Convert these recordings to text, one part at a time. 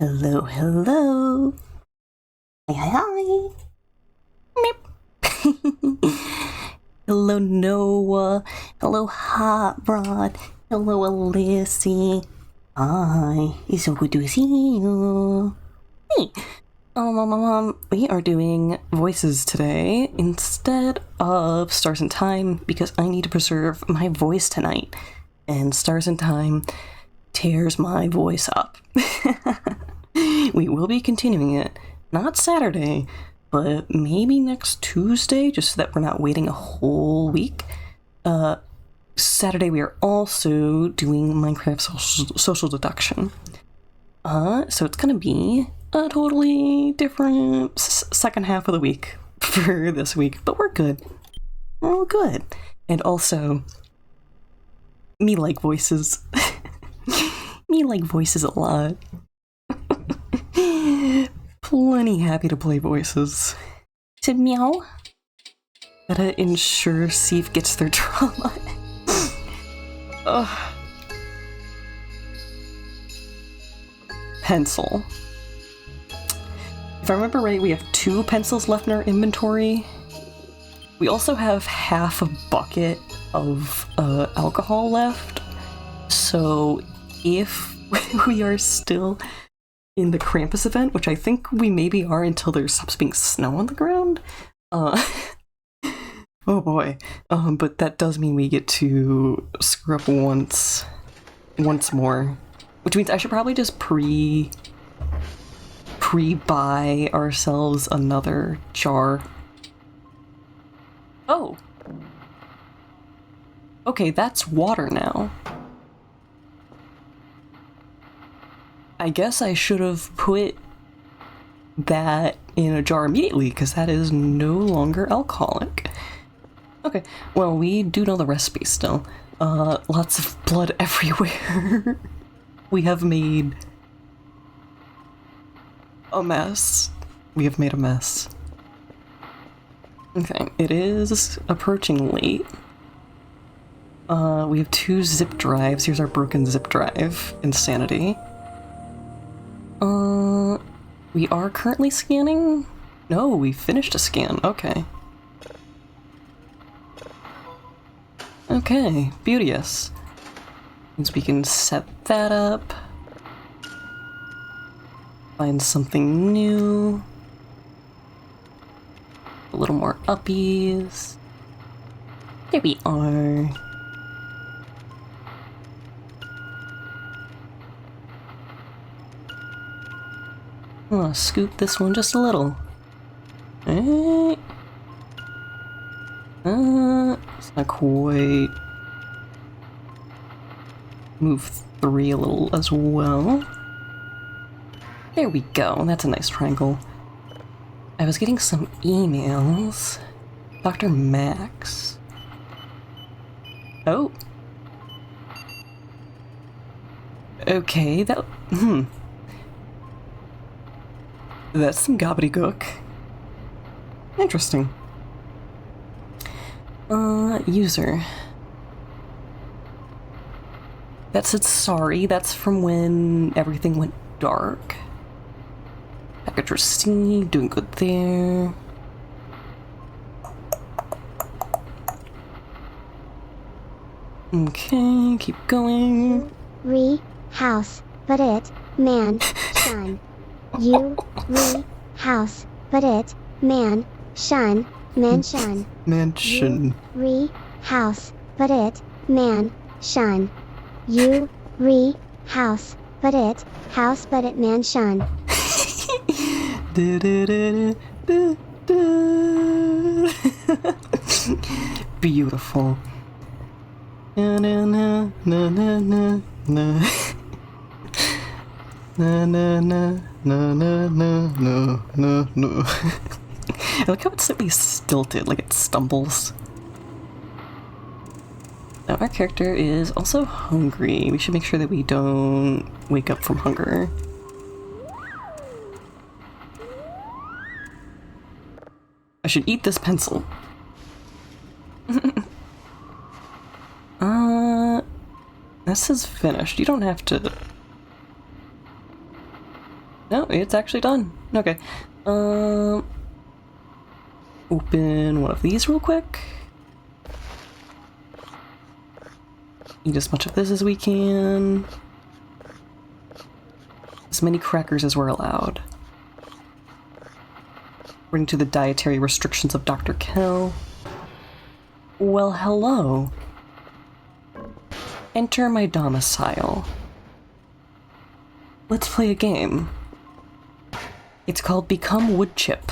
Hello, hello. Hi, hi, hi. Hello, Noah. Hello, Hot Rod. Hello, Alyssy. Hi, it's so good to see you. Hey, we are doing voices today instead of Stars in Time because I need to preserve my voice tonight, and Stars in Time tears my voice up. We will be continuing it, not Saturday, but maybe next Tuesday, just so that we're not waiting a whole week. Saturday we are also doing Minecraft social deduction. So it's gonna be a totally different second half of the week for this week, but we're good. We're all good. And also, me like voices. Me like voices a lot. Plenty happy to play voices. Said meow. Gotta ensure Seif gets their trauma. Ugh. Pencil. If I remember right, we have 2 pencils left in our inventory. We also have half a bucket of alcohol left. So if we are still in the Krampus event, which I think we maybe are until there stops being snow on the ground, oh boy. But that does mean we get to screw up once more. Which means I should probably just pre-buy ourselves another jar. Oh. Okay, that's water now. I guess I should have put that in a jar immediately, because that is no longer alcoholic. Okay, well, we do know the recipe still. Lots of blood everywhere. We have made a mess. We have made a mess. Okay, it is approaching late. We have 2 zip drives. Here's our broken zip drive. Insanity. We are currently scanning? No, we finished a scan. Okay. Okay, beauteous. Means we can set that up. Find something new. A little more uppies. There we are. I'm gonna scoop this one just a little. Alright. It's not quite. Move 3 a little as well. There we go. That's a nice triangle. I was getting some emails. Dr. Max. Oh. Okay, that. That's some gobbledygook. Interesting. User. That said sorry, that's from when everything went dark. Package received, doing good there. Okay, keep going. House, but it, man, shun. House, but it, man, shun, mansion. Mansion. House, but it, man, shun. House, but it, man, shun. Beautiful. Na na na na na na na na na na na na na na na. I like how it's slightly stilted, like it stumbles. Now our character is also hungry. We should make sure that we don't wake up from hunger. I should eat this pencil. This is finished. You don't have to No, it's actually done. Okay. Open one of these real quick. Eat as much of this as we can. As many crackers as we're allowed. According to the dietary restrictions of Dr. Kell. Well, hello. Enter my domicile. Let's play a game. It's called Become Woodchip.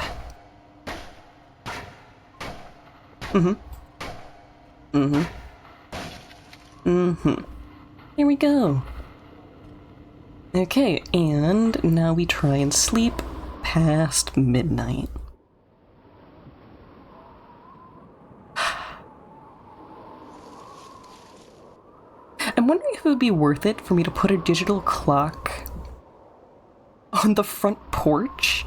Here we go. Okay, and now we try and sleep past midnight. I'm wondering if it would be worth it for me to put a digital clock on the front porch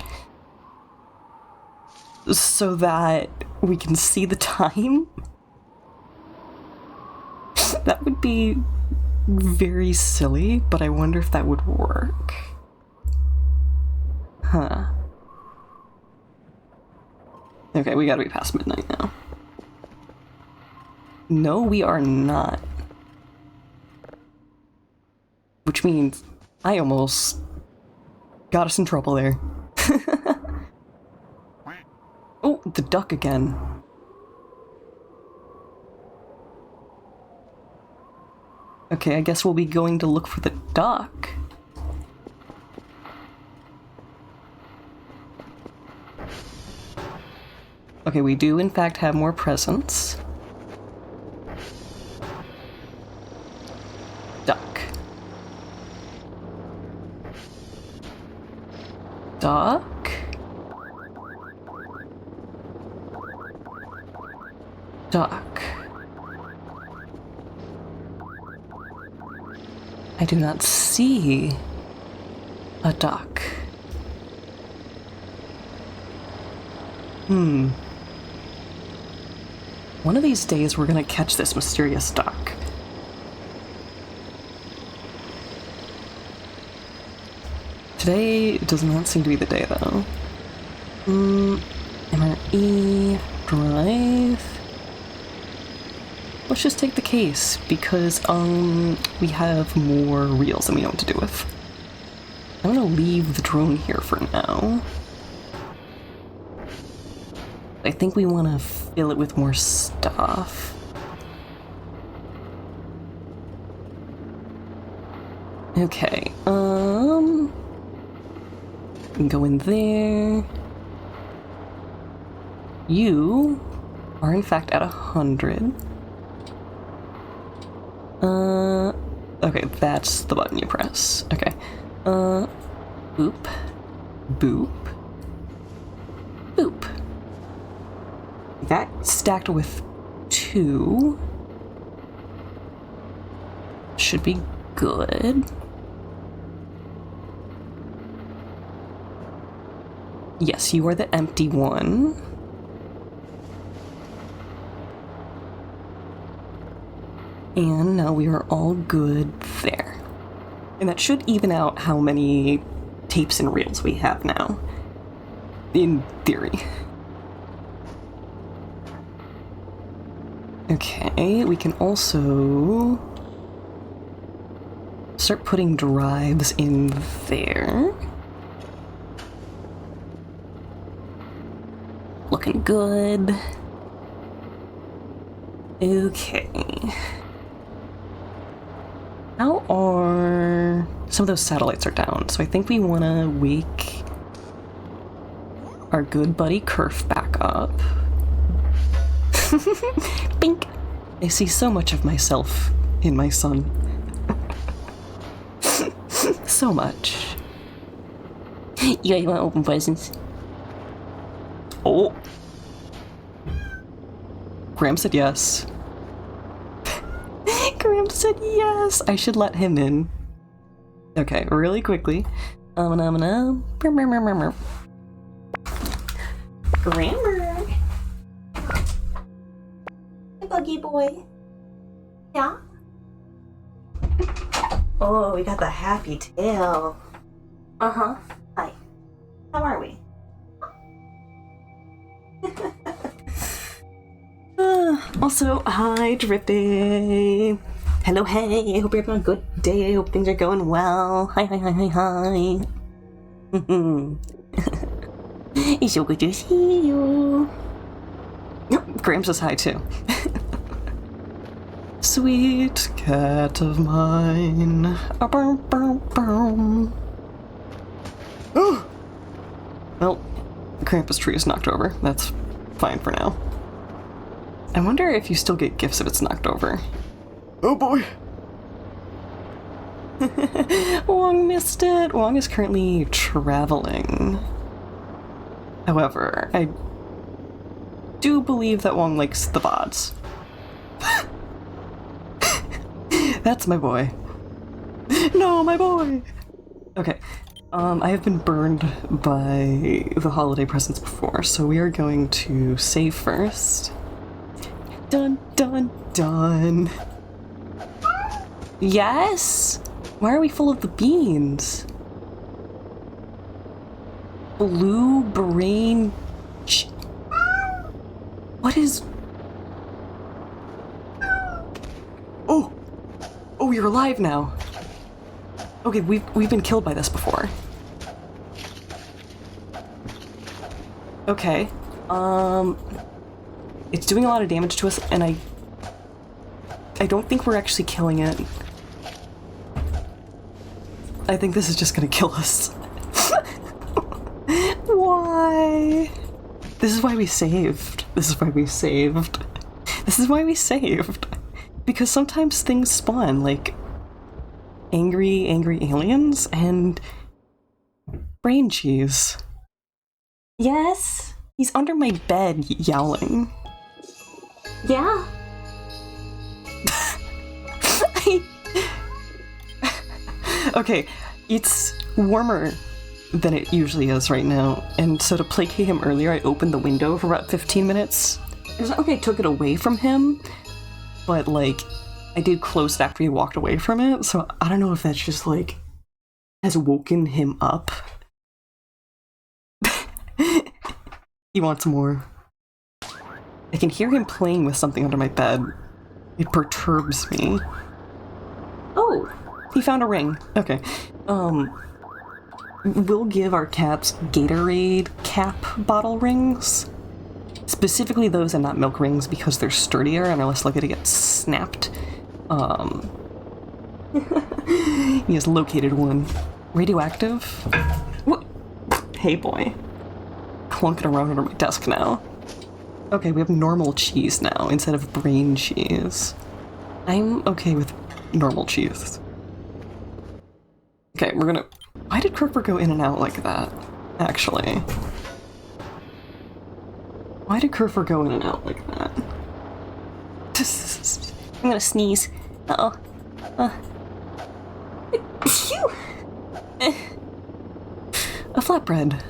so that we can see the time. That would be very silly, but I wonder if that would work. Huh. Okay, we gotta be past midnight now. No, we are not. Which means I almost got us in trouble there. Oh, the duck again. Okay, I guess we'll be going to look for the duck. Okay, we do in fact have more presents. Duck. Duck. Duck. I do not see a duck. One of these days we're gonna catch this mysterious duck. Today does not seem to be the day though. MRE, drive. Let's just take the case, because, we have more reels than we know what to do with. I'm gonna leave the drone here for now. I think we want to fill it with more stuff. Okay, we can go in there. You are in fact at 100. Okay, that's the button you press. Okay. Boop. Boop. Boop. That stacked with 2 should be good. Yes, you are the empty one. And now we are all good there. And that should even out how many tapes and reels we have now. In theory. Okay, we can also start putting drives in there. Looking good. Okay. How are... some of those satellites are down, so I think we want to wake our good buddy Kerf back up. Bink! I see so much of myself in my son. So much. You guys want to open presents? Oh! Graham said yes. Graham said yes! I should let him in. Okay, really quickly. Grammar. Hey, Buggy boy. Yeah? Oh, we got the happy tail. Uh-huh. Hi. How are we? Also, hi, Drippy. Hello, hey. I hope you're having a good day. I hope things are going well. Hi, hi, hi, hi, hi. It's so good to see you. Yep, Graham says hi too. Sweet cat of mine. Oh! Well, the Krampus tree is knocked over. That's fine for now. I wonder if you still get gifts if it's knocked over. Oh boy! Wong missed it. Wong is currently traveling. However, I do believe that Wong likes the VODs. That's my boy. No, my boy! Okay. I have been burned by the holiday presents before, so we are going to save first. Dun dun dun. Yes? Why are we full of the beans? Blue brain. What is? Oh, oh, you're alive now. Okay, we've been killed by this before. Okay, it's doing a lot of damage to us, and I don't think we're actually killing it. I think this is just gonna kill us. Why? This is why we saved. This is why we saved. This is why we saved. Because sometimes things spawn, like angry aliens and brain cheese. Yes? He's under my bed yowling. Yeah? Okay, it's warmer than it usually is right now, and so to placate him earlier, I opened the window for about 15 minutes. It's not like I took it away from him, but like, I did close it after he walked away from it, so I don't know if that's just like, has woken him up. He wants more. I can hear him playing with something under my bed. It perturbs me. Oh, he found a ring. Okay. We'll give our cats Gatorade cap bottle rings. Specifically those and not milk rings because they're sturdier and are less likely to get snapped. He has located one. Radioactive? What? Hey boy. Clunking around under my desk now. Okay, we have normal cheese now instead of brain cheese. I'm okay with normal cheese. Okay, we're gonna... Why did Kerfer go in and out like that, actually? Why did Kerfer go in and out like that? I'm gonna sneeze. Uh-oh. Phew! A flatbread.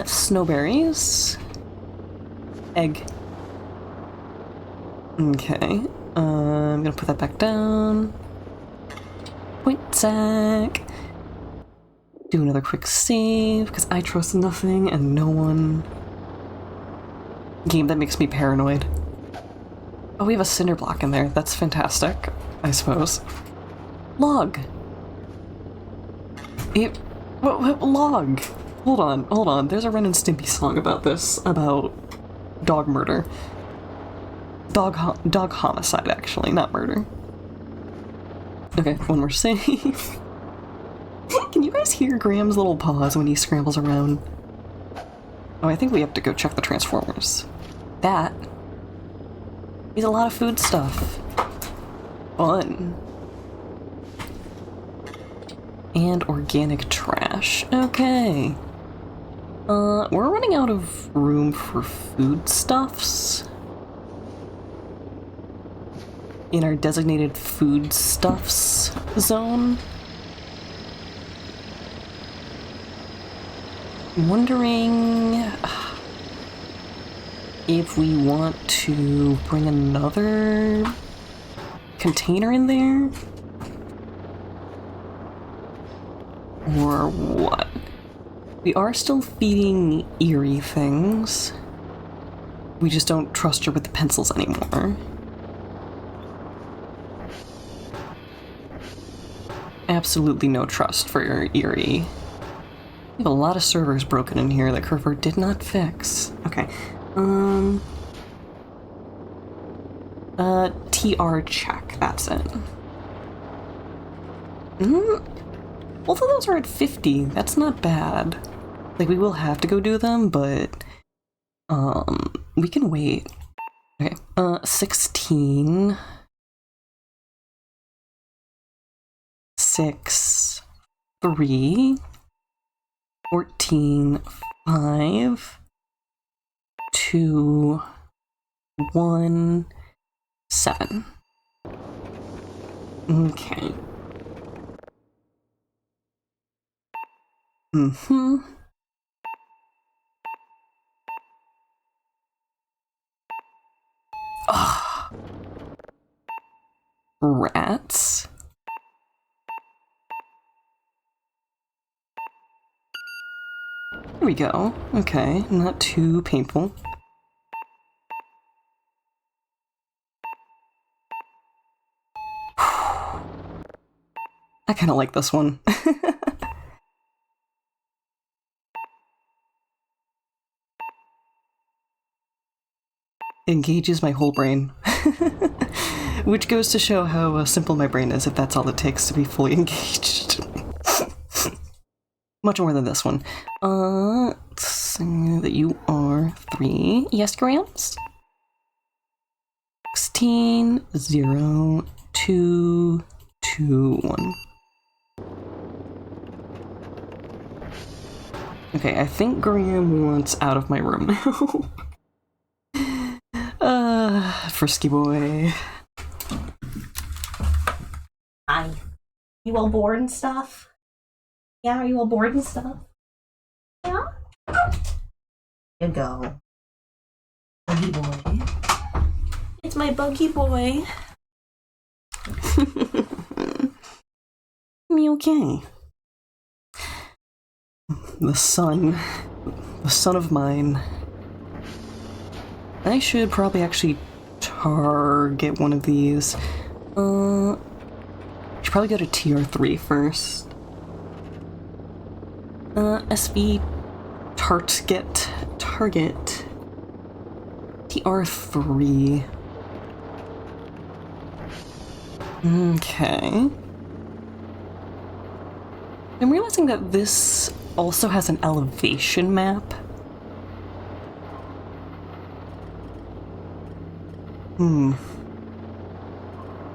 Snowberries. Egg. Okay. I'm gonna put that back down. Point sack. Do another quick save, because I trust nothing and no one. Game that makes me paranoid. Oh, we have a cinder block in there. That's fantastic, I suppose. Log. What log? Hold on. There's a Ren and Stimpy song about this, about dog murder. Dog homicide, actually, not murder. Okay, one more save. Can you guys hear Graham's little paws when he scrambles around? Oh, I think we have to go check the Transformers. That is a lot of food stuff. Fun. And organic trash. Okay. We're running out of room for foodstuffs in our designated foodstuffs zone. I'm wondering if we want to bring another container in there. Or what? We are still feeding Eerie things. We just don't trust her with the pencils anymore. Absolutely no trust for Eerie. We have a lot of servers broken in here that Kerfur did not fix. Okay. TR check, that's it. Both of those are at 50. That's not bad. Like, we will have to go do them, but we can wait. Okay. 16 6 3 14 5 2 1 7. Okay. Ugh. Rats. There we go. Okay, not too painful. I kind of like this one. Engages my whole brain. Which goes to show how simple my brain is if that's all it takes to be fully engaged. Much more than this one. Say that you are 3. Yes, grams? 16 0 2 2 1. Okay, I think Graham wants out of my room now. Frisky boy. Hi. You all bored and stuff? Yeah, are you all bored and stuff? Yeah? You go. Buggy boy. It's my buggy boy. Me okay? The sun of mine. I should probably actually target one of these. Should probably go to tier 3 first. SV target TR3. Okay. I'm realizing that this also has an elevation map.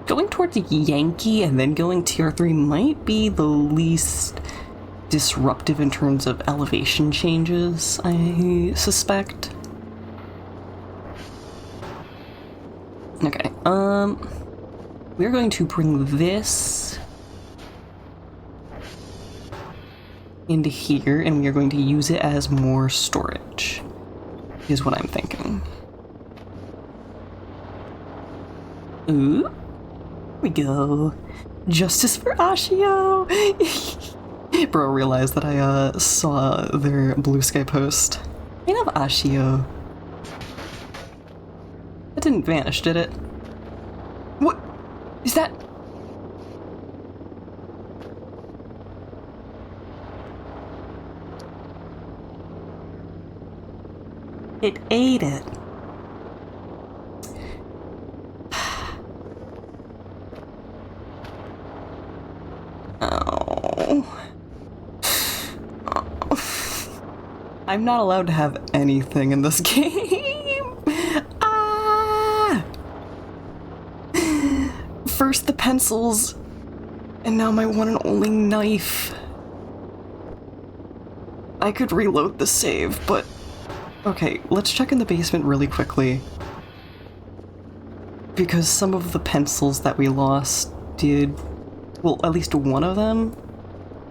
Going towards Yankee and then going tier 3 might be the least disruptive in terms of elevation changes, I suspect. Okay, we're going to bring this into here, and we are going to use it as more storage, is what I'm thinking. Ooh, here we go. Justice for Ashio! Bro realized that I saw their Blue Sky post. I love Ashio. That didn't vanish, did it? What? Is that? It ate it. I'm not allowed to have anything in this game. Ah! First the pencils, and now my one and only knife. I could reload the save, but... Okay, let's check in the basement really quickly. Because some of the pencils that we lost did... Well, at least one of them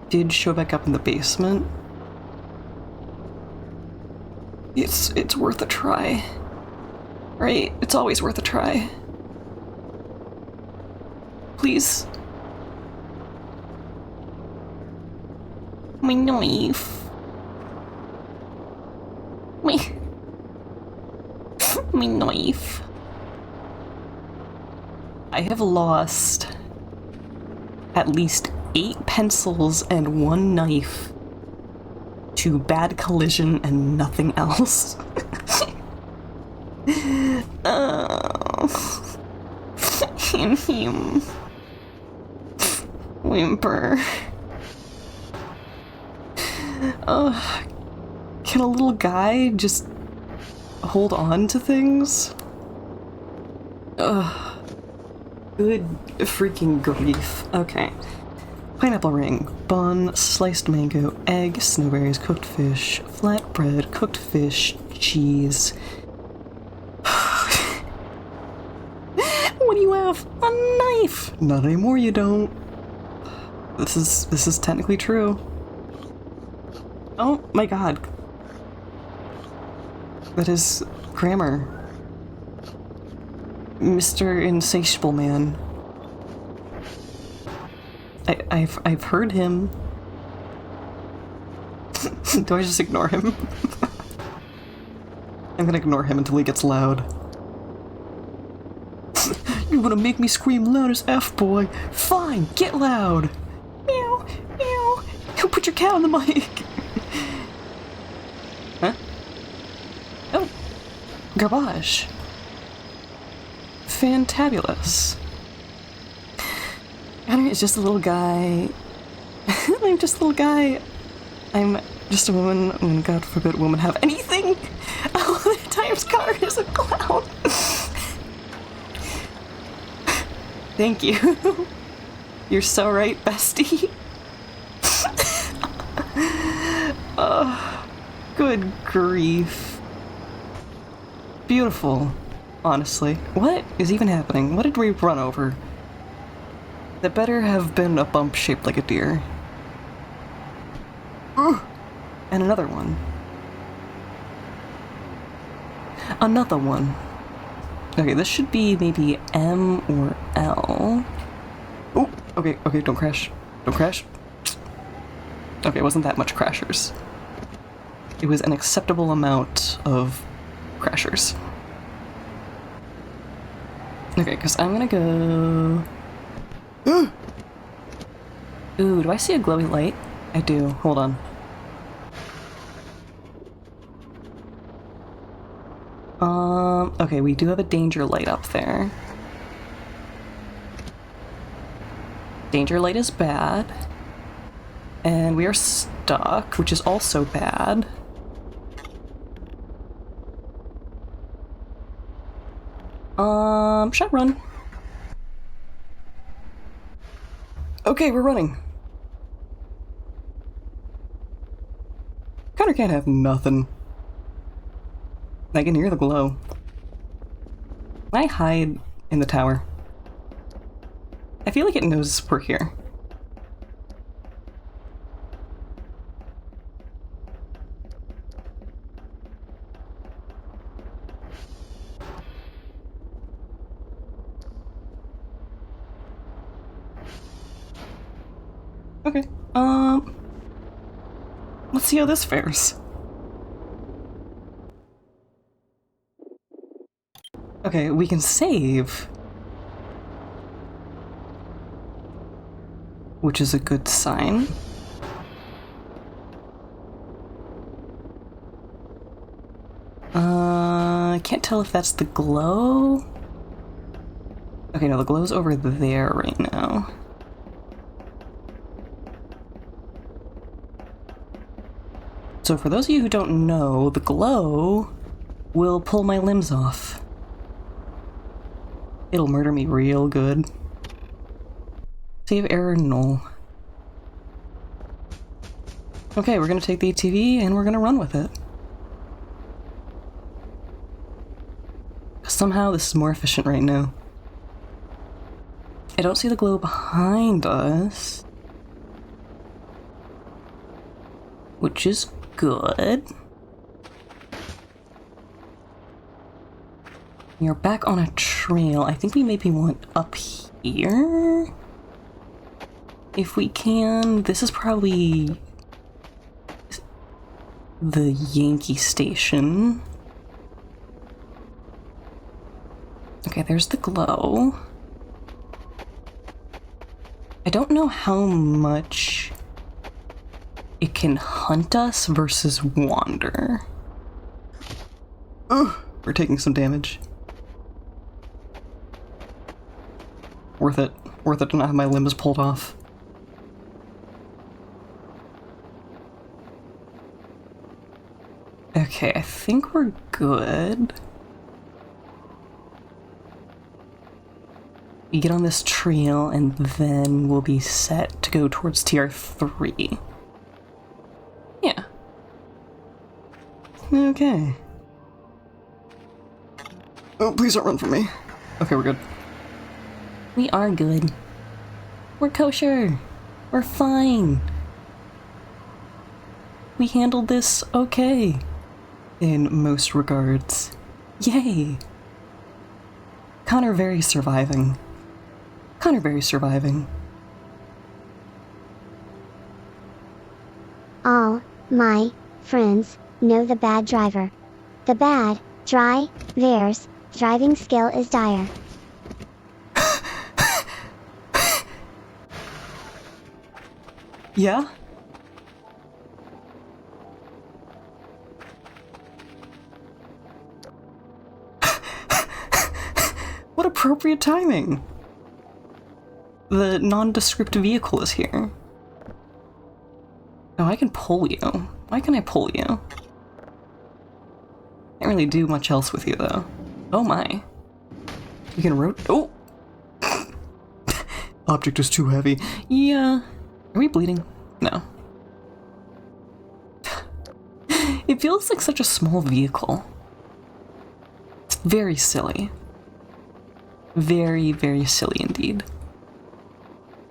did show back up in the basement. It's worth a try. Right? It's always worth a try. Please. My knife. My knife. I have lost at least 8 pencils and 1 knife to bad collision and nothing else. Him. Whimper. Can a little guy just hold on to things? Good freaking grief. Okay. Pineapple ring, bun, sliced mango, egg, snowberries, cooked fish, flatbread, cooked fish, cheese. What do you have? A knife! Not anymore, you don't. This is technically true. Oh my god. That is grammar. Mr. Insatiable Man. I've heard him. Do I just ignore him? I'm gonna ignore him until he gets loud. You're gonna make me scream loud as F, boy. Fine, get loud. Meow, meow. Put your cat on the mic. Huh? Oh, garbage. Fantabulous. Henry is just a little guy. I'm just a little guy. I'm just a woman. When God forbid women have anything. Oh, Times Connor is a clown. Thank you. You're so right, bestie. Good grief. Beautiful, honestly. What is even happening? What did we run over? That better have been a bump shaped like a deer. And another one. Another one. Okay, this should be maybe M or L. Oh, okay, don't crash. Don't crash. Okay, it wasn't that much crashers. It was an acceptable amount of crashers. Okay, because I'm gonna go... Ooh, do I see a glowy light? I do. Hold on. Okay, we do have a danger light up there. Danger light is bad. And we are stuck, which is also bad. Should I run? Okay, we're running. Connor can't have nothing. I can hear the glow. Can I hide in the tower? I feel like it knows we're here. Okay, let's see how this fares. Okay, we can save. Which is a good sign. I can't tell if that's the glow. Okay, no, the glow's over there right now. So for those of you who don't know, the glow will pull my limbs off. It'll murder me real good. Save error null. Okay, we're gonna take the ATV and we're gonna run with it. Somehow this is more efficient right now. I don't see the glow behind us, which is good. You're back on a trail. I think we maybe want up here. If we can. This is probably the Yankee Station. Okay, there's the glow. I don't know how much it can hunt us versus wander. Ugh, we're taking some damage. Worth it. Worth it to not have my limbs pulled off. Okay, I think we're good. We get on this trail and then we'll be set to go towards TR3. Yeah. Okay. Oh, please don't run from me. Okay, we're good. We are good. We're kosher. We're fine. We handled this okay. In most regards. Yay! Connor very surviving. Connor very surviving. All my friends know the bad driver. The bad driver's driving skill is dire. Yeah? What appropriate timing! The nondescript vehicle is here. Oh, I can pull you. Why can I pull you? Can't really do much else with you, though. Oh my. You can Oh! Object is too heavy. Yeah. Are we bleeding? No. It feels like such a small vehicle. It's very silly. Very, very silly indeed.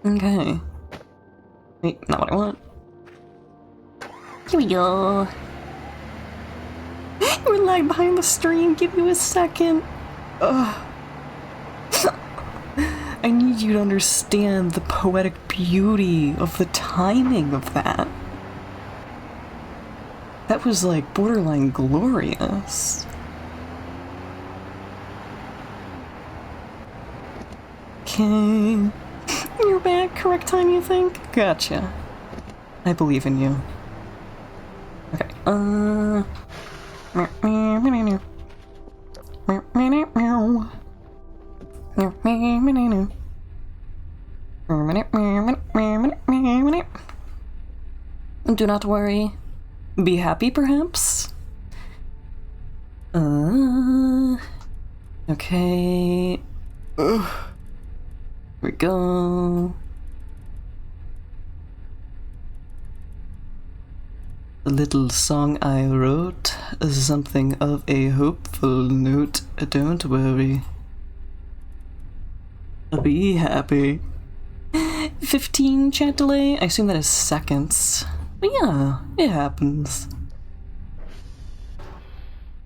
Okay. Wait, not what I want. Here we go. We're lagging behind the stream. Give you a second. Ugh. I need you to understand the poetic beauty of the timing of that. That was like borderline glorious. Okay. You're back. Correct time, you think? Gotcha. I believe in you. Okay. Do not worry. Be happy, perhaps? Okay. Here we go. The little song I wrote is something of a hopeful note. Don't worry. Be happy. 15 chat delay? I assume that is seconds. But yeah, it happens.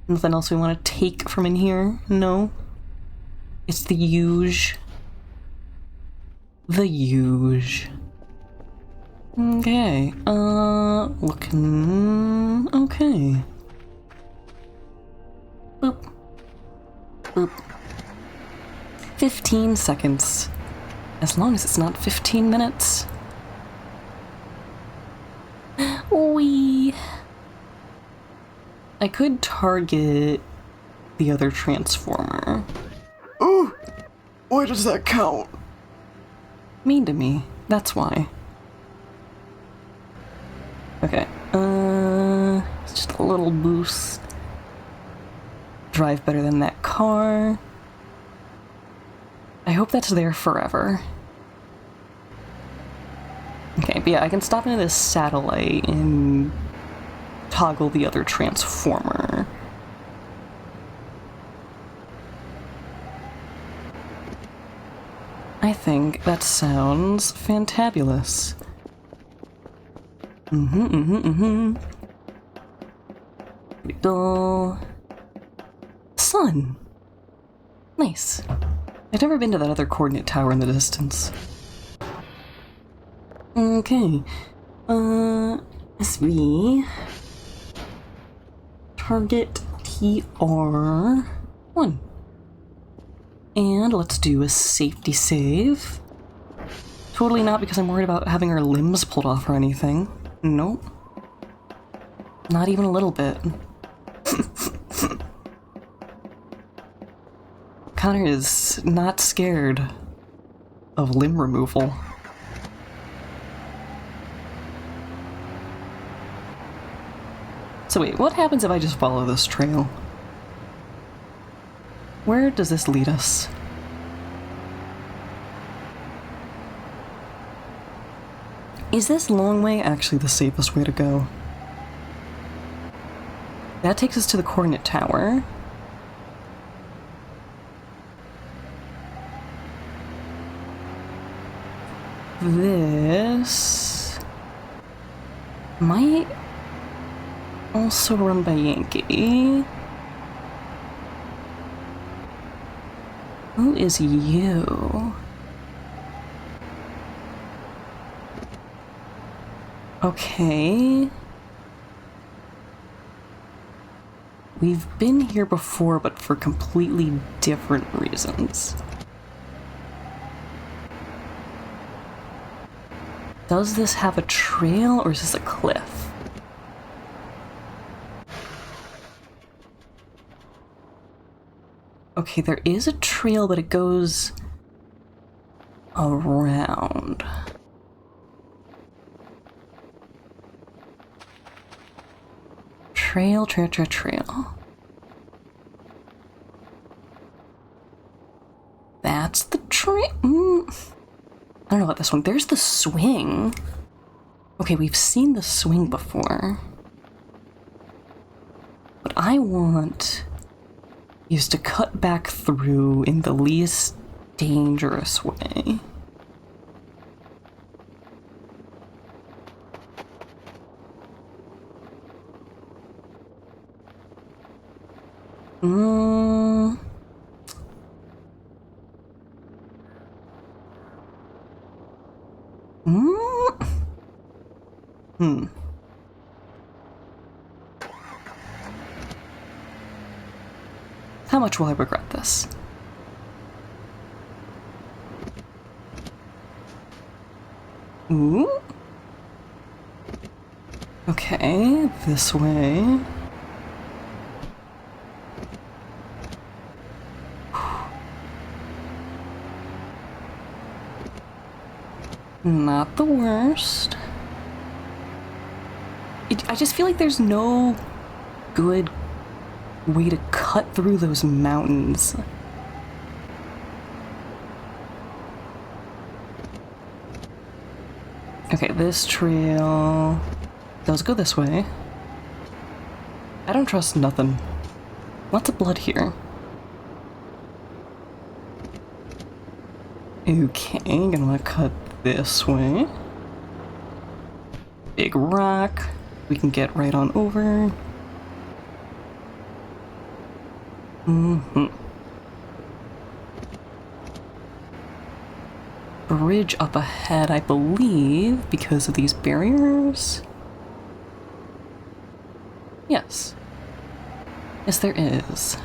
Nothing else we want to take from in here? No? It's the huge. The huge. Okay, looking okay. Boop. Boop. 15 seconds. As long as it's not 15 minutes. Wee. I could target the other transformer. Ooh! Why does that count? Mean to me, that's why. Okay, it's just a little boost. Drive better than that car. I hope that's there forever. Okay, but yeah, I can stop into this satellite and toggle the other transformer. I think that sounds fantabulous. Here we go. Sun! Nice. I've never been to that other coordinate tower in the distance. Okay. SV. target TR1. And let's do a safety save. Totally not because I'm worried about having our limbs pulled off or anything. Nope. Not even a little bit. Connor is not scared of limb removal. So wait, what happens if I just follow this trail? Where does this lead us? Is this long way actually the safest way to go? That takes us to the coordinate tower. This might also run by Yankee. Who is you? Okay. We've been here before, but for completely different reasons. Does this have a trail, or is this a cliff? Okay, there is a trail, but it goes around. Trail. That's the trail. I don't know about this one. There's the swing. Okay, we've seen the swing before. What I want is to cut back through in the least dangerous way. How much will I regret this? Ooh. Okay, this way. Not the worst. I just feel like there's no good way to cut through those mountains. Okay, this trail does go this way. I don't trust nothing. Lots of blood here. Okay, gonna cut this way. Big rock. We can get right on over. Bridge up ahead, I believe, because of these barriers. Yes. Yes, there is.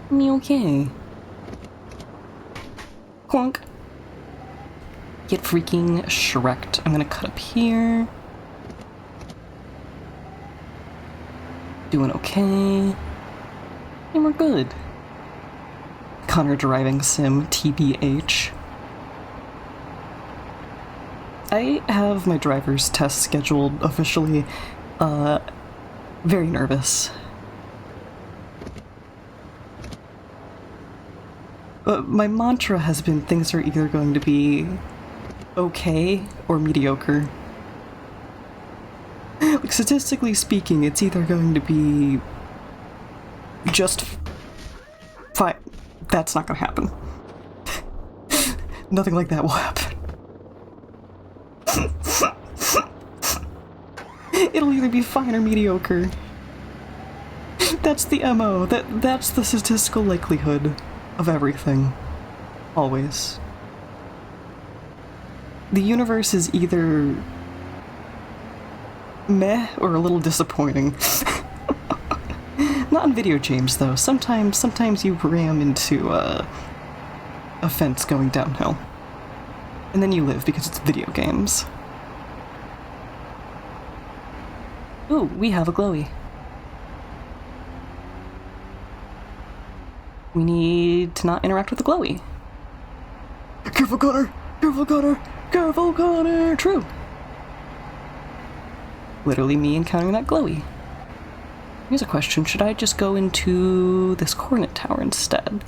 Me okay. Clunk. Get freaking Shrek'd. I'm gonna cut up here. Doing okay. And we're good. Connor driving sim, TBH. I have my driver's test scheduled officially. Very nervous. My mantra has been things are either going to be okay or mediocre. Like, statistically speaking, it's either going to be just fine. That's not gonna happen. Nothing like that will happen. It'll either be fine or mediocre. That's the MO. That's the statistical likelihood of everything. Always. The universe is either meh or a little disappointing. Not in video games though. Sometimes you ram into a fence going downhill. And then you live because it's video games. Ooh, we have a glowy. We need to not interact with the glowy. Careful, Connor! Careful, Connor! Careful, Connor! True. Literally me encountering that glowy. Here's a question. Should I just go into this coordinate tower instead?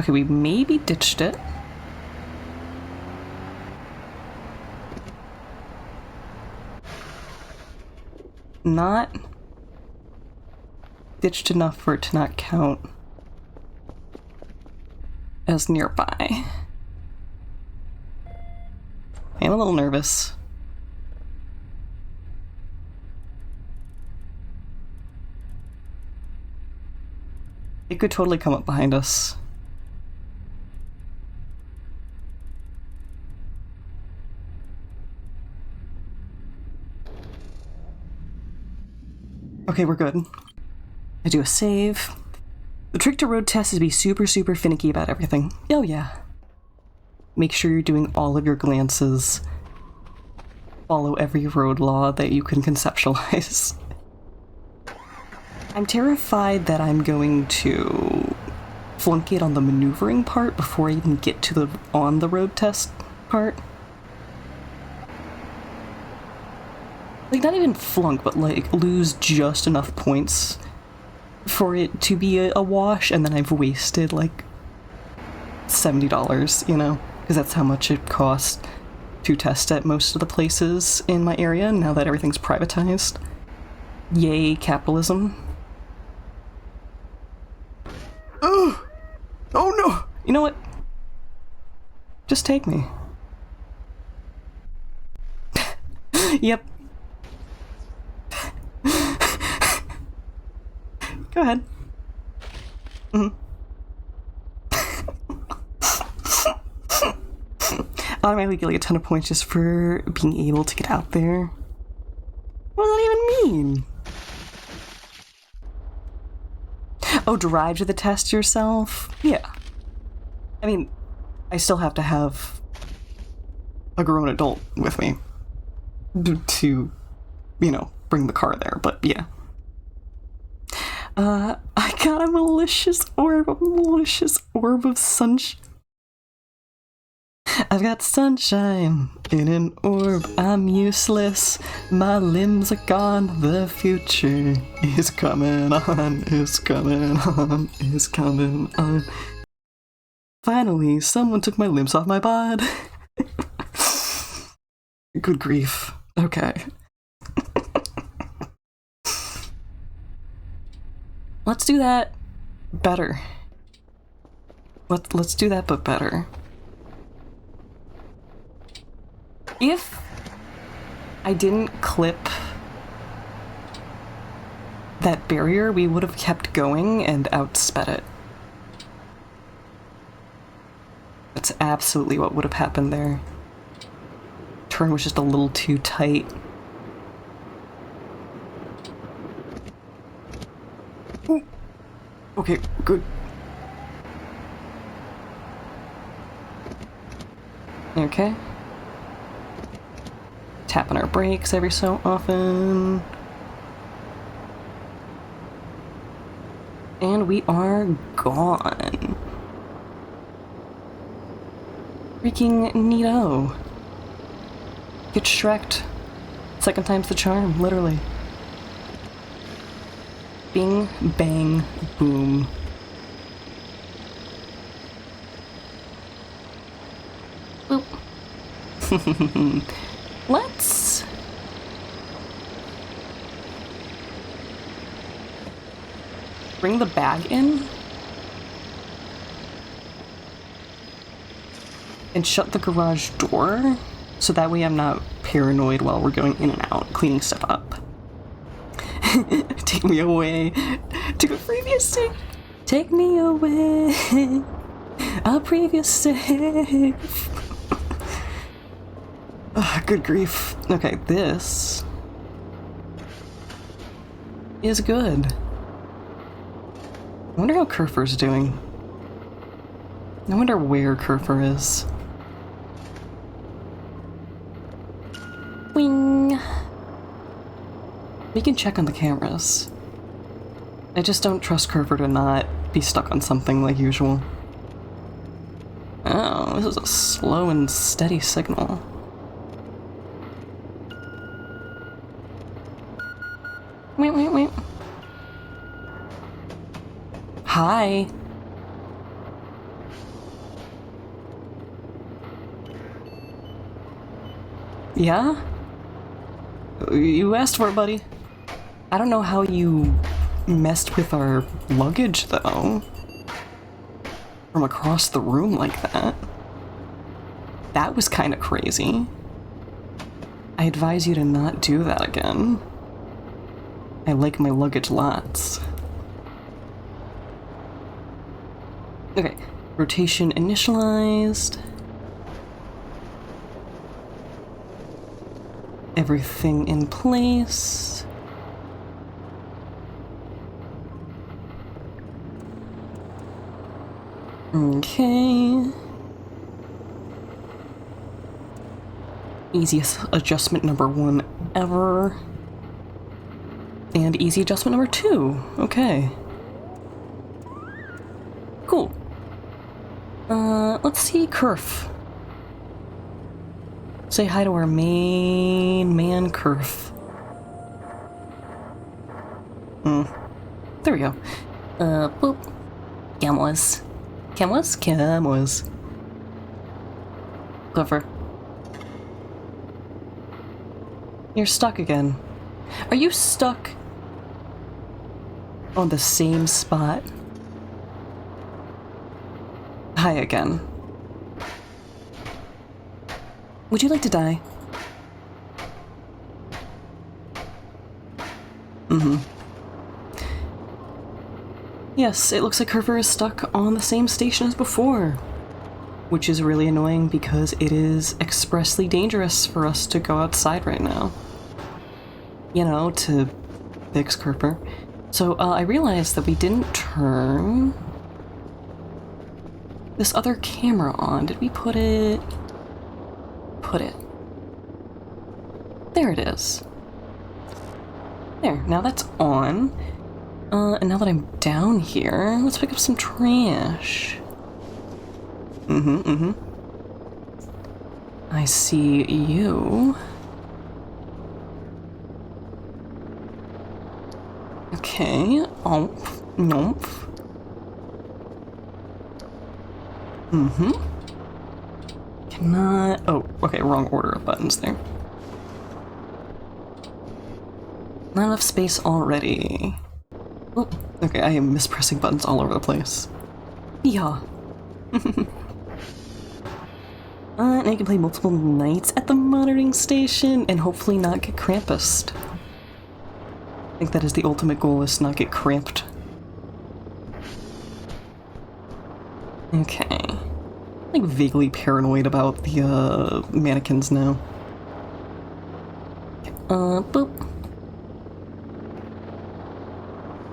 Okay, we maybe ditched it. Not ditched enough for it to not count as nearby. I'm a little nervous. It could totally come up behind us. Okay, we're good. I do a save. The trick to road tests is to be super finicky about everything. Oh yeah. Make sure you're doing all of your glances. Follow every road law that you can conceptualize. I'm terrified that I'm going to flunk it on the maneuvering part before I even get to the on-the-road test part. Like, not even flunk, but like lose just enough points for it to be a wash, and then I've wasted like $70, you know? Because that's how much it costs to test at most of the places in my area now that everything's privatized. Yay, capitalism. Oh! Oh no! You know what? Just take me. Yep. Go ahead. Automatically get like a ton of points just for being able to get out there. What does that even mean? Oh, drive to the test yourself? Yeah. I mean, I still have to have a grown adult with me to, you know, bring the car there, but yeah. I got a malicious orb of sunshine. I've got sunshine in an orb, I'm useless, my limbs are gone, the future is coming on, is coming on, is coming on. Finally, someone took my limbs off my bod. Good grief. Okay. Let's do that better. Let's do that, but better. If I didn't clip that barrier, we would have kept going and outsped it. That's absolutely what would have happened there. Turn was just a little too tight. Ooh. Okay, good. Okay. Tapping our brakes every so often. And we are gone. Freaking neato. Get Shrek'd. Second time's the charm, literally. Bing, bang, boom. Boop. Let's bring the bag in and shut the garage door so that way I'm not paranoid while we're going in and out, cleaning stuff up. Take me away to a previous save. Take me away. A previous save. Good grief. Okay, this is good. I wonder how Kerfer's doing. I wonder where Kerfer is. Wing! We can check on the cameras. I just don't trust Kerfer to not be stuck on something like usual. Oh, this is a slow and steady signal. Wait. Hi. Yeah? You asked for it, buddy. I don't know how you messed with our luggage, though. From across the room like that. That was kind of crazy. I advise you to not do that again. I like my luggage lots. Okay, rotation initialized. Everything in place. Okay. Easiest adjustment number 1 ever. And easy adjustment number 2. Okay. Cool. Let's see Kerf. Say hi to our main man, Kerf. There we go. Boop. Cameras. Clever. You're stuck again. Are you stuck on the same spot? Hi again. Would you like to die? Yes, it looks like Kerfer is stuck on the same station as before. Which is really annoying because it is expressly dangerous for us to go outside right now. You know, to fix Kerfer. So, I realized that we didn't turn this other camera on. Did we put it? There it is. There, now that's on. And now that I'm down here, let's pick up some trash. I see you. Okay, Nope. Cannot... Oh, okay, wrong order of buttons there. Not enough space already. Oh, okay, I am mispressing buttons all over the place. Yeah. And I can play multiple nights at the monitoring station and hopefully not get Krampused. I think that is the ultimate goal, is to not get cramped. Okay. I'm like vaguely paranoid about the mannequins now. Boop.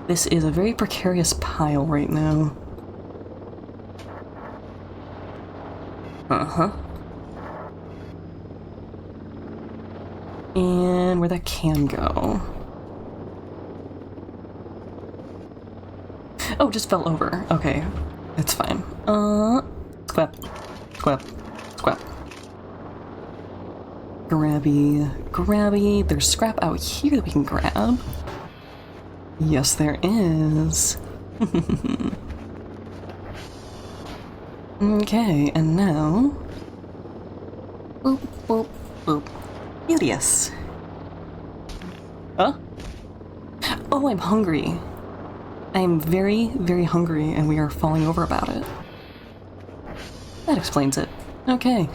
This is a very precarious pile right now. And where that can go. Oh, just fell over. Okay, it's fine. Squap. Grabby. There's scrap out here that we can grab. Yes, there is. Okay, and now... Boop. Beauteous. Huh? Oh, I'm hungry. I am very, very hungry, and we are falling over about it. That explains it. Okay.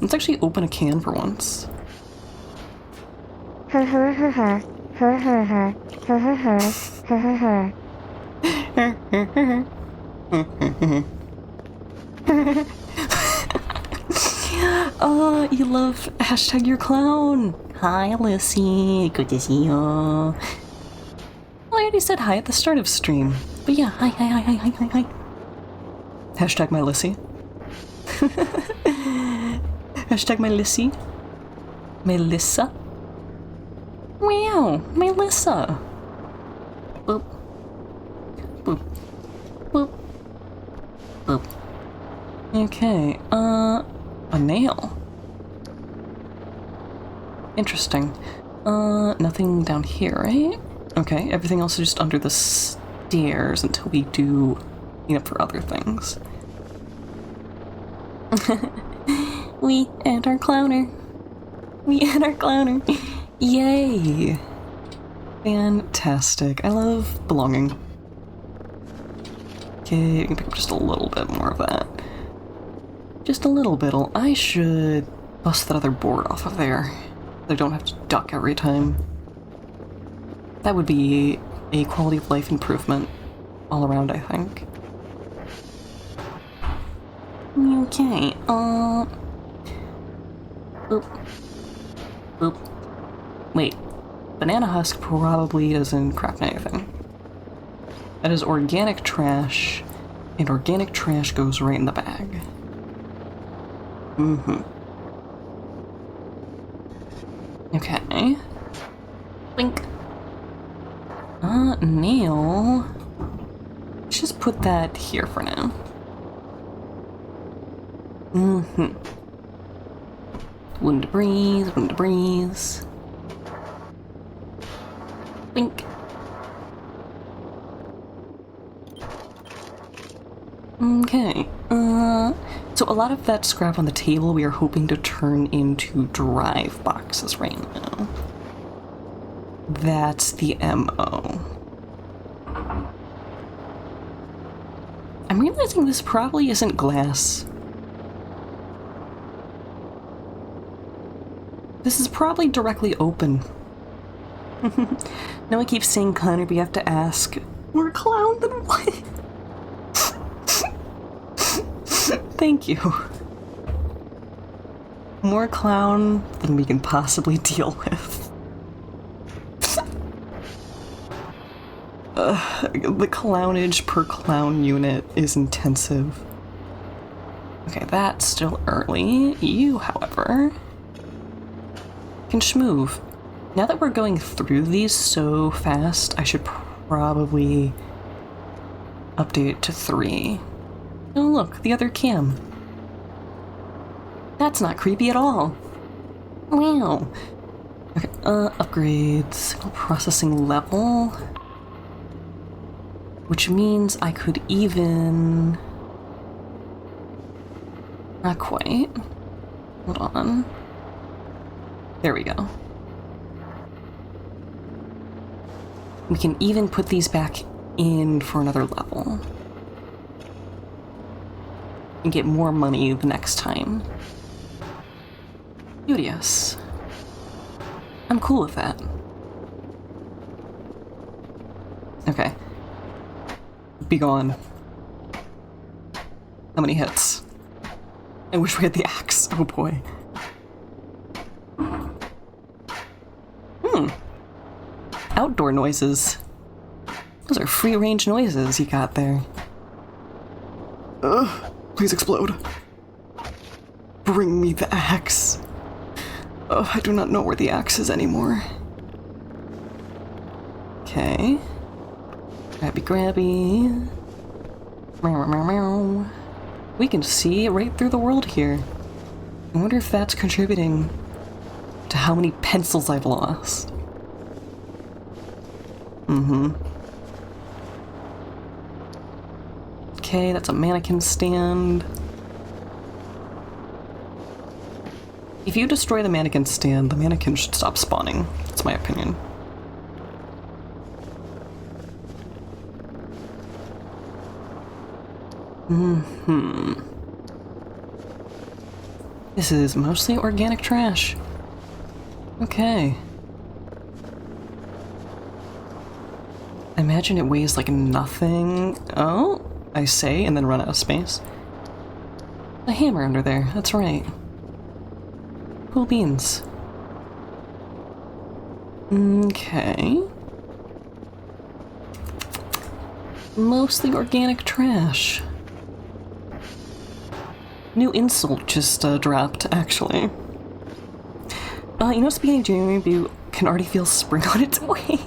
Let's actually open a can for once. Her. You love hashtag your clown. Hi, Lissy. Good to see you. Well, I already said hi at the start of stream. But yeah, hi. Hashtag my Lissy. Hashtag my Lissy. Melissa. Meow, Melissa. Boop. Boop. Boop. Boop. Okay, a nail. Interesting. Nothing down here, right? Okay, everything else is just under the stairs until we do clean up for other things. We and our clowner. Yay! Fantastic. I love belonging. Okay, we can pick up just a little bit more of that. Just a little bit. I should bust that other board off of there. So I don't have to duck every time. That would be a quality of life improvement all around, I think. Okay, Boop. Boop. Wait. Banana husk probably doesn't craft anything. That is organic trash, and organic trash goes right in the bag. Okay. Blink. Nail. Let's just put that here for now. Wouldn't breeze. Blink. Okay, so a lot of that scrap on the table we are hoping to turn into drive boxes right now. That's the MO. I'm realizing this probably isn't glass. This is probably directly open. No, I keep saying Connor, but you have to ask, more clown than what? Thank you. More clown than we can possibly deal with. The clownage per clown unit is intensive. Okay, that's still early. You, however, can schmoove. Now that we're going through these so fast, I should probably update it to 3. Oh look, the other cam. That's not creepy at all. Wow. Okay, upgrades. Signal processing level. Which means I could even... Not quite. Hold on. There we go. We can even put these back in for another level. And get more money the next time. Beauteous. I'm cool with that. Okay. Be gone. How many hits? I wish we had the axe. Oh boy. Outdoor noises. Those are free-range noises you got there. Please explode. Bring me the axe. I do not know where the axe is anymore. Okay. Grabby. Meow, meow, meow. We can see right through the world here. I wonder if that's contributing to how many pencils I've lost. Okay, that's a mannequin stand. If you destroy the mannequin stand, the mannequin should stop spawning. That's my opinion. This is mostly organic trash. Okay. I imagine it weighs like nothing. Oh, I say, and then run out of space. A hammer under there, that's right. Cool beans. Okay. Mostly organic trash. New insult just dropped, actually. You know, speaking of January, you can already feel spring on its way.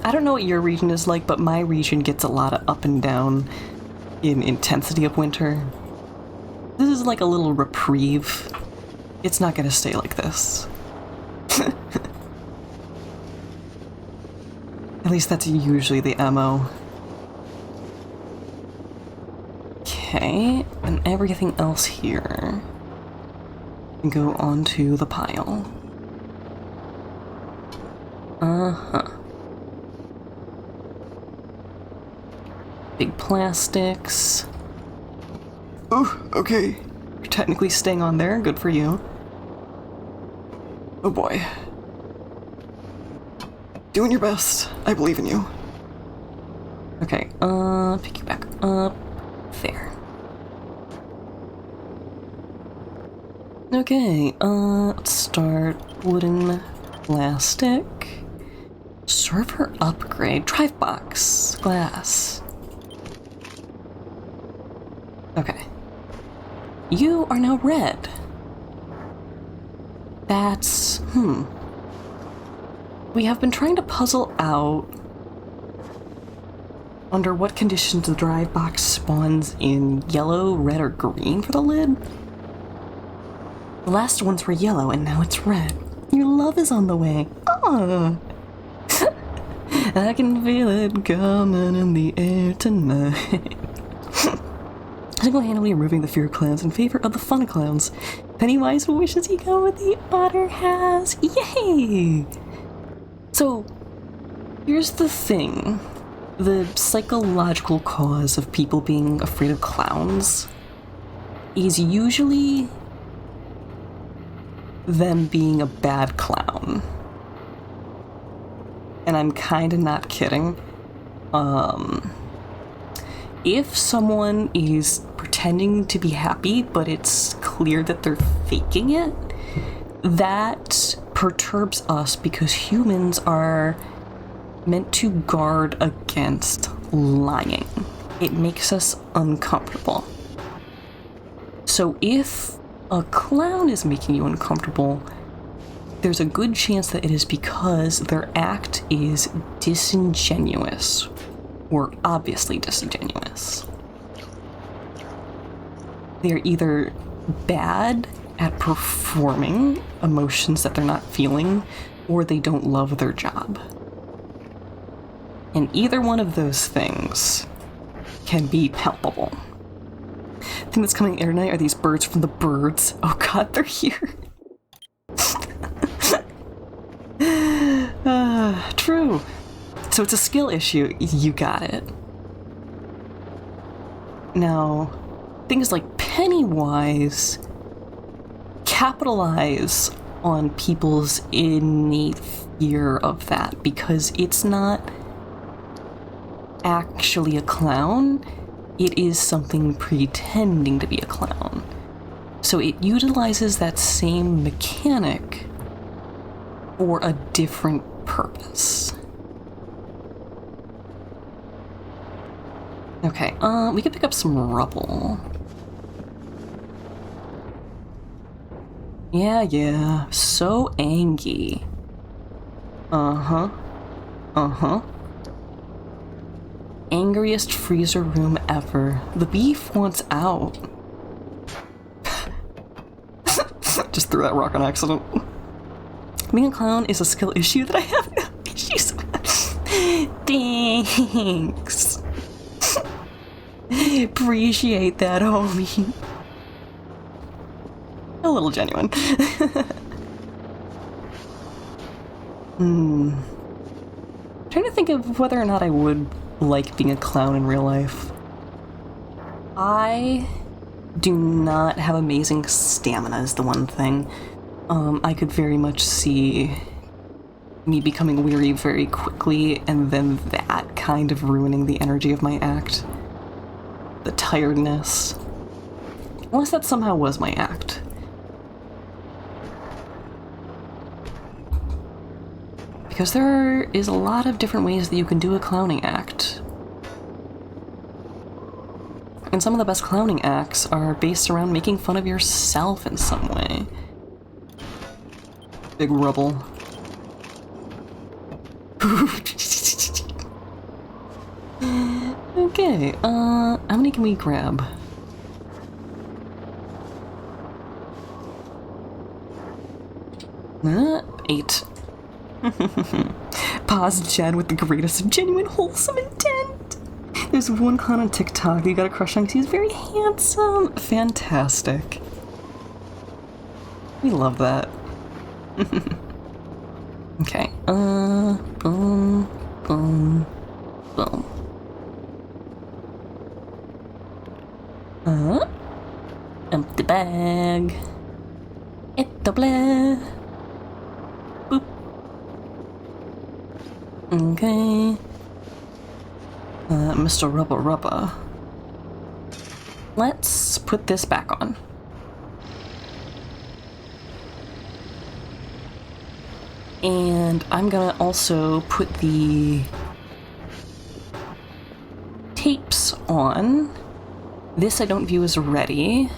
I don't know what your region is like, but my region gets a lot of up and down in intensity of winter. This is like a little reprieve. It's not gonna stay like this. At least that's usually the MO. Okay, and everything else here can go onto the pile. Uh-huh. Big plastics. Oh, okay. You're technically staying on there. Good for you. Oh boy. Doing your best. I believe in you. Okay, pick you back up. There. Okay, let's start wooden plastic. Server upgrade. Drive box. Glass. Okay. You are now red. That's... We have been trying to puzzle out under what conditions the drive box spawns in yellow, red, or green for the lid. The last ones were yellow and now it's red. Your love is on the way. Oh. I can feel it coming in the air tonight. Single-handedly removing the fear clowns in favor of the fun clowns. Pennywise wishes he go with the otter has. Yay! So, here's the thing. The psychological cause of people being afraid of clowns is usually them being a bad clown. And I'm kinda not kidding. If someone is pretending to be happy, but it's clear that they're faking it, that perturbs us because humans are meant to guard against lying. It makes us uncomfortable. So if a clown is making you uncomfortable, there's a good chance that it is because their act is disingenuous, or obviously disingenuous. They're either bad at performing emotions that they're not feeling, or they don't love their job. And either one of those things can be palpable. The thing that's coming in tonight are these birds from the birds. Oh god, they're here. True. So it's a skill issue. You got it. Now, things like Pennywise capitalize on people's innate fear of that because it's not actually a clown, it is something pretending to be a clown. So it utilizes that same mechanic for a different purpose. Okay, we could pick up some rubble. Yeah, so angry. Uh-huh. Angriest freezer room ever. The beef wants out. Just threw that rock on accident. Being a clown is a skill issue that I have no issues with. Thanks. Appreciate that, homie. A little genuine. Trying to think of whether or not I would like being a clown in real life. I do not have amazing stamina is the one thing. I could very much see me becoming weary very quickly, and then that kind of ruining the energy of my act. The tiredness. Unless that somehow was my act. Because there is a lot of different ways that you can do a clowning act. And some of the best clowning acts are based around making fun of yourself in some way. Big rubble. Okay, how many can we grab? Eight. Pause Chad with the greatest of genuine wholesome intent. There's one clown on TikTok that you got a crush on because he's very handsome. Fantastic. We love that. Okay, boom, boom, boom. Empty bag. It's blah. Boop. Okay. Mr. Rubba Rubba. Let's put this back on. And I'm gonna also put the tapes on. This I don't view as ready.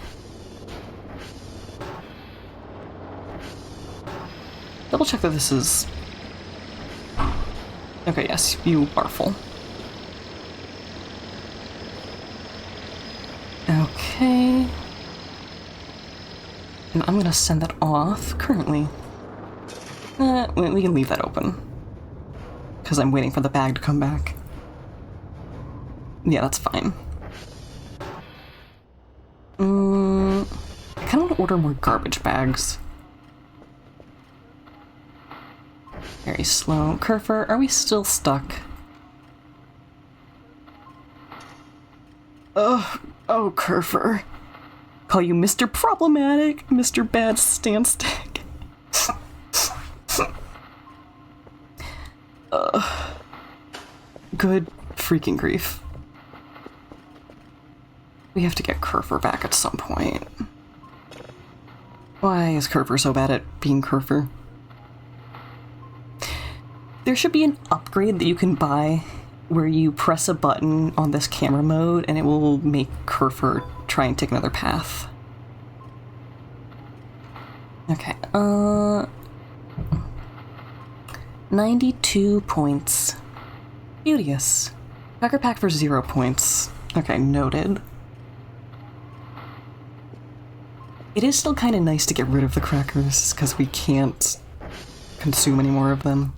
Double check that this is... Okay, yes, you are full. Okay. And I'm gonna send that off currently. We can leave that open. Because I'm waiting for the bag to come back. Yeah, that's fine. I kind of want to order more garbage bags. Very slow. Kerfer, are we still stuck? Ugh. Oh, Kerfer. Call you Mr. Problematic, Mr. Bad Stance Stick. Good freaking grief. We have to get Kerfer back at some point. Why is Kerfer so bad at being Kerfer? There should be an upgrade that you can buy where you press a button on this camera mode and it will make Kerfer try and take another path. Okay, 92 points. Beauteous. Cracker pack for 0 points. Okay, noted. It is still kind of nice to get rid of the crackers, because we can't consume any more of them.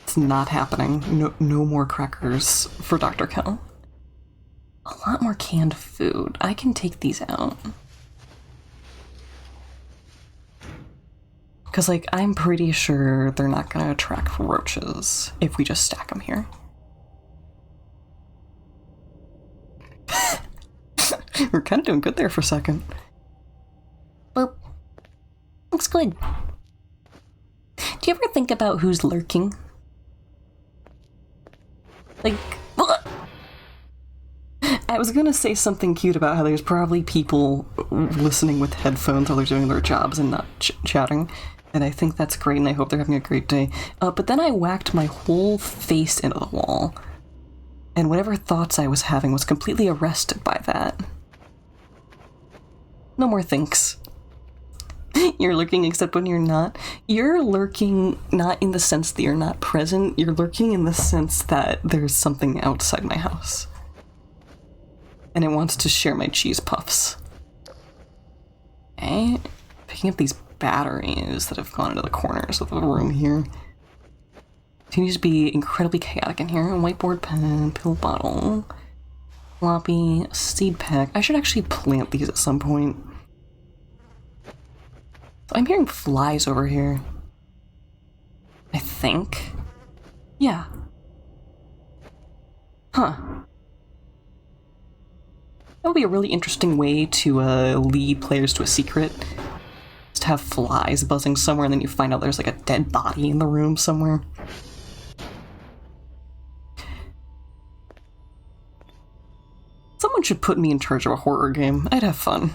It's not happening. No more crackers for Dr. Kell. A lot more canned food. I can take these out. Because, like, I'm pretty sure they're not going to attract roaches if we just stack them here. We're kind of doing good there for a second. Well, looks good. Do you ever think about who's lurking? Like, I was gonna say something cute about how there's probably people listening with headphones while they're doing their jobs and not chatting. And I think that's great, and I hope they're having a great day. But then I whacked my whole face into the wall. And whatever thoughts I was having was completely arrested by that. No more thinks. You're lurking except when you're not. You're lurking not in the sense that you're not present. You're lurking in the sense that there's something outside my house. And it wants to share my cheese puffs. Okay. Picking up these batteries that have gone into the corners of the room here. Continues to be incredibly chaotic in here. Whiteboard pen, pill bottle, floppy, seed pack. I should actually plant these at some point. I'm hearing flies over here. I think. Yeah. Huh. That would be a really interesting way to lead players to a secret. Is just have flies buzzing somewhere and then you find out there's like a dead body in the room somewhere. Someone should put me in charge of a horror game. I'd have fun.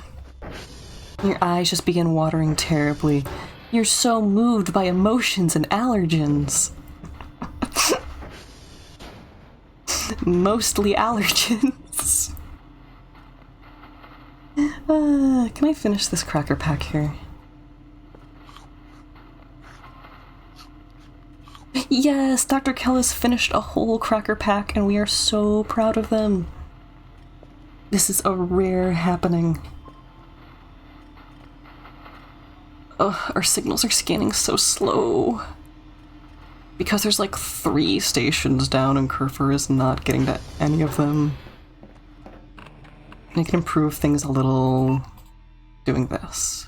Your eyes just begin watering terribly. You're so moved by emotions and allergens. Mostly allergens. Can I finish this cracker pack here? Yes, Dr. Kellis finished a whole cracker pack and we are so proud of them. This is a rare happening. Ugh, our signals are scanning so slow. Because there's like 3 stations down and Kerfer is not getting to any of them. I can improve things a little doing this.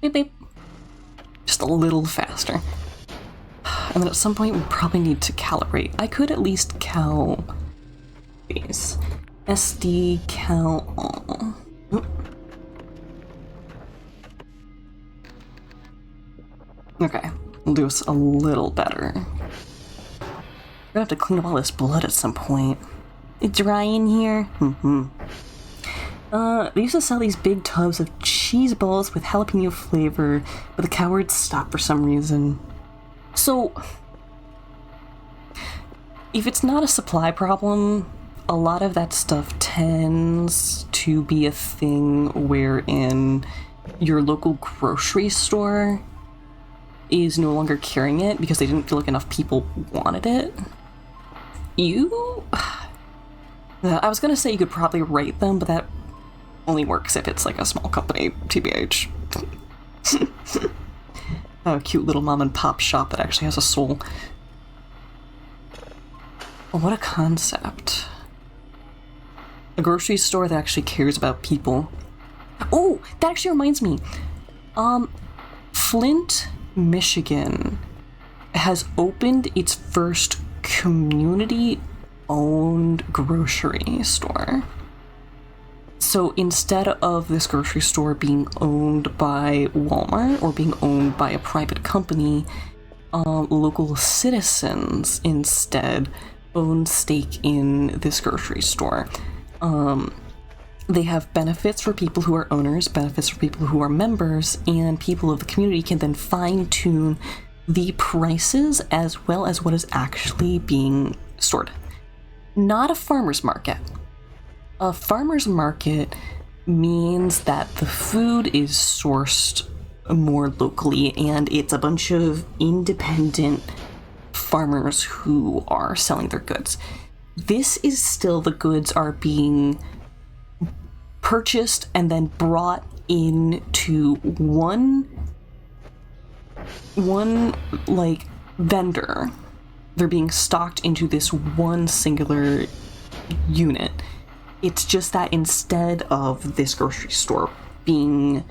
Beep beep. Just a little faster. And then at some point we probably need to calibrate. I could at least cal these. SD cal all. Okay, we'll do this a little better. We're gonna have to clean up all this blood at some point. It's dry in here? They used to sell these big tubs of cheese balls with jalapeno flavor, but the cowards stopped for some reason. So, if it's not a supply problem, a lot of that stuff tends to be a thing wherein your local grocery store is no longer carrying it because they didn't feel like enough people wanted it. I was gonna say you could probably rate them, but that only works if it's like a small company, TBH. A cute little mom and pop shop that actually has a soul. Well, what a concept. A grocery store that actually cares about people. Oh, that actually reminds me. Flint, Michigan has opened its first community-owned grocery store. So instead of this grocery store being owned by Walmart or being owned by a private company, local citizens instead own stake in this grocery store. They have benefits for people who are owners, benefits for people who are members, and people of the community can then fine-tune the prices as well as what is actually being stored. Not a farmer's market. A farmer's market means that the food is sourced more locally and it's a bunch of independent farmers who are selling their goods. This is still the goods are being purchased and then brought into one like vendor. They're being stocked into this one singular unit. It's just that instead of this grocery store being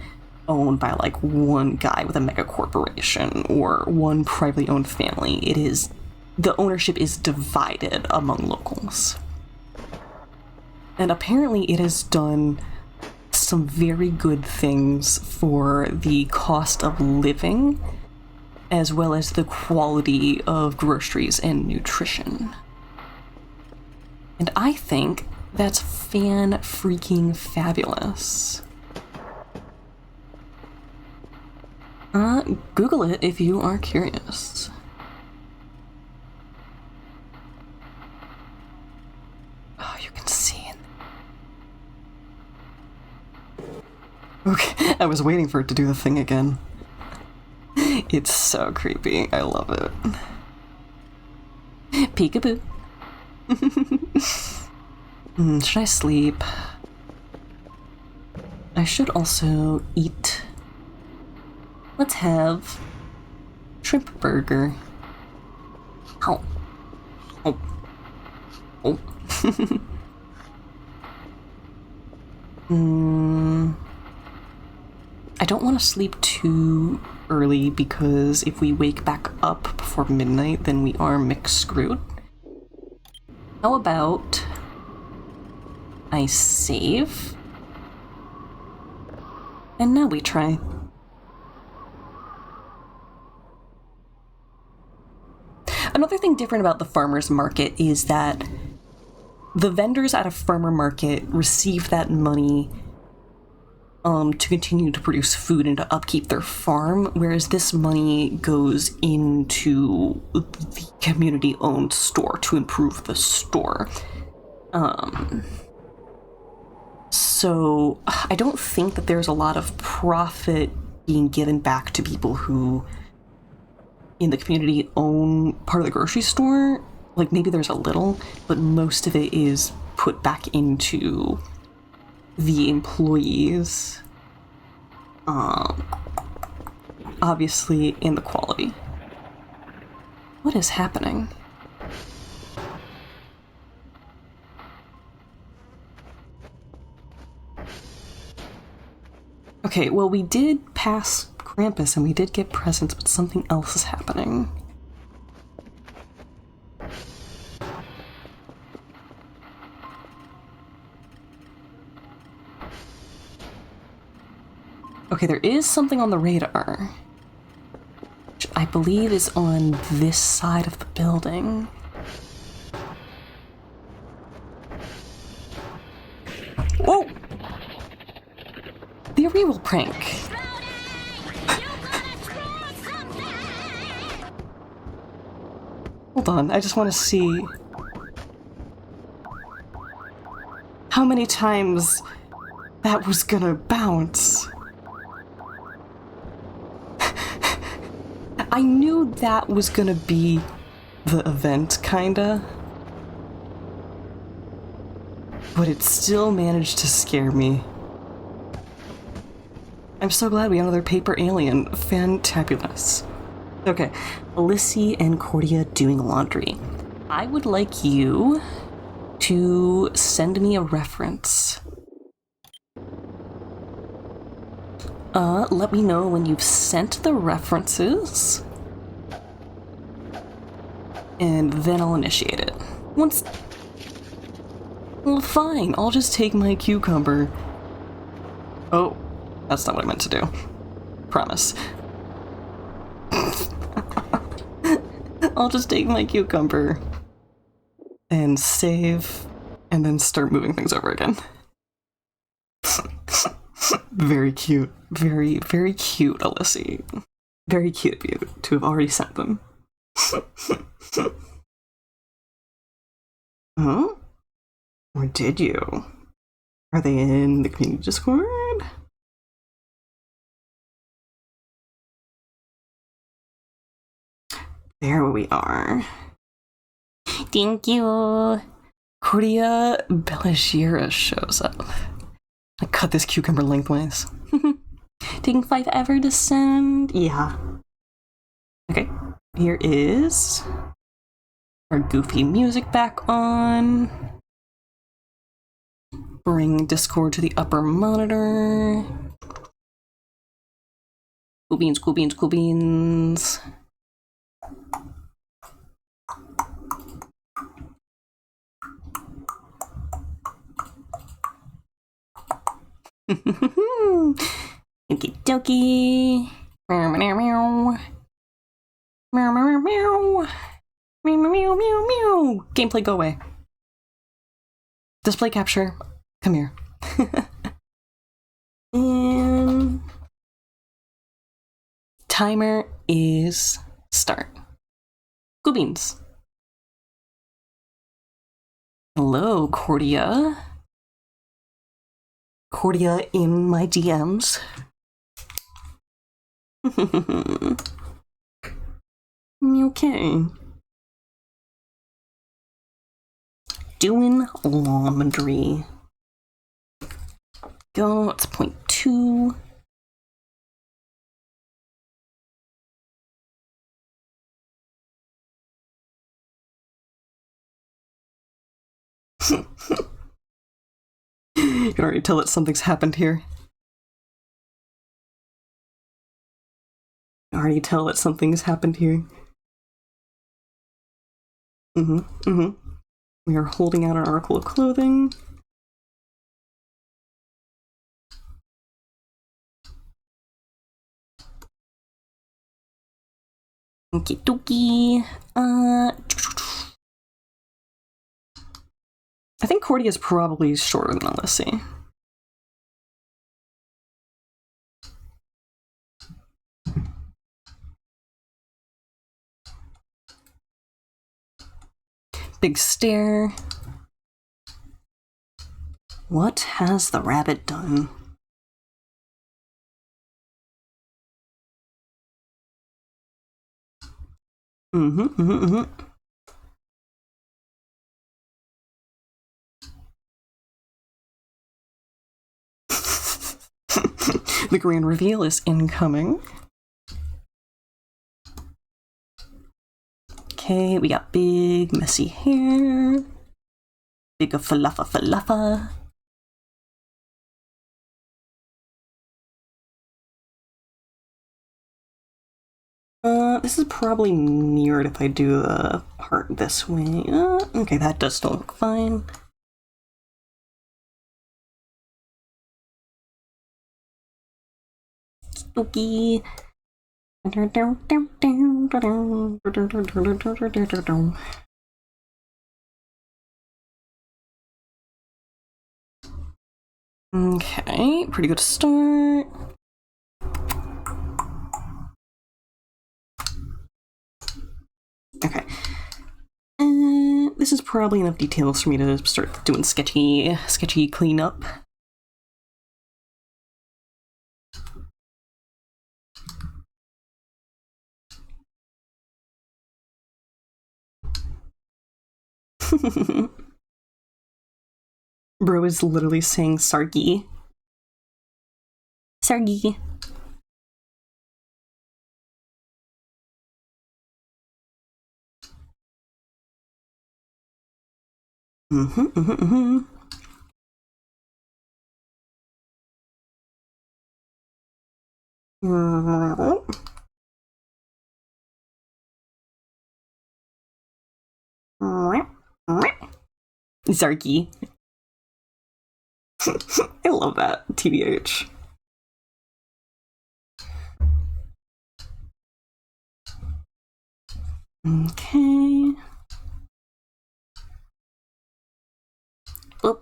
owned by like one guy with a mega corporation or one privately owned family, the ownership is divided among locals. And apparently it has done some very good things for the cost of living as well as the quality of groceries and nutrition. And I think that's fan-freaking-fabulous. Google it if you are curious. Oh, you can see it. Okay, I was waiting for it to do the thing again. It's so creepy. I love it. Peekaboo. Should I sleep? I should also eat. Let's have shrimp burger. Oh. Oh. Oh. I don't want to sleep too early because if we wake back up before midnight, then we are mixed screwed. How about I save. And now we try. Another thing different about the farmer's market is that the vendors at a farmer market receive that money to continue to produce food and to upkeep their farm, whereas this money goes into the community-owned store to improve the store. So I don't think that there's a lot of profit being given back to people who in the community own part of the grocery store. Like, maybe there's a little, but most of it is put back into the employees. Obviously in the quality. What is happening? Okay, well, we did pass Krampus and we did get presents, but something else is happening. Okay, there is something on the radar, which I believe is on this side of the building. Whoa! The Reroll prank. Hold on, I just want to see how many times that was gonna bounce. I knew that was gonna be the event, kinda. But it still managed to scare me. I'm so glad we got another paper alien. Fantabulous. Okay, Alyssy and Cordia doing laundry. I would like you to send me a reference. Let me know when you've sent the references, and then I'll initiate it. Once... Well, fine, I'll just take my cucumber. Oh, that's not what I meant to do. Promise. I'll just take my cucumber and save, and then start moving things over again. Very cute. Very, very cute, Alyssy. Very cute of you to have already sent them. Huh? Or did you? Are they in the community Discord? There we are. Thank you. Cordia Belashira shows up. I cut this cucumber lengthways. Taking 5 ever to send? Yeah. Okay, here is our goofy music back on. Bring Discord to the upper monitor. Cool beans, cool beans, cool beans. Okie dokie. Meow meow meow. Meow meow meow. Meow meow meow meow. Gameplay, go away. Display capture. Come here. And timer is start. Cool beans. Hello, Cordia. Cordia in my DMs. Okay. Doing laundry. Go, it's point 2. You can already tell that something's happened here. You already tell that something's happened here. We are holding out an article of clothing. Okie dokie. I think Cordy is probably shorter than Alyssy. Big stare. What has the rabbit done? The grand reveal is incoming. Okay, we got big messy hair. Big falaffa. This is probably mirrored if I do the heart this way. Okay, that does still look fine. Spooky. Okay, pretty good start. Okay. This is probably enough details for me to start doing sketchy cleanup. Bro is literally saying Sargi. Sargi. Zarky. I love that, TBH. Okay. Boop.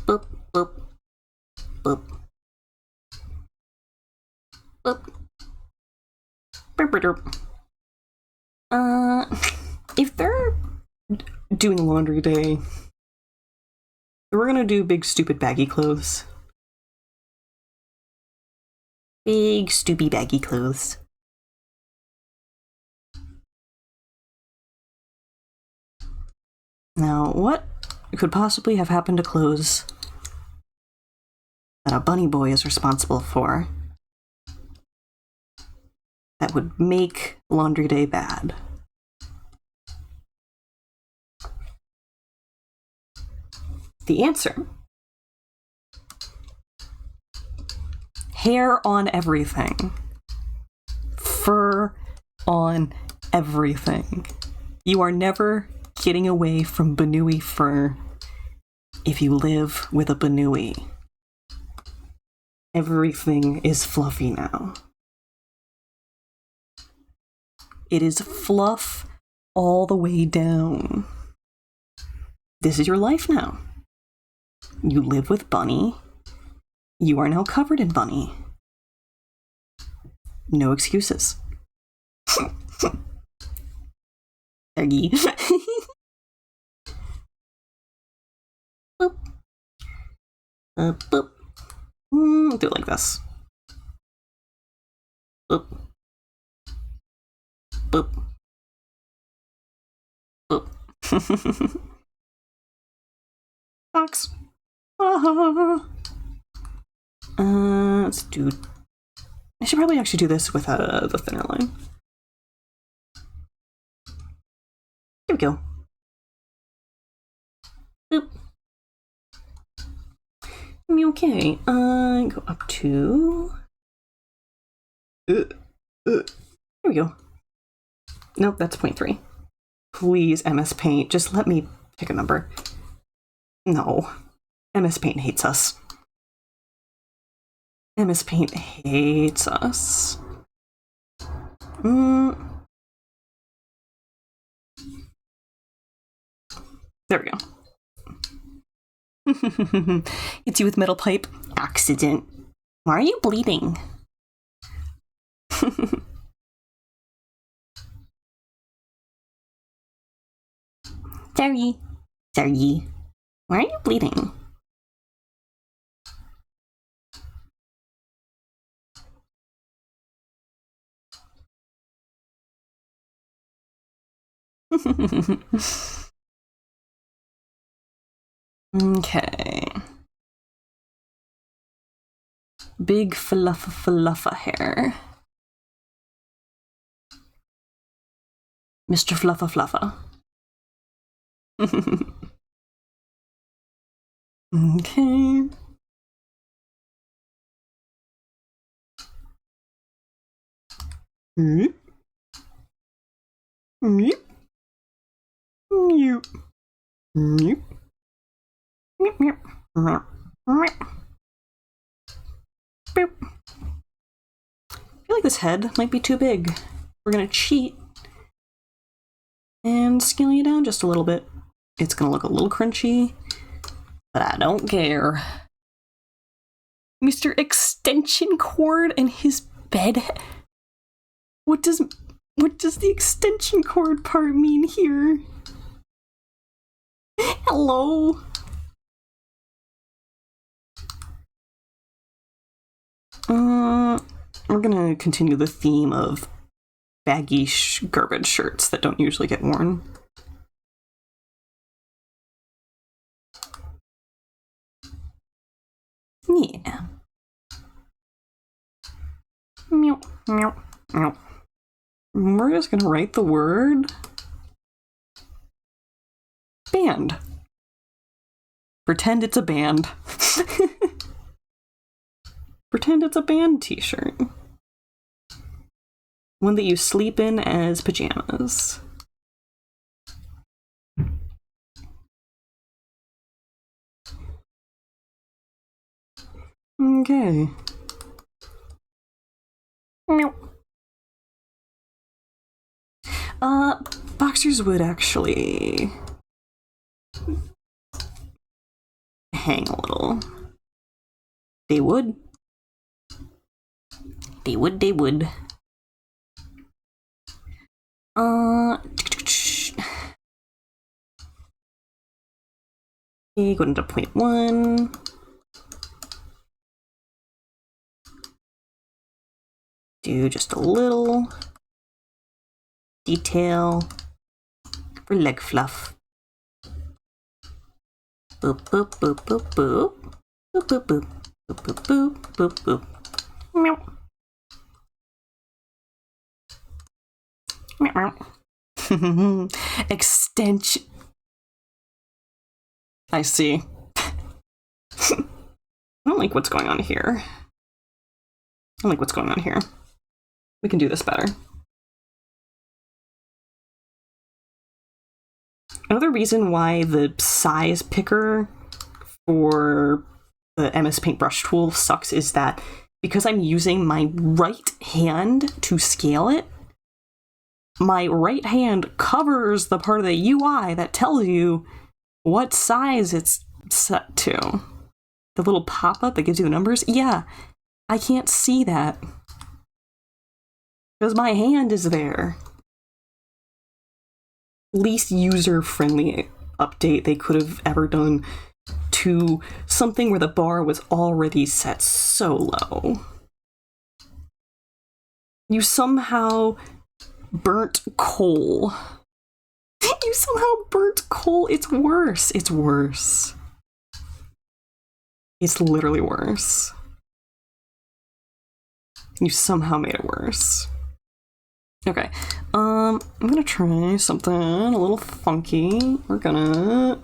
Boop, boop. Boop. Boop. Burp. If they're doing laundry day, we're gonna do big stupid baggy clothes. Big stoopy baggy clothes. Now, what could possibly have happened to clothes that a bunny boy is responsible for that would make laundry day bad? The answer: hair on everything. Fur on everything. You are never getting away from Banui fur if you live with a Banui. Everything is fluffy now. It is fluff all the way down. This is your life now. You live with Bunny. You are now covered in Bunny. No excuses. Eggy. Boop. Boop. Do it like this. Boop. Boop. Boop. Box. Let's do. I should probably actually do this with the thinner line. Here we go. Boop. Okay. Go up to. Here we go. Nope, that's 0.3. Please, MS Paint, just let me pick a number. No. MS Paint hates us. MS Paint hates us. There we go. It's you with metal pipe. Accident. Why are you bleeding? Sorry. Sorry. Why are you bleeding? Okay. Big fluffa hair. Mr. Fluffa Fluffa. Okay. Meep. Meep. Meep. Meep. Meep. Meep. Meep. Meep. Boop. I feel like this head might be too big. We're gonna cheat and scale you down just a little bit. It's gonna look a little crunchy, but I don't care. Mr. Extension Cord and his bed. What does the extension cord part mean here? Hello? We're gonna continue the theme of baggy garbage shirts that don't usually get worn. Yeah. Meow, meow, meow. We're just gonna write the word band. Pretend it's a band. Pretend it's a band t-shirt. One that you sleep in as pajamas. Okay. Meow. Boxers would actually hang a little. They would. They would. Okay, go into 0.1. Do just a little detail for leg fluff. Boop, boop, boop, boop, boop. Boop, boop, boop. Boop, boop, boop, boop, boop. Meow. Meow, meow. Extension. I see. I don't like what's going on here. We can do this better. Another reason why the size picker for the MS Paintbrush tool sucks is that because I'm using my right hand to scale it, my right hand covers the part of the UI that tells you what size it's set to. The little pop-up that gives you the numbers? Yeah, I can't see that. Because my hand is there. Least user-friendly update they could have ever done to something where the bar was already set so low. You somehow burnt coal. You somehow burnt coal. It's worse. It's worse. It's literally worse. You somehow made it worse. Okay, I'm gonna try something a little funky. We're gonna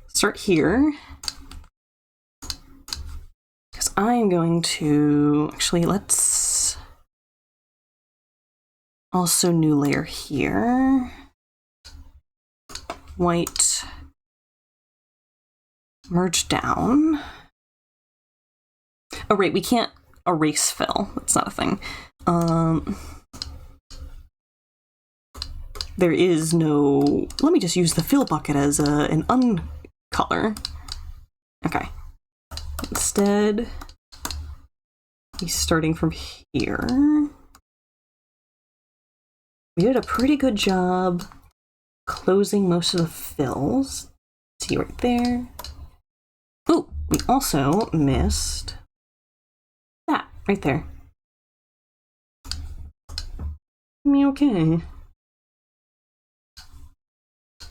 start here. Because I'm going to, actually, let's also new layer here. White, merge down. Oh, right, we can't erase fill. That's not a thing. There is no... Let me just use the fill bucket as an uncolor. Okay. Instead, he's starting from here. We did a pretty good job closing most of the fills. See right there. Ooh, we also missed that right there. Okay.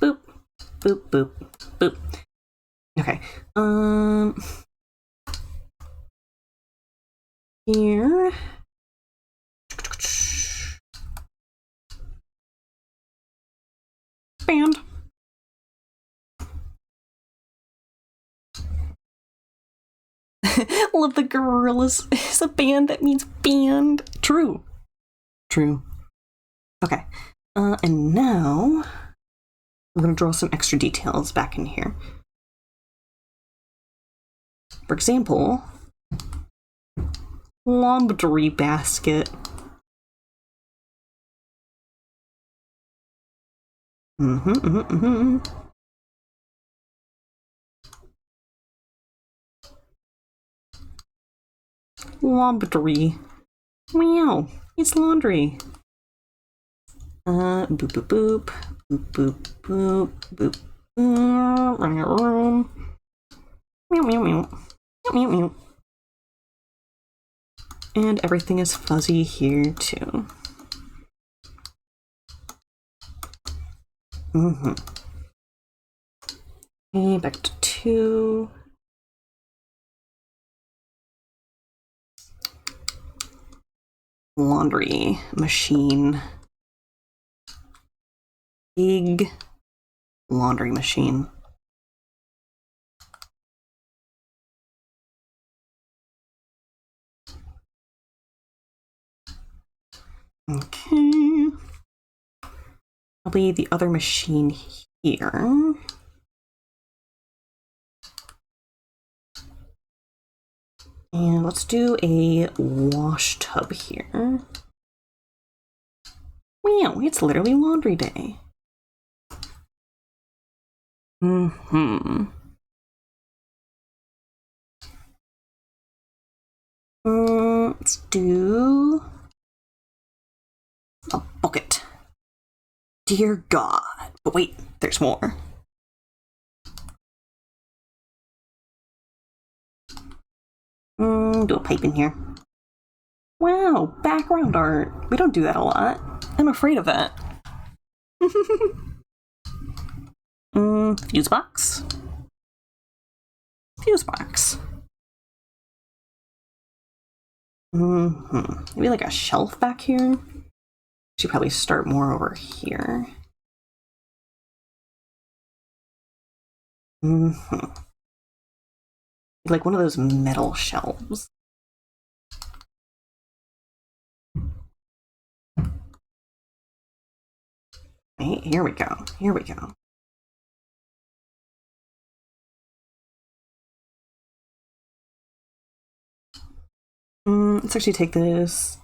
Boop, boop, boop, boop. Okay. Here. Band. Love the gorillas. It's a band that means band. True. True. Okay. And now I'm going to draw some extra details back in here. For example, laundry basket. Laundry. Meow. It's laundry. Boop boop boop. Boop boop boop. Boop. Running a room. Meow meow meow. Meow meow meow. And everything is fuzzy here too. Okay, back to 2. Laundry machine. Big laundry machine. Okay. Probably the other machine here. And let's do a wash tub here. Wow, it's literally laundry day. Let's do a bucket. Dear God. But wait, there's more. Do a pipe in here. Wow, background art. We don't do that a lot. I'm afraid of that. Fuse box. Fuse box. Maybe like a shelf back here. Should probably start more over here. Like one of those metal shelves. Right, here we go. Here we go. Let's actually take this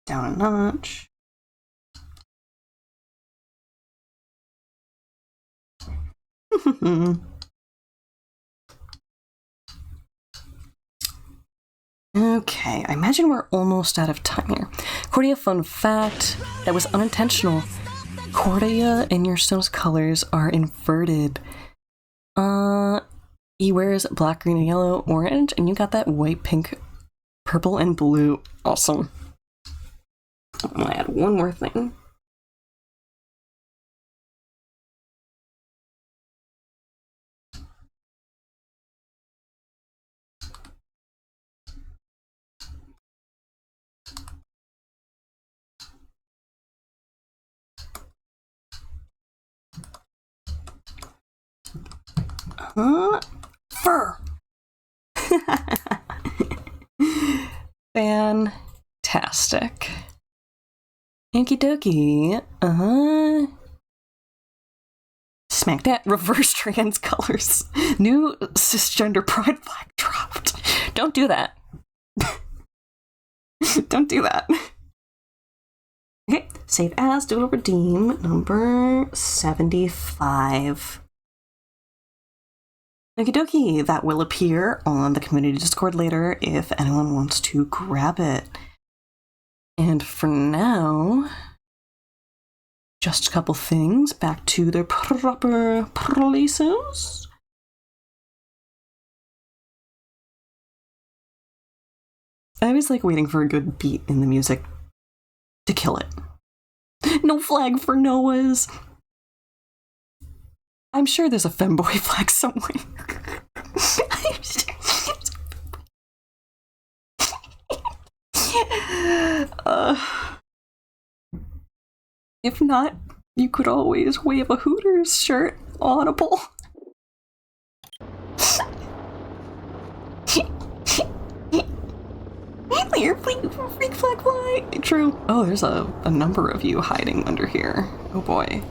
down a notch. Okay, I imagine we're almost out of time here. Cordia, fun fact, that was unintentional. Cordia and your stone's colors are inverted. He wears black, green, and yellow, orange, and you got that white, pink, purple, and blue. Awesome. I'm gonna add one more thing. Fur. Fantastic. Okie dokie. Smack that. Reverse trans colors. New cisgender pride flag dropped. Don't do that. Don't do that. Okay, save as, do it, redeem, number 75. Okie dokie, that will appear on the community Discord later if anyone wants to grab it. And for now, just a couple things back to their proper places. I always like waiting for a good beat in the music to kill it. No flag for Noah's. I'm sure there's a femboy flag somewhere. If not, you could always wave a Hooters shirt audible. Freak flag fly. True. Oh, there's a number of you hiding under here. Oh boy.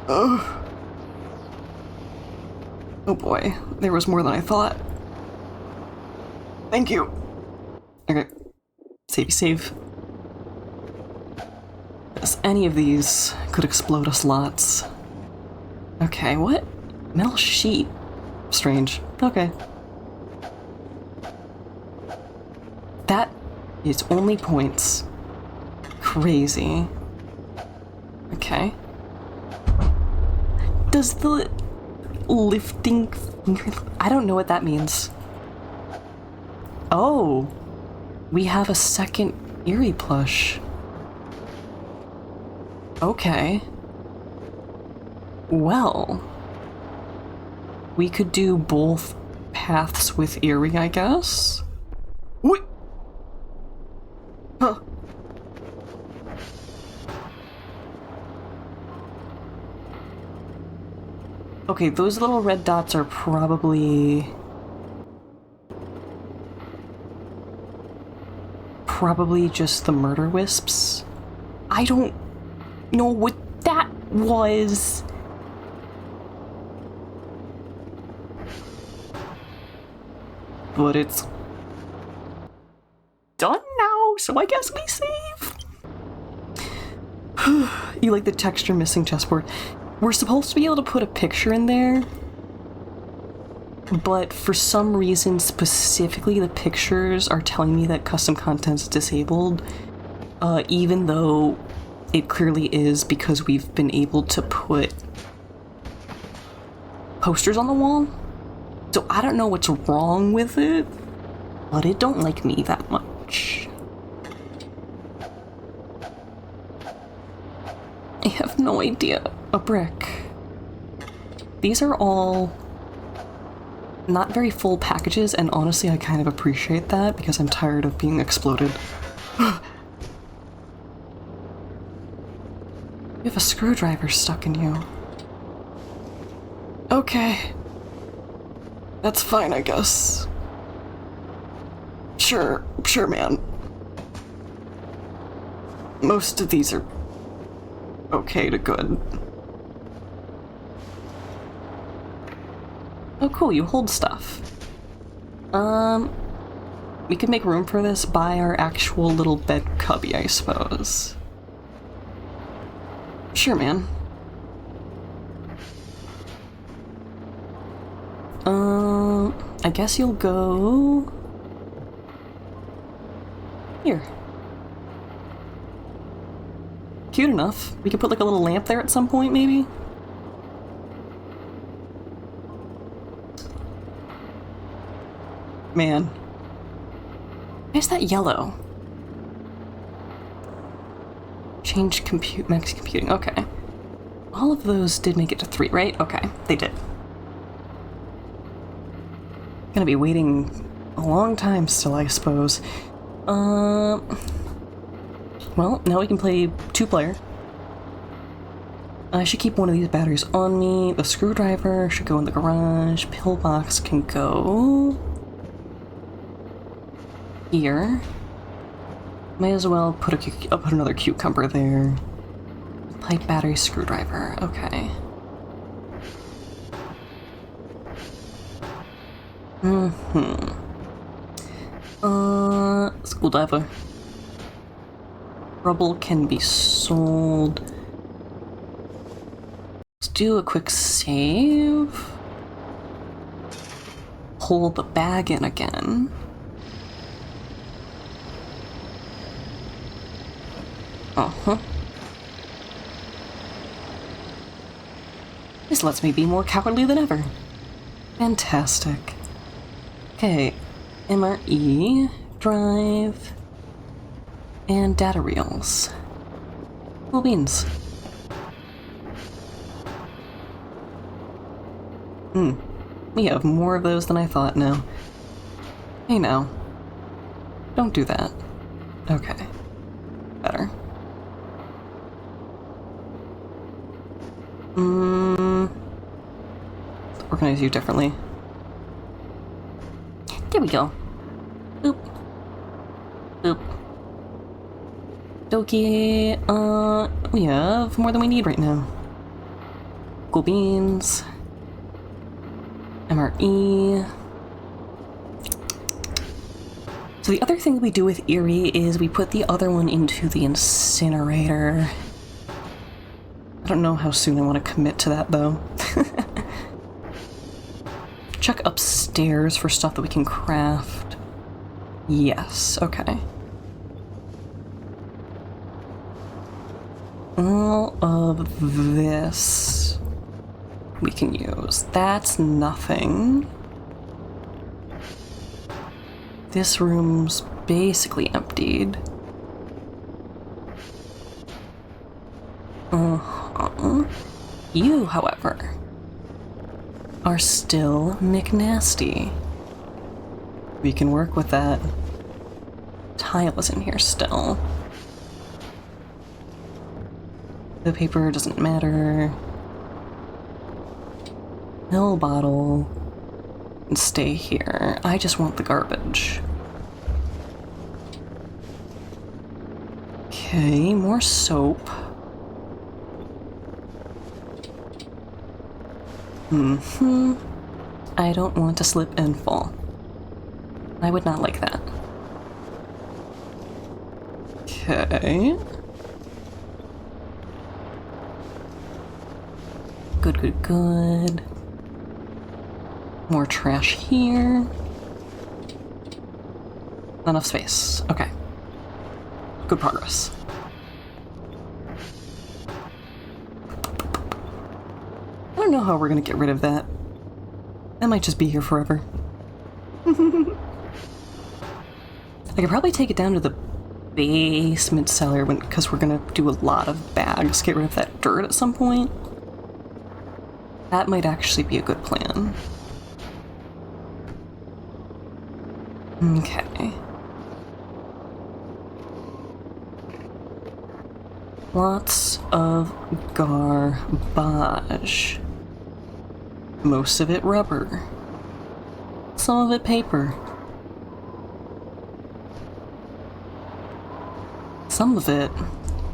Oh. Oh boy. There was more than I thought. Thank you. Okay. Save. Yes, any of these could explode us lots. Okay, what? Metal sheet. Strange. Okay. That is only points. Crazy. Okay. Does the lifting finger... I don't know what that means. Oh. We have a second Eerie plush. Okay. Well. We could do both paths with Eerie, I guess? What? Huh. Okay, those little red dots are probably just the murder wisps. I don't know what that was. But it's done now, so I guess we save. You like the texture missing chessboard? We're supposed to be able to put a picture in there, but for some reason specifically the pictures are telling me that custom content's disabled, even though it clearly is because we've been able to put posters on the wall. So I don't know what's wrong with it, but it don't like me that much. I have no idea. A brick. These are all not very full packages, and honestly I kind of appreciate that because I'm tired of being exploded. You have a screwdriver stuck in you. Okay. That's fine, I guess. Sure, man. Most of these are okay to good. Oh cool, you hold stuff. We could make room for this by our actual little bed cubby, I suppose. Sure, man. I guess you'll go here. Cute enough. We could put like a little lamp there at some point, maybe? Man. Why is that yellow? Change max computing. Okay. All of those did make it to 3, right? Okay, they did. Gonna be waiting a long time still, I suppose. Well, now we can play 2-player. I should keep one of these batteries on me. The screwdriver should go in the garage. Pillbox can go here. Might as well put I'll put another cucumber there. Light battery screwdriver. Okay. Let's go Whatever. Rubble can be sold. Let's do a quick save. Pull the bag in again. Uh-huh. This lets me be more cowardly than ever. Fantastic. Okay, MRE, drive, and data reels. Cool beans. We have more of those than I thought now. Hey now. Don't do that. Okay. Better. Organize you differently. There we go. Boop. Boop. Dokie, we have more than we need right now. Cool beans. MRE. So the other thing we do with Erie is we put the other one into the incinerator. I don't know how soon I want to commit to that though. Check upstairs for stuff that we can craft. Yes, okay. All of this we can use. That's nothing. This room's basically emptied. You, however, are still McNasty. We can work with that. Tile is in here still. The paper doesn't matter. Pill bottle and stay here. I just want the garbage. Okay, more soap. I don't want to slip and fall. I would not like that. Okay. Good, good, good. More trash here. Not enough space. Okay. Good progress. I don't know how we're gonna get rid of that. That might just be here forever. I could probably take it down to the basement cellar because we're gonna do a lot of bags, get rid of that dirt at some point. That might actually be a good plan. Okay. Lots of garbage. Most of it rubber. Some of it paper. Some of it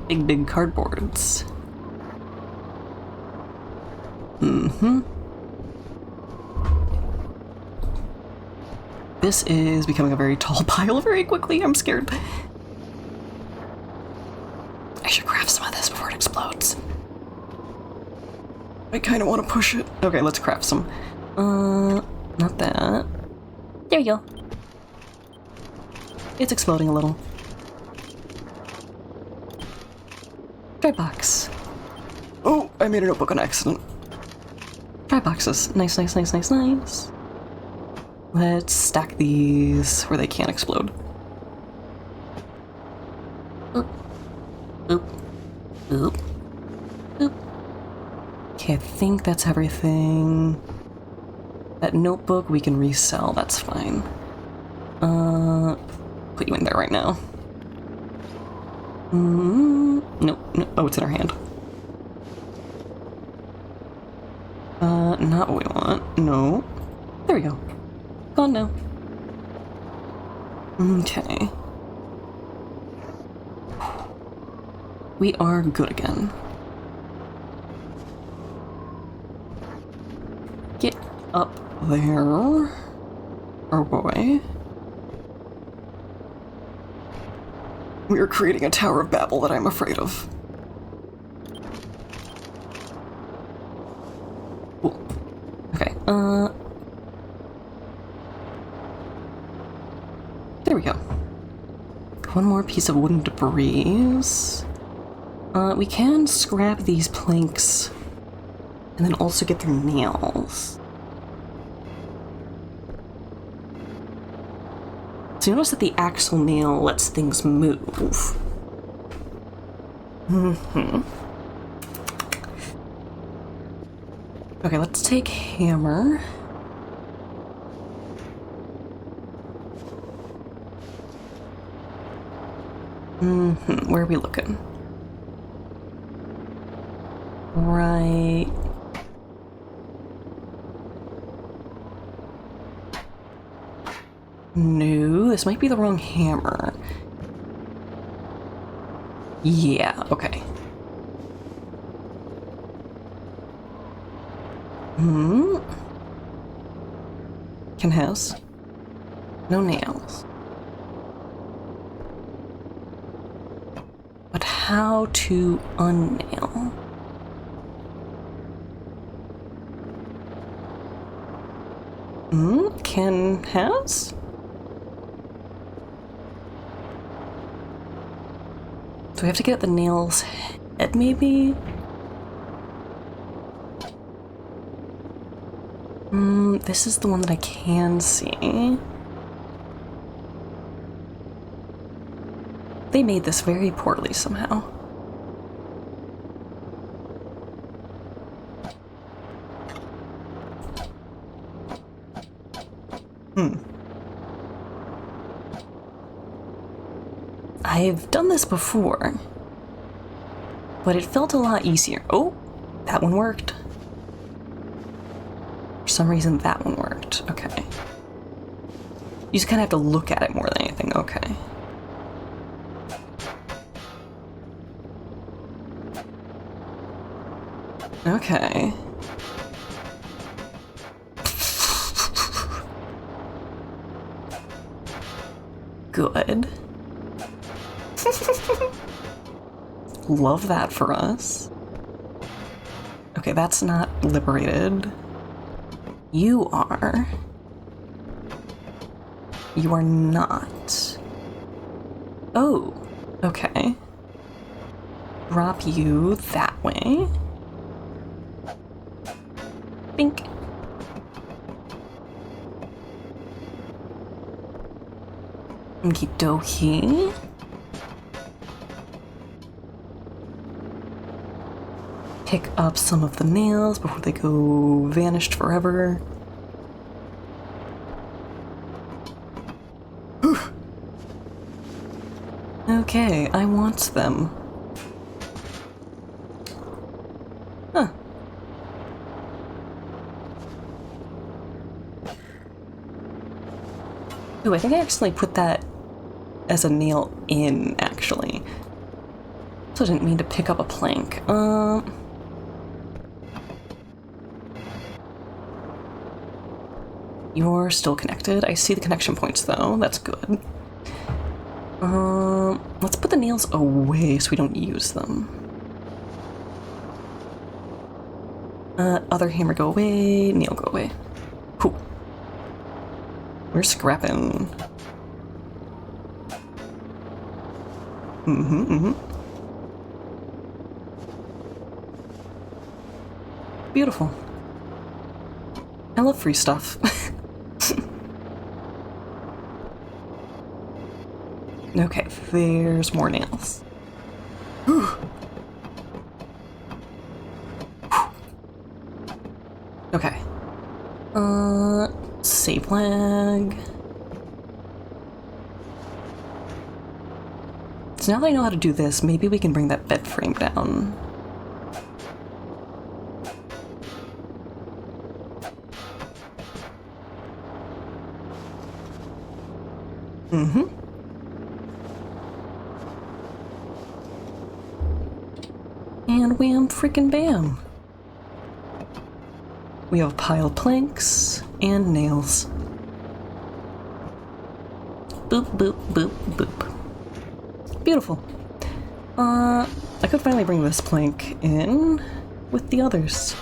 big cardboards. This is becoming a very tall pile very quickly. I'm scared. I should craft some of this before it explodes. I kind of want to push it. Okay, let's craft some. Not that. There you go. It's exploding a little. Dry box. Oh, I made a notebook on accident. Dry boxes. Nice, nice, nice, nice, nice. Let's stack these where they can't explode. Oop. Oop. Oop. Oop. Okay, I think that's everything. That notebook we can resell, that's fine. Put you in there right now. Nope, no, oh, it's in our hand. Not what we want. No. There we go. Gone now. Okay. We are good again. Get up there. Oh boy. We are creating a Tower of Babel that I'm afraid of. Cool. Okay, there we go. One more piece of wooden debris. We can scrap these planks and then also get their nails. So you notice that the axle nail lets things move. Okay, let's take hammer. Where are we looking? Right. No, this might be the wrong hammer. Yeah, okay. Can has no nails. But how to unnail? Can has? Do we have to get at the nail's head, maybe? This is the one that I can see. They made this very poorly somehow. I've done this before, but it felt a lot easier. Oh, that one worked. For some reason, that one worked. Okay. You just kind of have to look at it more than anything. Okay. Okay. Good. Love that for us. Okay, that's not liberated. You are. You are not. Oh, okay. Drop you that way. Bink. Okie dokie. Pick up some of the nails before they go vanished forever. Whew. Okay, I want them. Huh. Ooh, I think I accidentally put that as a nail in, actually. So I didn't mean to pick up a plank. You're still connected. I see the connection points, though. That's good. Let's put the nails away so we don't use them. Other hammer go away, nail go away. Cool. We're scrapping. Beautiful. I love free stuff. Okay, there's more nails. Okay. Save lag. So now that I know how to do this, maybe we can bring that bed frame down. And wham freaking bam. We have piled planks and nails. Boop, boop, boop, boop. Beautiful. I could finally bring this plank in with the others.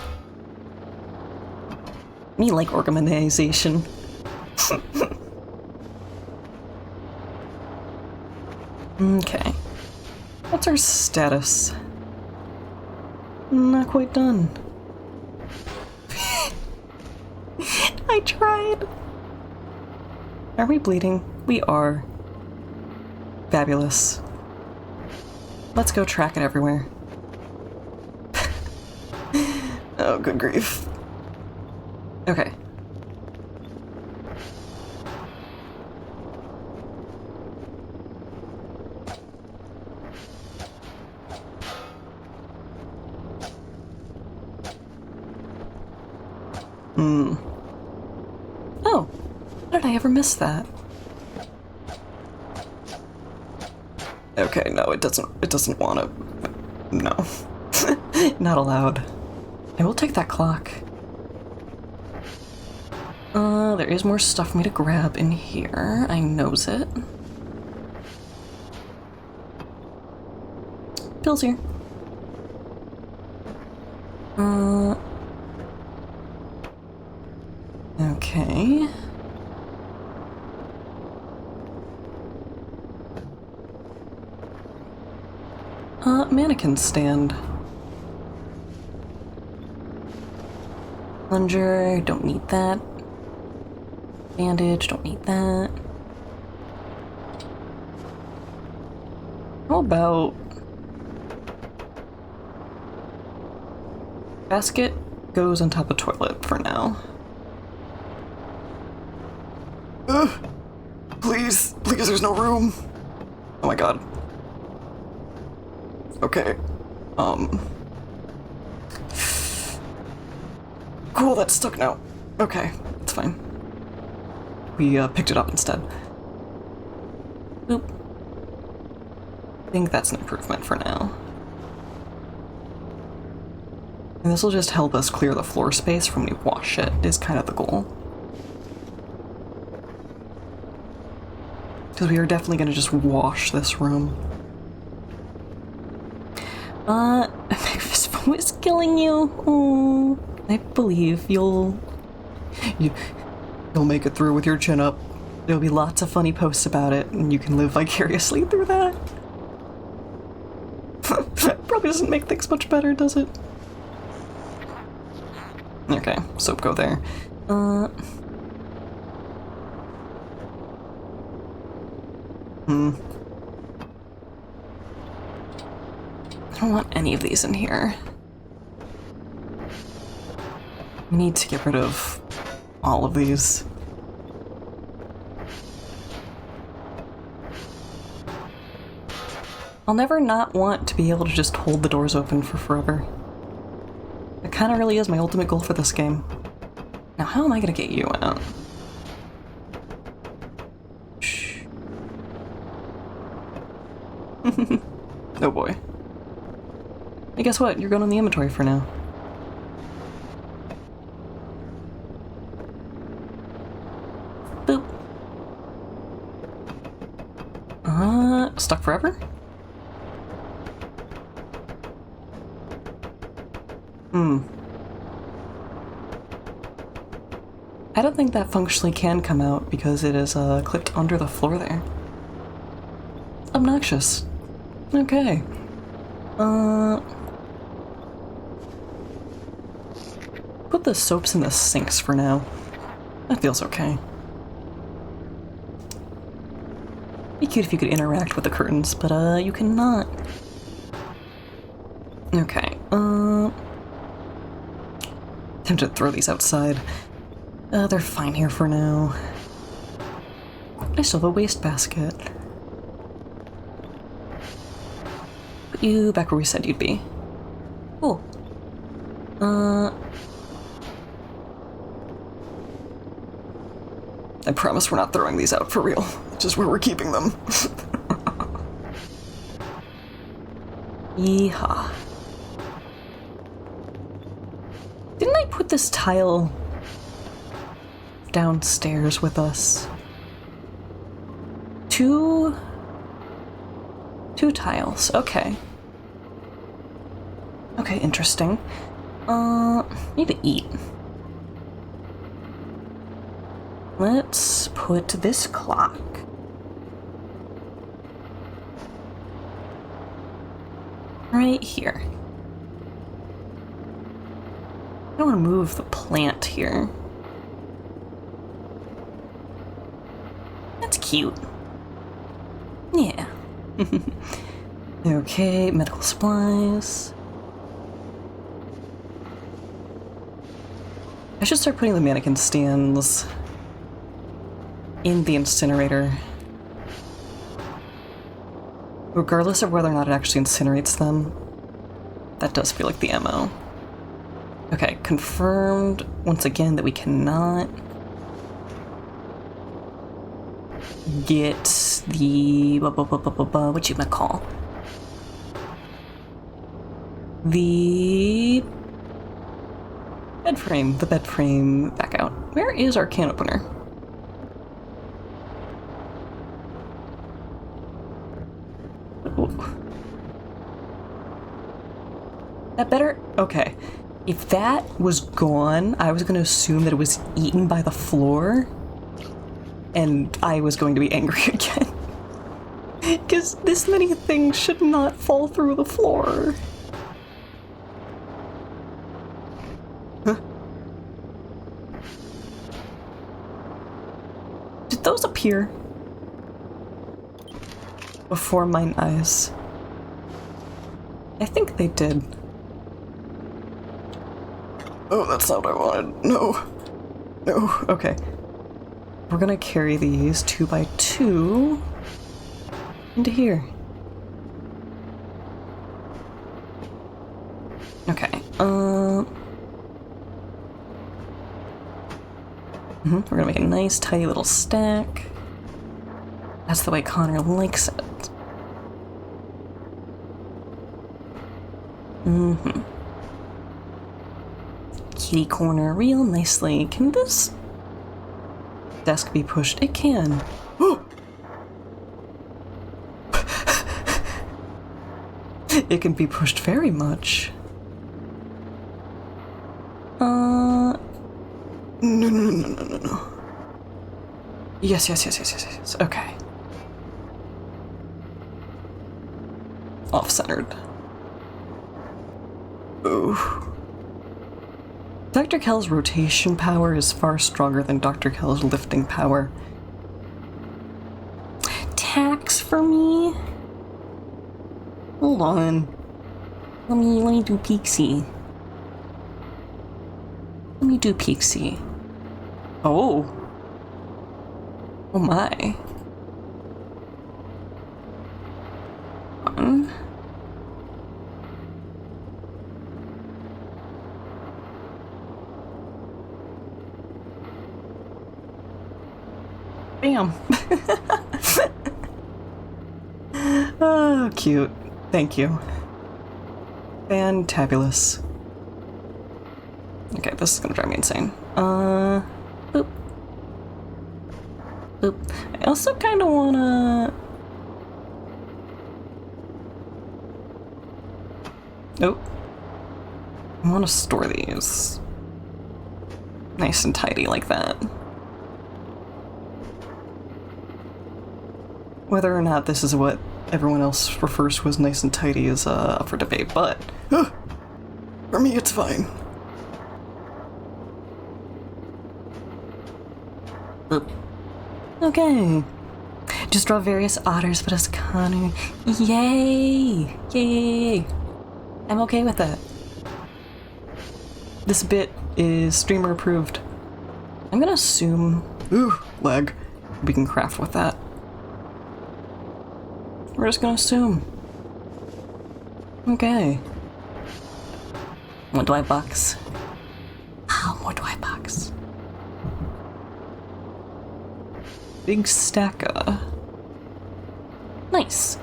Me like organization. Okay. What's our status? Not quite done. I tried. Are we bleeding? We are. Fabulous. Let's go track it everywhere. Oh, good grief. Okay. Oh, how did I ever miss that? Okay, no, it doesn't want to. No. Not allowed. I will take that clock. There is more stuff for me to grab in here. I knows it. Bill's here. Okay. Mannequin stand. Plunger, don't need that. Bandage, don't need that. How about... basket goes on top of toilet for now. Please, please, there's no room. Oh my god. Okay. Cool, that's stuck now. Okay, it's fine. We picked it up instead. Boop. I think that's an improvement for now. And this will just help us clear the floor space from when we wash it, is kind of the goal. Because we are definitely going to just wash this room. This phone is killing you. Oh, I believe you'll make it through with your chin up. There'll be lots of funny posts about it, and you can live vicariously through that. Probably doesn't make things much better, does it? Okay, soap go there. I don't want any of these in here. We need to get rid of all of these. I'll never not want to be able to just hold the doors open for forever. It kind of really is my ultimate goal for this game. Now, how am I gonna get you out? Shh. Oh boy. Hey, guess what? You're going on the inventory for now. Boop. Stuck forever? I don't think that functionally can come out because it is clipped under the floor there. Obnoxious. Okay. Put the soaps in the sinks for now. That feels okay. Be cute if you could interact with the curtains, but you cannot. Okay, tempted to throw these outside. They're fine here for now. I still have a wastebasket. Put you back where we said you'd be. Cool. I promise we're not throwing these out for real. It's just where we're keeping them. Yeehaw. Didn't I put this tile downstairs with us? Two 2 tiles, okay. Okay, interesting. Need to eat. Let's put this clock right here. I don't want to move the plant here. That's cute. Yeah. Okay, medical supplies. I should start putting the mannequin stands in the incinerator. Regardless of whether or not it actually incinerates them, that does feel like the MO. Okay, confirmed once again that we cannot get the what you might call the bed frame back out. Where is our can opener? Ooh. That better? Okay. If that was gone, I was going to assume that it was eaten by the floor, and I was going to be angry again. Because this many things should not fall through the floor. Huh? Did those appear before mine eyes? I think they did. Oh, that's not what I wanted. No. No. Okay. We're gonna carry these 2 by 2 into here. Okay. We're gonna make a nice, tidy little stack. That's the way Connor likes it. Kitty corner real nicely. Can this desk be pushed? It can. It can be pushed very much. No. Yes. Okay. Off-centered. Ooh. Dr. Kell's rotation power is far stronger than Dr. Kell's lifting power. Tax for me? Hold on. Let me do Peaksy. Let me do Peaksy. Oh. Oh my. Bam. Oh, cute. Thank you. Fantabulous. Okay, this is gonna drive me insane. Boop. Boop. I also kinda wanna... Oh. I wanna store these. Nice and tidy like that. Whether or not this is what everyone else refers to as nice and tidy is up for debate, but for me it's fine. Okay. Just draw various otters, but as Connor. Yay! Yay! I'm okay with that. This bit is streamer approved. I'm gonna assume... Ooh, lag. We can craft with that. We're just gonna assume. Okay. What do I box? What do I box? Big stacker. Nice.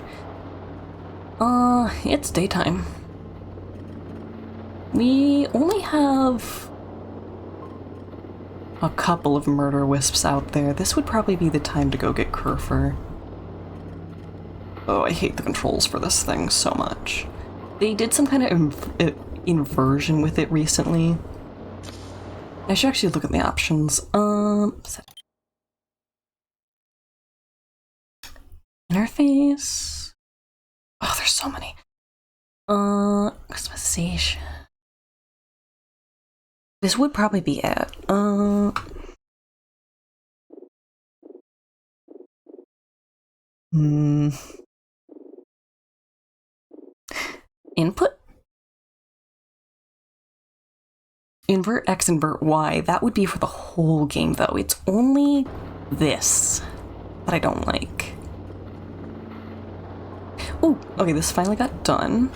It's daytime. We only have a couple of murder wisps out there. This would probably be the time to go get Kerfer. Oh, I hate the controls for this thing so much. They did some kind of inversion with it recently. I should actually look at the options. Interface. Oh, there's so many. Customization. This would probably be it. Input? Invert X, invert Y. That would be for the whole game, though. It's only this that I don't like. Ooh, okay, this finally got done.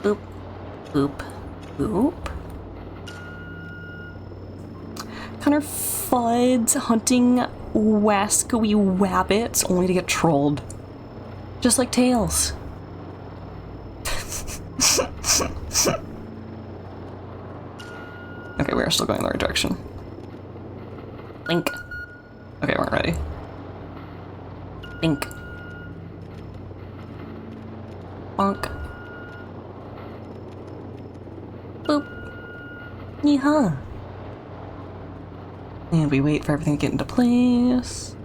Boop, boop, boop. Connor Fudd's hunting wascoey wabbits only to get trolled. Just like Tails. Okay, we are still going in the right direction. Link. Okay, we're ready. Link. Bonk. Boop. Yeehaw. And we wait for everything to get into place.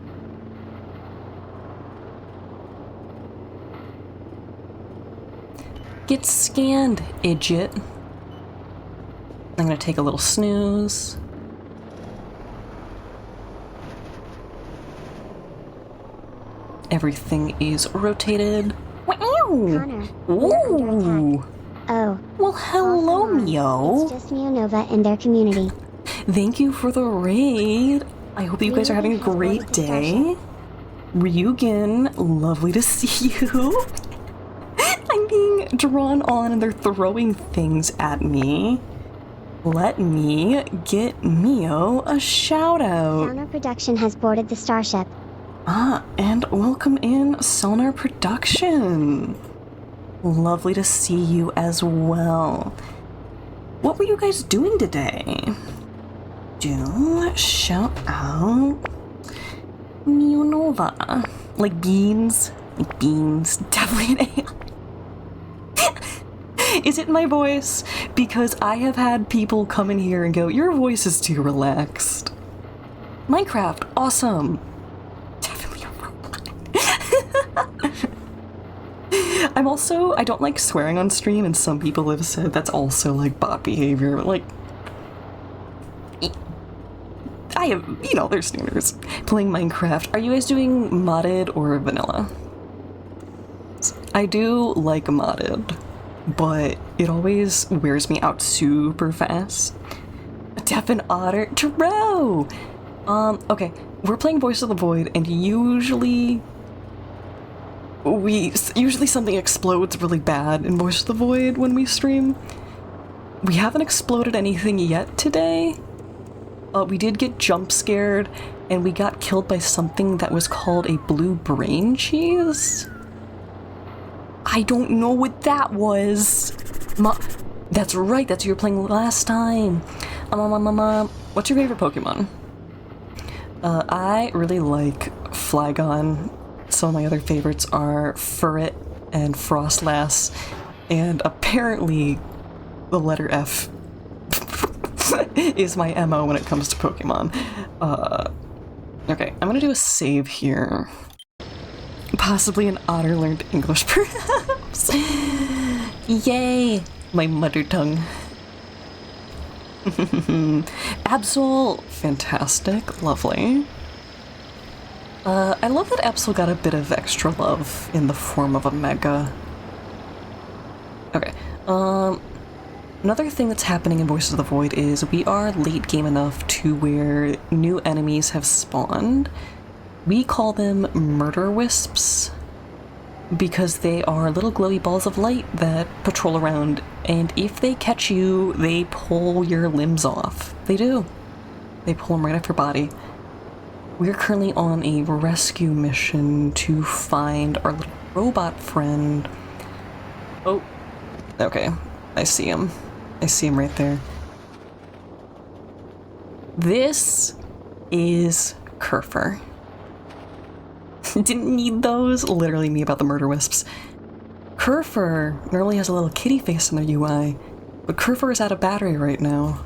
Get scanned, idiot. I'm gonna take a little snooze. Everything is rotated. Connor, you're under attack. Oh. Well, hello, Mio. It's just Mio Nova and their community. Thank you for the raid. I hope that you guys are having a great day. Ryugen, lovely to see you. I'm being drawn on and they're throwing things at me. Let me get Mio a shout out. Sonar Production has boarded the starship. Ah, and welcome in Sonar Production. Lovely to see you as well. What were you guys doing today? Do shout out Mio Nova. Like beans. Like beans. Definitely an AI. Is it my voice? Because I have had people come in here and go, your voice is too relaxed. Minecraft, awesome. Definitely a robot. I don't like swearing on stream, and some people have said that's also like bot behavior. Like, I have, you know, there's standards. Playing Minecraft. Are you guys doing modded or vanilla? I do like modded, but it always wears me out super fast. Deafin Otter. True! Okay, we're playing Voice of the Void, and usually something explodes really bad in Voice of the Void when we stream. We haven't exploded anything yet today. We did get jump scared, and we got killed by something that was called a blue brain cheese. I don't know what that was. That's right, that's what you were playing last time. What's your favorite Pokemon? I really like Flygon. Some of my other favorites are Furret and Frostlass, and apparently the letter F is my MO when it comes to Pokemon. Okay, I'm gonna do a save here. Possibly an otter learned English, perhaps. Yay! My mother tongue. Absol, fantastic, lovely. I love that Absol got a bit of extra love in the form of a mega. Okay, another thing that's happening in Voices of the Void is we are late game enough to where new enemies have spawned. We call them murder wisps because they are little glowy balls of light that patrol around, and if they catch you, they pull your limbs off. They do. They pull them right off your body. We're currently on a rescue mission to find our little robot friend. Oh, okay. I see him. I see him right there. This is Kerfer. Didn't need those. Literally me about the murder wisps. Kerfur normally has a little kitty face in their UI, but Kerfur is out of battery right now.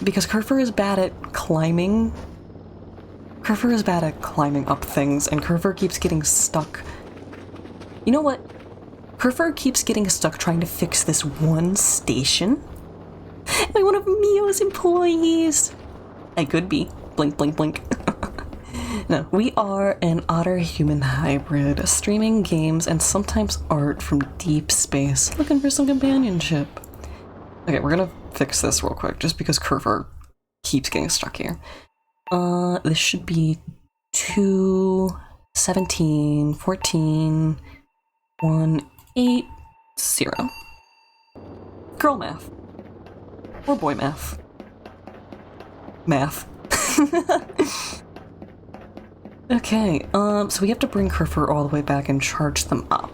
Because Kerfur is bad at climbing. Kerfur is bad at climbing up things, and Kerfur keeps getting stuck. You know what? Kerfur keeps getting stuck trying to fix this one station by one of Mio's employees. I could be. Blink, blink, blink. No, we are an otter-human hybrid, streaming games and sometimes art from deep space, looking for some companionship. Okay, we're gonna fix this real quick, just because Kerfur keeps getting stuck here. This should be 2, 17, 14, 1, 8, 0. Girl math. Or boy math. Math. Okay, so we have to bring Kerfur all the way back and charge them up.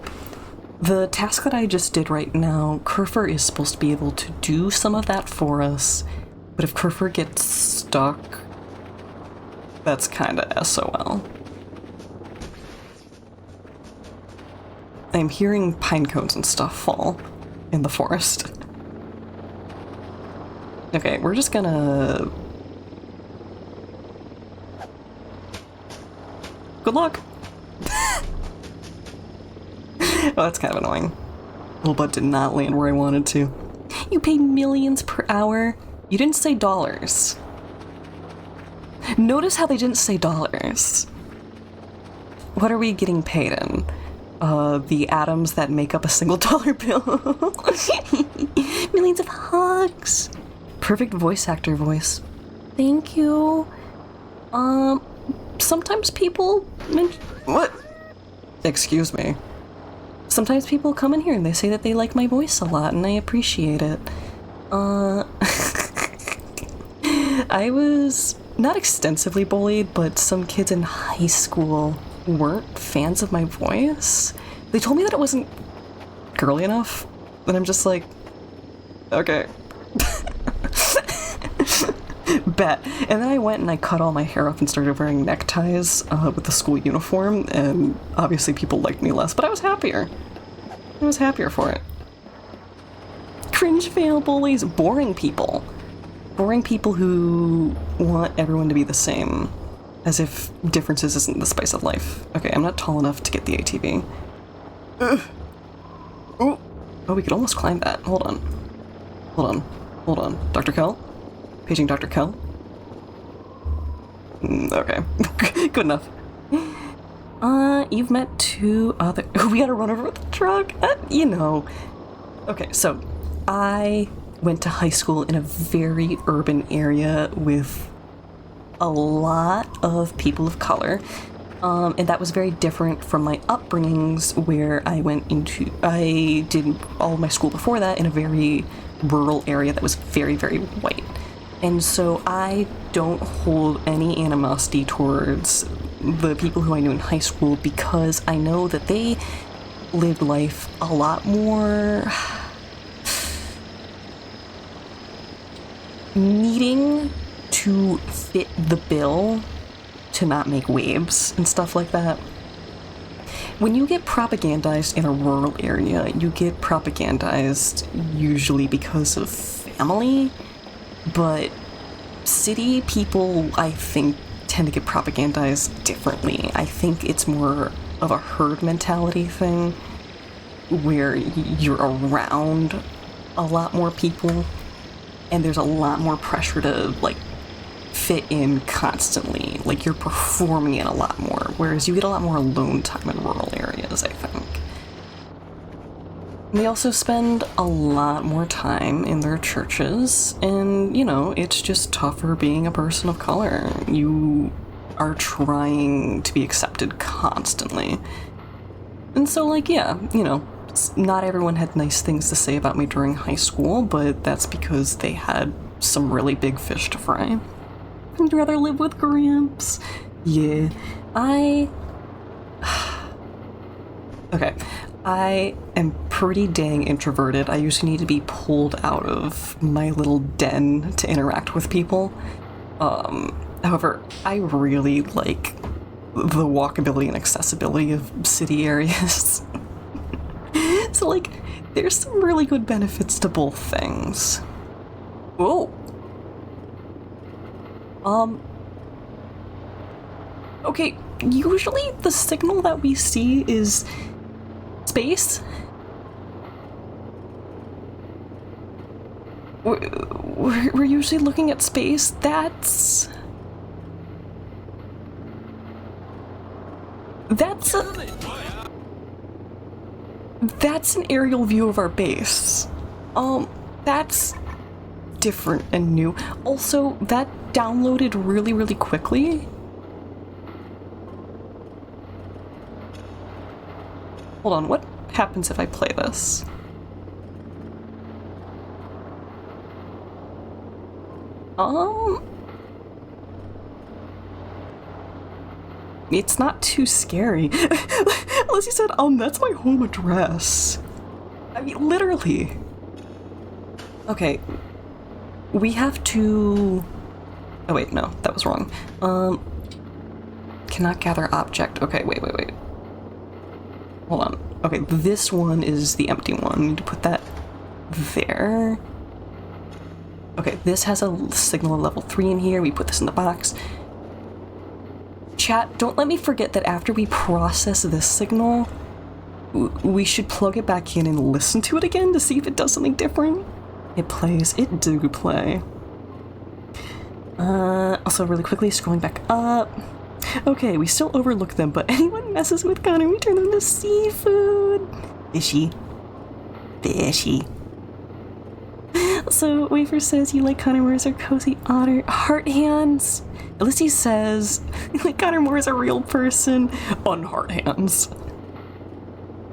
The task that I just did right now, Kerfur is supposed to be able to do some of that for us, but if Kerfur gets stuck, that's kinda SOL. I'm hearing pine cones and stuff fall in the forest. Okay, we're just gonna... Good luck! Oh, that's kind of annoying. Little butt did not land where I wanted to. You pay millions per hour? You didn't say dollars. Notice how they didn't say dollars. What are we getting paid in? The atoms that make up a single dollar bill. Millions of hugs. Perfect voice actor voice. Thank you. Sometimes people... What? Excuse me. Sometimes people come in here and they say that they like my voice a lot, and I appreciate it. I was not extensively bullied, but some kids in high school weren't fans of my voice. They told me that it wasn't girly enough, and I'm just like, okay. Bet. And then I went and I cut all my hair off and started wearing neckties with the school uniform, and obviously people liked me less, but I was happier. I was happier for it. Cringe fail bullies, boring people. Boring people who want everyone to be the same, as if differences isn't the spice of life. Okay, I'm not tall enough to get the ATV. Oh, we could almost climb that. Hold on. Hold on. Hold on. Dr. Kell? Paging Dr. Kell? Okay. Good enough. You've met two other... We gotta run over with the truck? You know. Okay, so I went to high school in a very urban area with a lot of people of color. And that was very different from my upbringings, where I did all of my school before that in a very rural area that was very, very white. And so I don't hold any animosity towards the people who I knew in high school, because I know that they lived life a lot more needing to fit the bill to not make waves and stuff like that. When you get propagandized in a rural area, you get propagandized usually because of family, but city people, I think, tend to get propagandized differently. I think it's more of a herd mentality thing, where you're around a lot more people, and there's a lot more pressure to, like, fit in constantly. Like, you're performing it a lot more, whereas you get a lot more alone time in rural areas, I think. They also spend a lot more time in their churches, and, you know, it's just tougher being a person of color. You are trying to be accepted constantly. And so, like, yeah, you know, not everyone had nice things to say about me during high school, but that's because they had some really big fish to fry. I'd rather live with Gramps. Yeah, okay. I am pretty dang introverted. I usually need to be pulled out of my little den to interact with people. However, I really like the walkability and accessibility of city areas. So, like, there's some really good benefits to both things. Whoa. Okay, usually the signal that we see is space. We're usually looking at space. That's an aerial view of our base. That's different and new. Also, that downloaded really, really quickly. Hold on, what happens if I play this? It's not too scary. Unless you said, that's my home address. I mean, literally. Okay. We have to... Oh wait, no, that was wrong. Cannot gather object. Okay, wait. Hold on. Okay, this one is the empty one. I need to put that there. Okay, this has a signal of level 3 in here. We put this in the box. Chat, don't let me forget that after we process this signal, we should plug it back in and listen to it again to see if it does something different. It plays. It do play. Also really quickly, scrolling back up. Okay, we still overlook them, but anyone messes with Connor, we turn them to seafood. Fishy. So, Wafer says you like Connor Moore's or cozy otter heart hands. Alyssa says like Connor Moore is a real person on heart hands.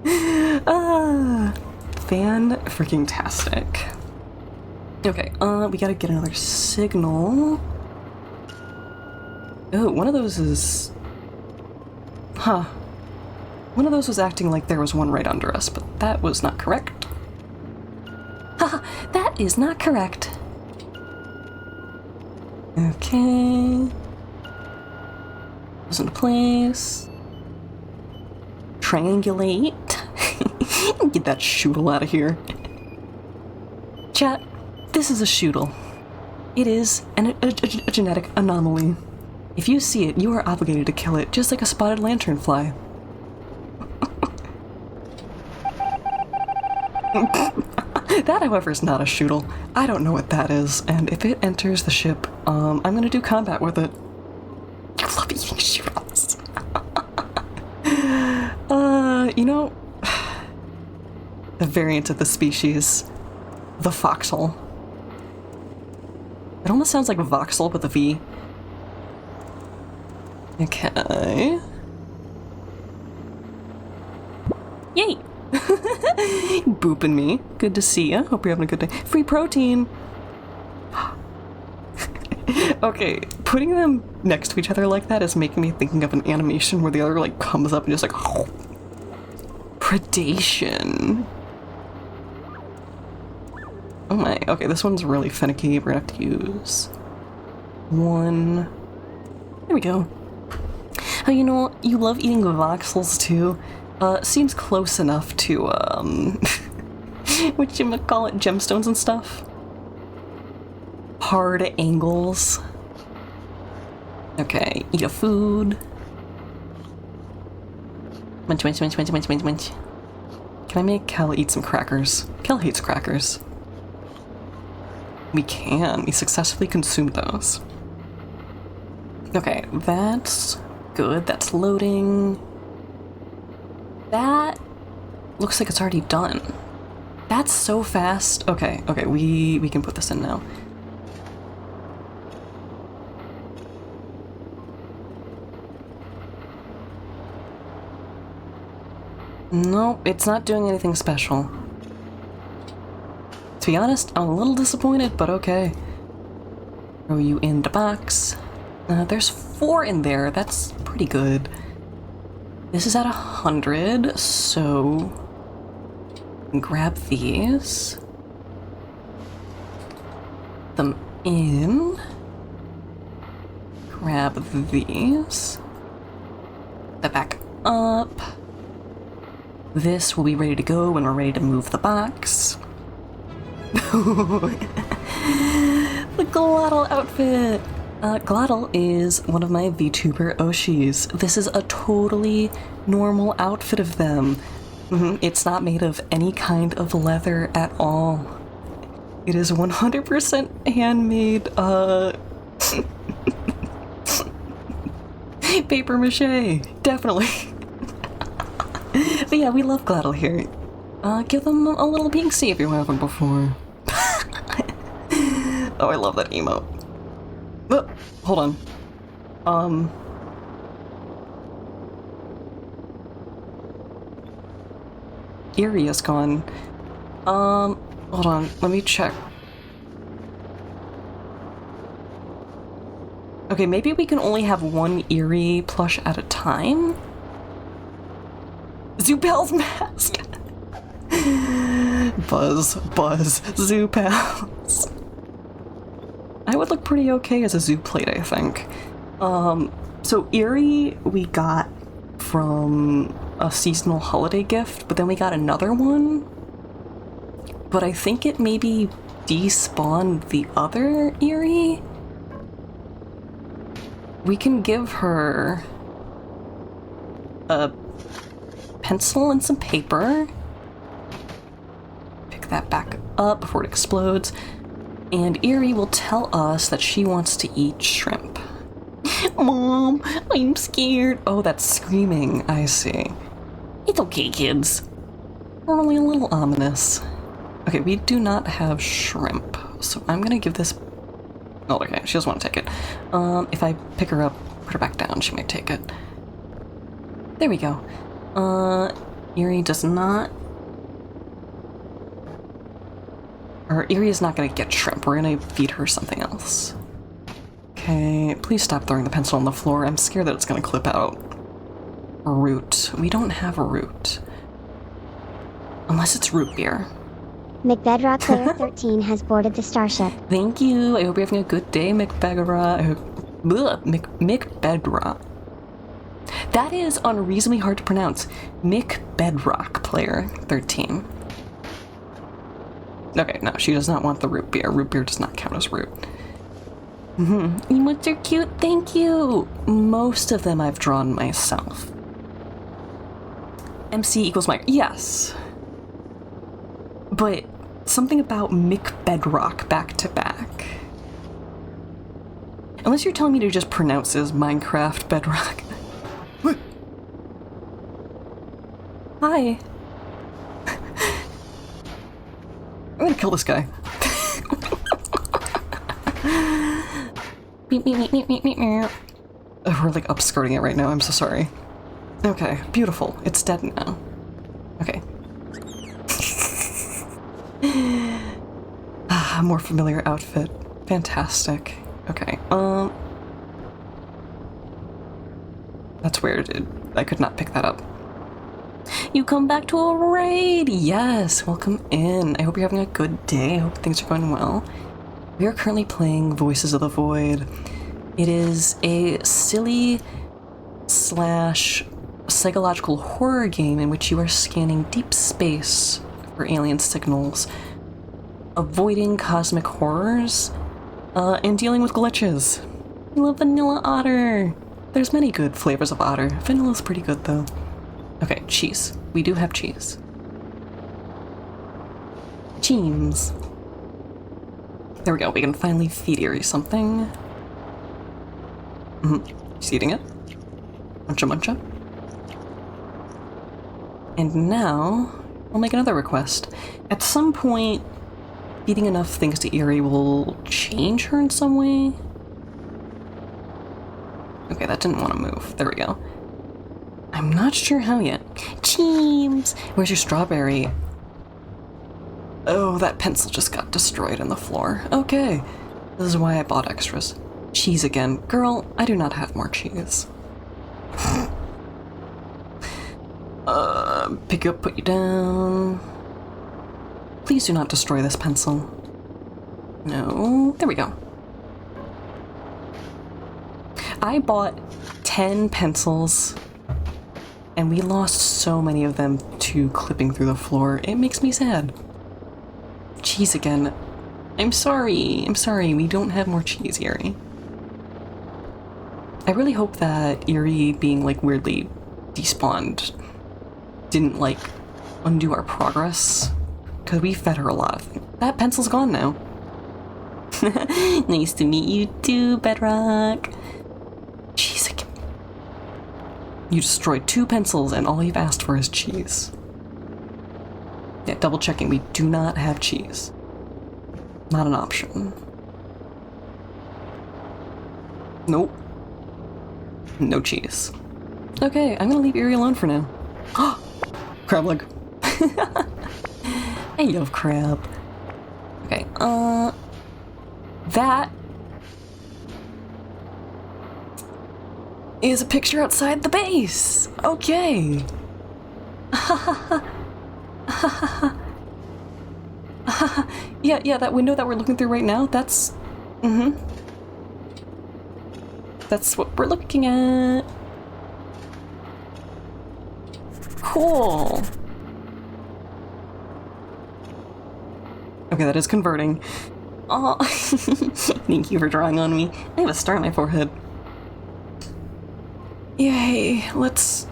Fan-freaking-tastic. Okay, we gotta get another signal. Oh, one of those is... Huh. One of those was acting like there was one right under us, but that was not correct. Haha, that is not correct. Okay. Goes into place. Triangulate. Get that shoodle out of here. Chat, this is a shoodle. It is a genetic anomaly. If you see it, you are obligated to kill it, just like a spotted lanternfly. That, however, is not a shoodle. I don't know what that is, and if it enters the ship, I'm gonna do combat with it. I love eating shoodles. You know, a variant of the species, the foxhole. It almost sounds like voxel with a V. Okay. Yay! Booping me. Good to see ya. Hope you're having a good day. Free protein! Okay, putting them next to each other like that is making me thinking of an animation where the other, like, comes up and just, like, oh. Predation. Oh my, okay, this one's really finicky. We're gonna have to use one. There we go. Oh, you know, you love eating voxels too. Seems close enough to, whatchamacallit, gemstones and stuff? Hard angles. Okay, eat a food. Munch. Can I make Kel eat some crackers? Kel hates crackers. We can. We successfully consumed those. Okay, that's good. That's loading. That looks like it's already done. That's so fast. Okay, we can put this in now. Nope, it's not doing anything special. To be honest, I'm a little disappointed, but okay. Throw you in the box. There's 4 in there. That's pretty good. This is at 100, so grab these. Them in. Grab these. that back up. This will be ready to go when we're ready to move the box. The Glottal outfit! Glottal is one of my VTuber Oshis. This is a totally normal outfit of them. It's not made of any kind of leather at all. It is 100% handmade, paper mache, definitely. But yeah, we love Glottal here. Give them a little pink see if you haven't before. Oh, I love that emote. Oh, hold on. Eerie is gone. Hold on, let me check. Okay, maybe we can only have one Eerie plush at a time? Zoopal's mask! Buzz, Zoopals. I would look pretty okay as a zoo plate, I think. So Eerie we got from a seasonal holiday gift, but then we got another one. But I think it maybe despawned the other Eerie. We can give her a pencil and some paper. Pick that back up before it explodes. And Eerie will tell us that she wants to eat shrimp. Mom, I'm scared. Oh, that's screaming. I see. It's okay, kids. We're only a little ominous. Okay, we do not have shrimp, so I'm gonna give this... Oh, okay, she doesn't want to take it. If I pick her up, put her back down, she might take it. There we go. Eerie does not... Or Eerie is not gonna get shrimp. We're gonna feed her something else. Okay, please stop throwing the pencil on the floor. I'm scared that it's gonna clip out. Root. We don't have a root. Unless it's root beer. McBedrock Player 13 has boarded the starship. Thank you. I hope you're having a good day, McBedrock. McBedrock. That is unreasonably hard to pronounce. McBedrock Player 13. Okay, no, she does not want the root beer. Root beer does not count as root. Emotes are cute, thank you! Most of them I've drawn myself. MC equals Mike. Yes. But something about McBedrock back to back. Unless you're telling me to just pronounce it as Minecraft Bedrock. Hi. I'm gonna kill this guy. We're like upskirting it right now, I'm so sorry. Okay, beautiful. It's dead now. Okay. A more familiar outfit. Fantastic. Okay, that's weird. I could not pick that up. You come back to a raid! Yes! Welcome in. I hope you're having a good day. I hope things are going well. We are currently playing Voices of the Void. It is a silly / psychological horror game in which you are scanning deep space for alien signals, avoiding cosmic horrors, and dealing with glitches. I love Vanilla Otter! There's many good flavors of otter. Vanilla's pretty good though. Okay, cheese. We do have cheese. Cheems. There we go, we can finally feed Eerie something. She's eating it. Muncha muncha. And now, I'll make another request. At some point, feeding enough things to Eerie will change her in some way. Okay, that didn't want to move. There we go. I'm not sure how yet. Cheems! Where's your strawberry? Oh, that pencil just got destroyed on the floor. Okay. This is why I bought extras. Cheese again. Girl, I do not have more cheese. Pick you up, put you down. Please do not destroy this pencil. No. There we go. I bought 10 pencils And we lost so many of them to clipping through the floor. It makes me sad. Cheese again. I'm sorry. I'm sorry. We don't have more cheese, Erie. I really hope that Erie being, like, weirdly despawned didn't, like, undo our progress. Because we fed her a lot. That pencil's gone now. Nice to meet you too, Bedrock. Cheese again. You destroyed 2 pencils and all you've asked for is cheese. Yeah, double checking. We do not have cheese. Not an option. Nope. No cheese. Okay, I'm gonna leave Erie alone for now. Crab leg. I love crab. Okay, that is a picture outside the base. Okay. Yeah, that window that we're looking through right now, that's... That's what we're looking at. Cool. Okay, that is converting. Oh, thank you for drawing on me. I have a star on my forehead. Yay, let's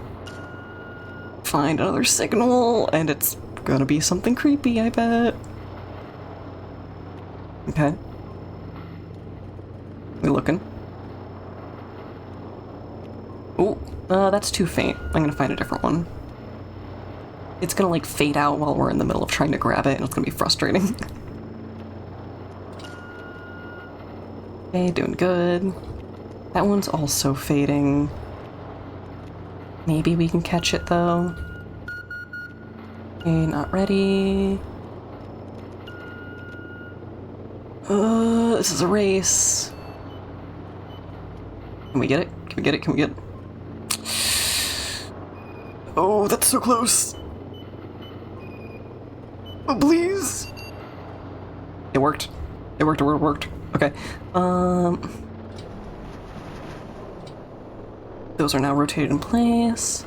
find another signal, and it's gonna be something creepy, I bet. Okay. We looking? Oh, that's too faint. I'm gonna find a different one. It's gonna, like, fade out while we're in the middle of trying to grab it, and it's gonna be frustrating. Okay, doing good. That one's also fading. Maybe we can catch it, though. Okay, not ready. This is a race. Can we get it? Can we get it? Can we get it? Oh, that's so close. Oh, please. It worked. It worked. It worked. Okay. Those are now rotated in place.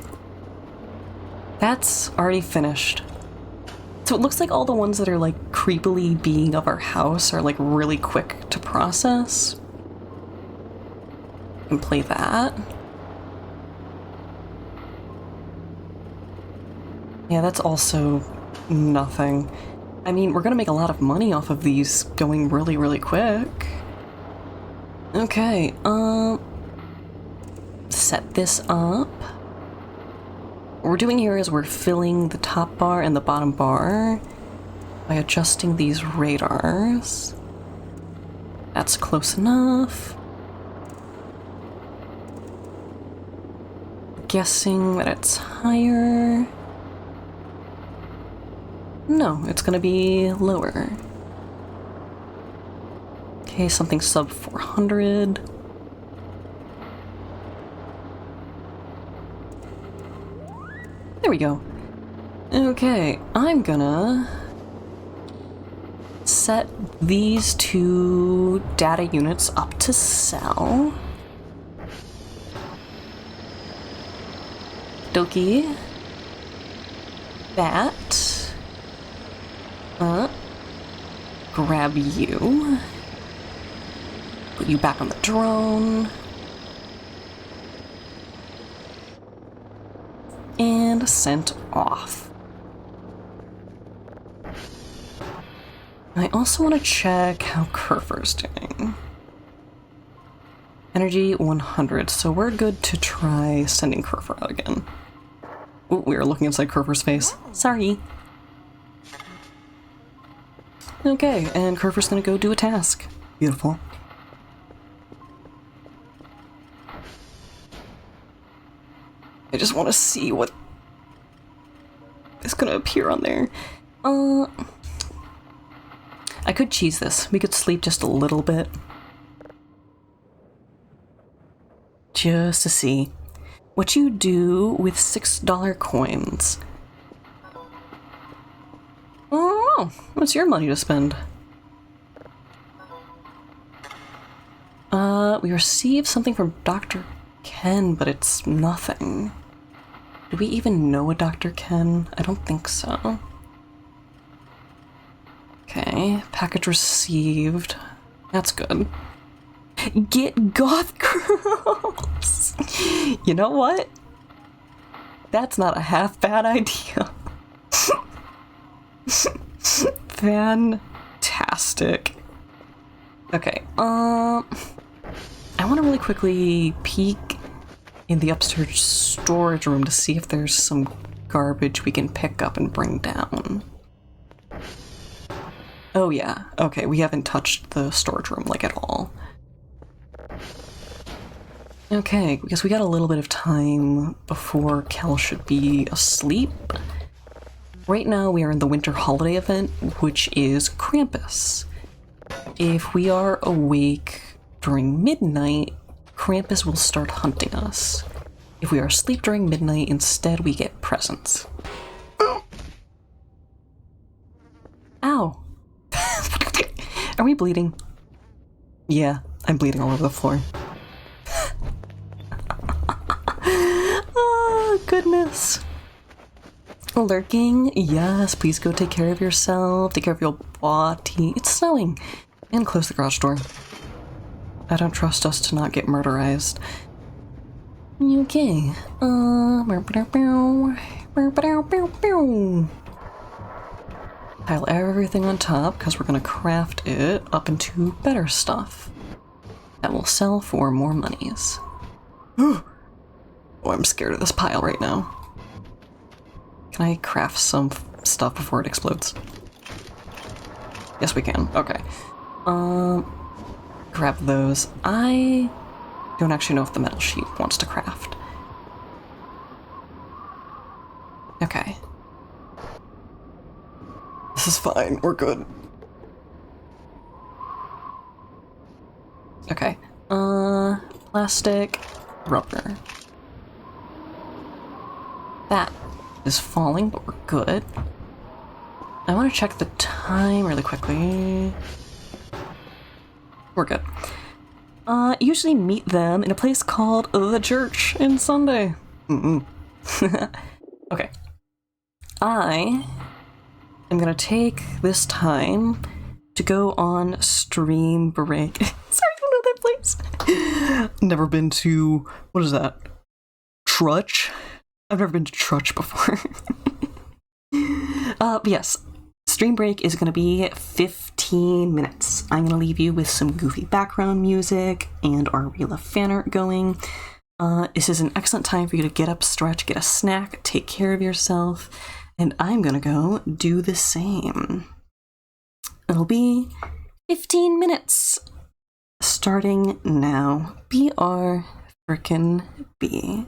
That's already finished. So it looks like all the ones that are, like, creepily being of our house are, like, really quick to process. And play that. Yeah, that's also nothing. I mean, we're gonna make a lot of money off of these going really, really quick. Okay, set this up. What we're doing here is we're filling the top bar and the bottom bar by adjusting these radars. That's close enough. Guessing that it's higher. No, it's gonna be lower. Okay, something sub 400. There we go. Okay, I'm gonna set these 2 data units up to sell. Dokie. That. Grab you. Put you back on the drone. And sent off. I also want to check how Kerfer's doing. Energy 100, so we're good to try sending Kerfer out again. Ooh, we were looking inside Kerfer's face. Sorry. Okay, and Kerfer's gonna go do a task. Beautiful. I just want to see what is gonna appear on there. I could cheese this. We could sleep just a little bit. Just to see what you do with $6 coins. Oh, what's your money to spend? We received something from Dr. Ken, but it's nothing. Do we even know a Dr. Ken? I don't think so. Okay, package received. That's good. Get goth girls! You know what? That's not a half bad idea. Fantastic. Okay, I want to really quickly peek in the upstairs storage room to see if there's some garbage we can pick up and bring down. Oh yeah, okay, we haven't touched the storage room, like, at all. Okay, because we got a little bit of time before Kel should be asleep. Right now we are in the winter holiday event, which is Krampus. If we are awake during midnight, Krampus will start hunting us. If we are asleep during midnight, instead we get presents. Ow! Are we bleeding? Yeah, I'm bleeding all over the floor. Oh, goodness. Lurking? Yes, please go take care of yourself. Take care of your body. It's snowing. And close the garage door. I don't trust us to not get murderized. Okay. Pile everything on top, because we're gonna craft it up into better stuff that will sell for more monies. Oh, I'm scared of this pile right now. Can I craft some stuff before it explodes? Yes, we can. Okay. Grab those. I don't actually know if the metal sheet wants to craft. Okay. This is fine. We're good. Okay. Plastic, rubber. That is falling, but we're good. I want to check the time really quickly. We're good. Usually meet them in a place called the church in Sunday. Okay. I am gonna take this time to go on stream break. Sorry, I don't know that place. Never been to, what is that? Trutch? I've never been to Trutch before. But yes, stream break is gonna be 15 minutes. I'm gonna leave you with some goofy background music and our Reel of Fan Art going. This is an excellent time for you to get up, stretch, get a snack, take care of yourself, and I'm gonna go do the same. It'll be 15 minutes starting now. BR frickin' B.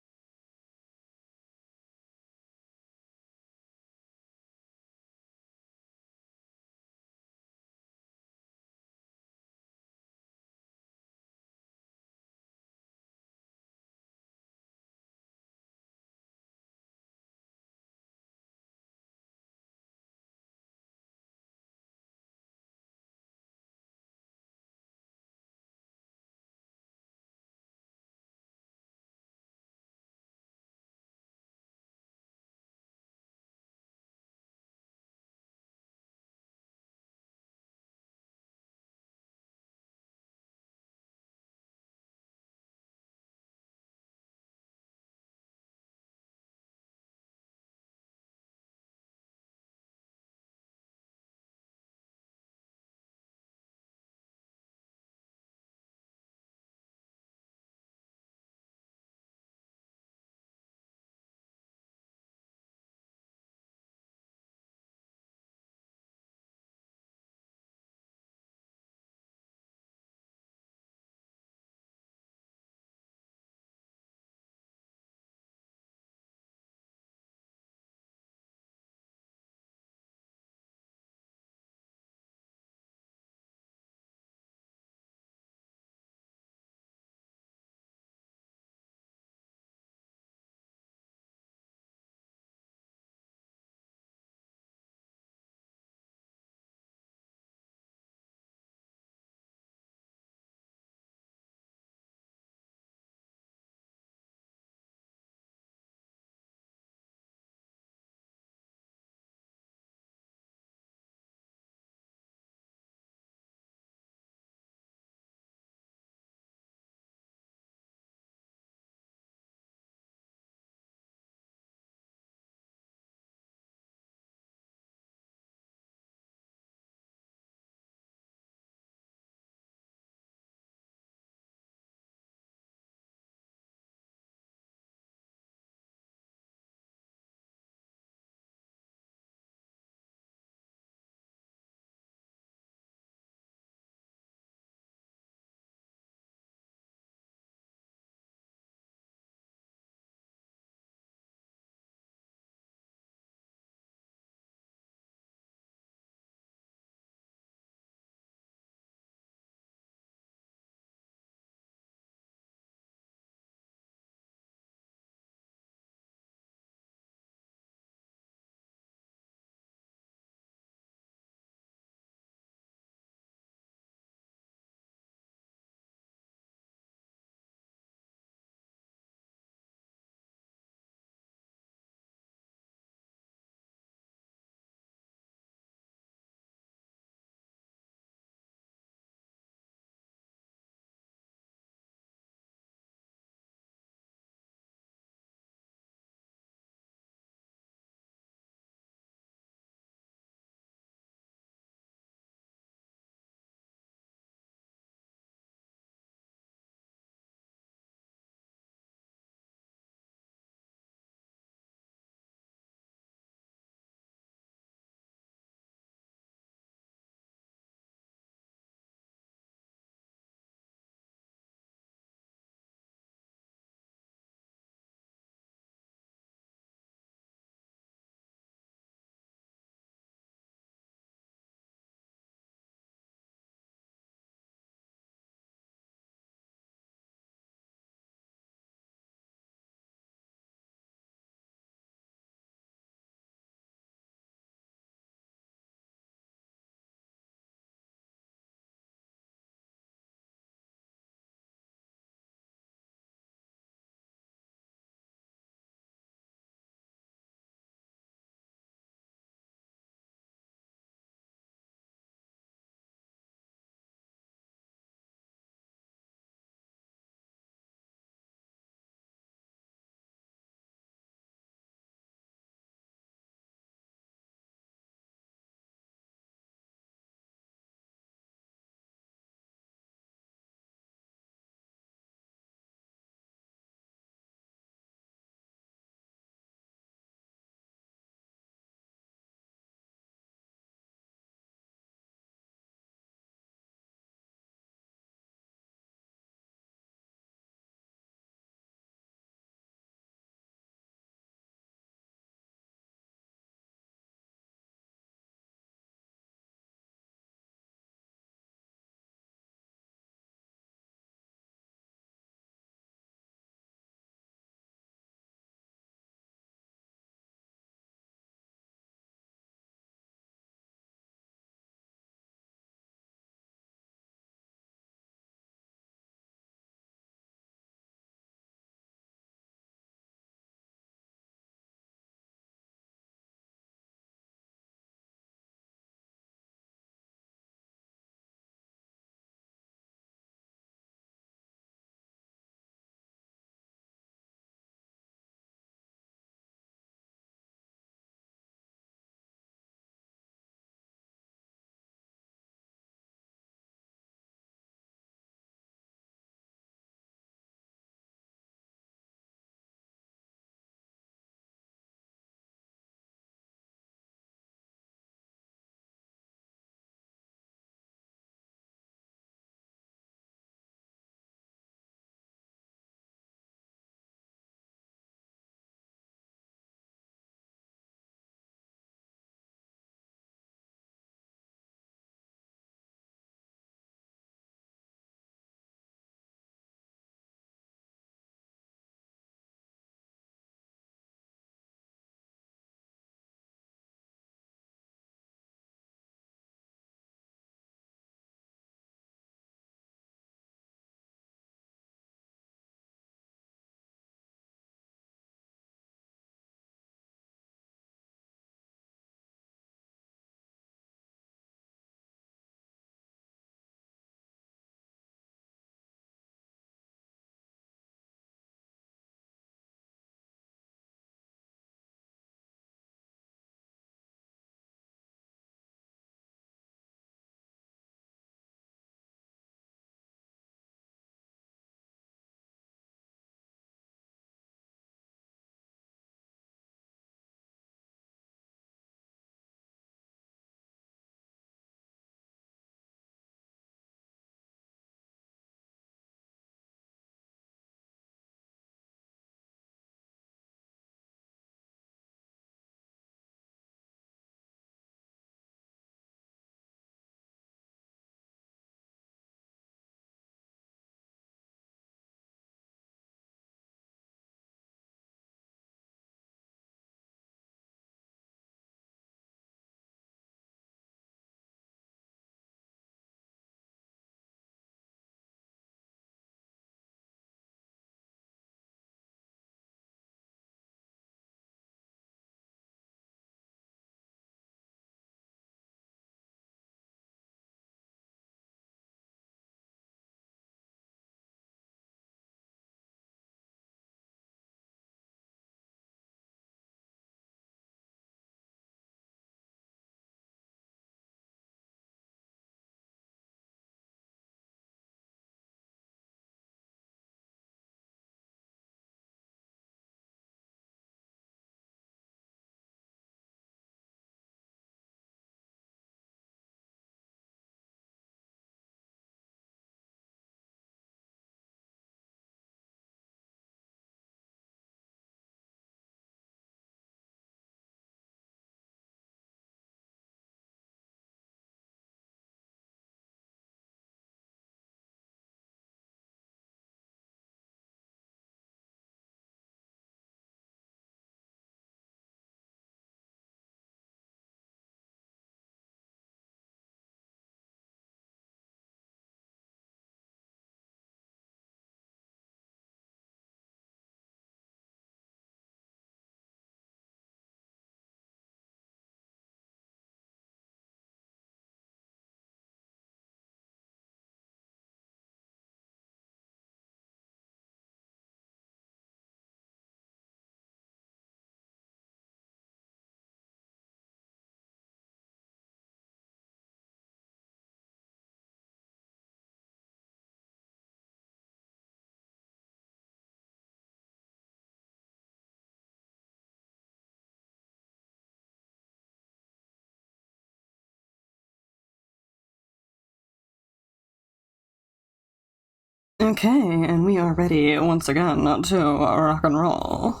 Okay, and we are ready once again to rock and roll.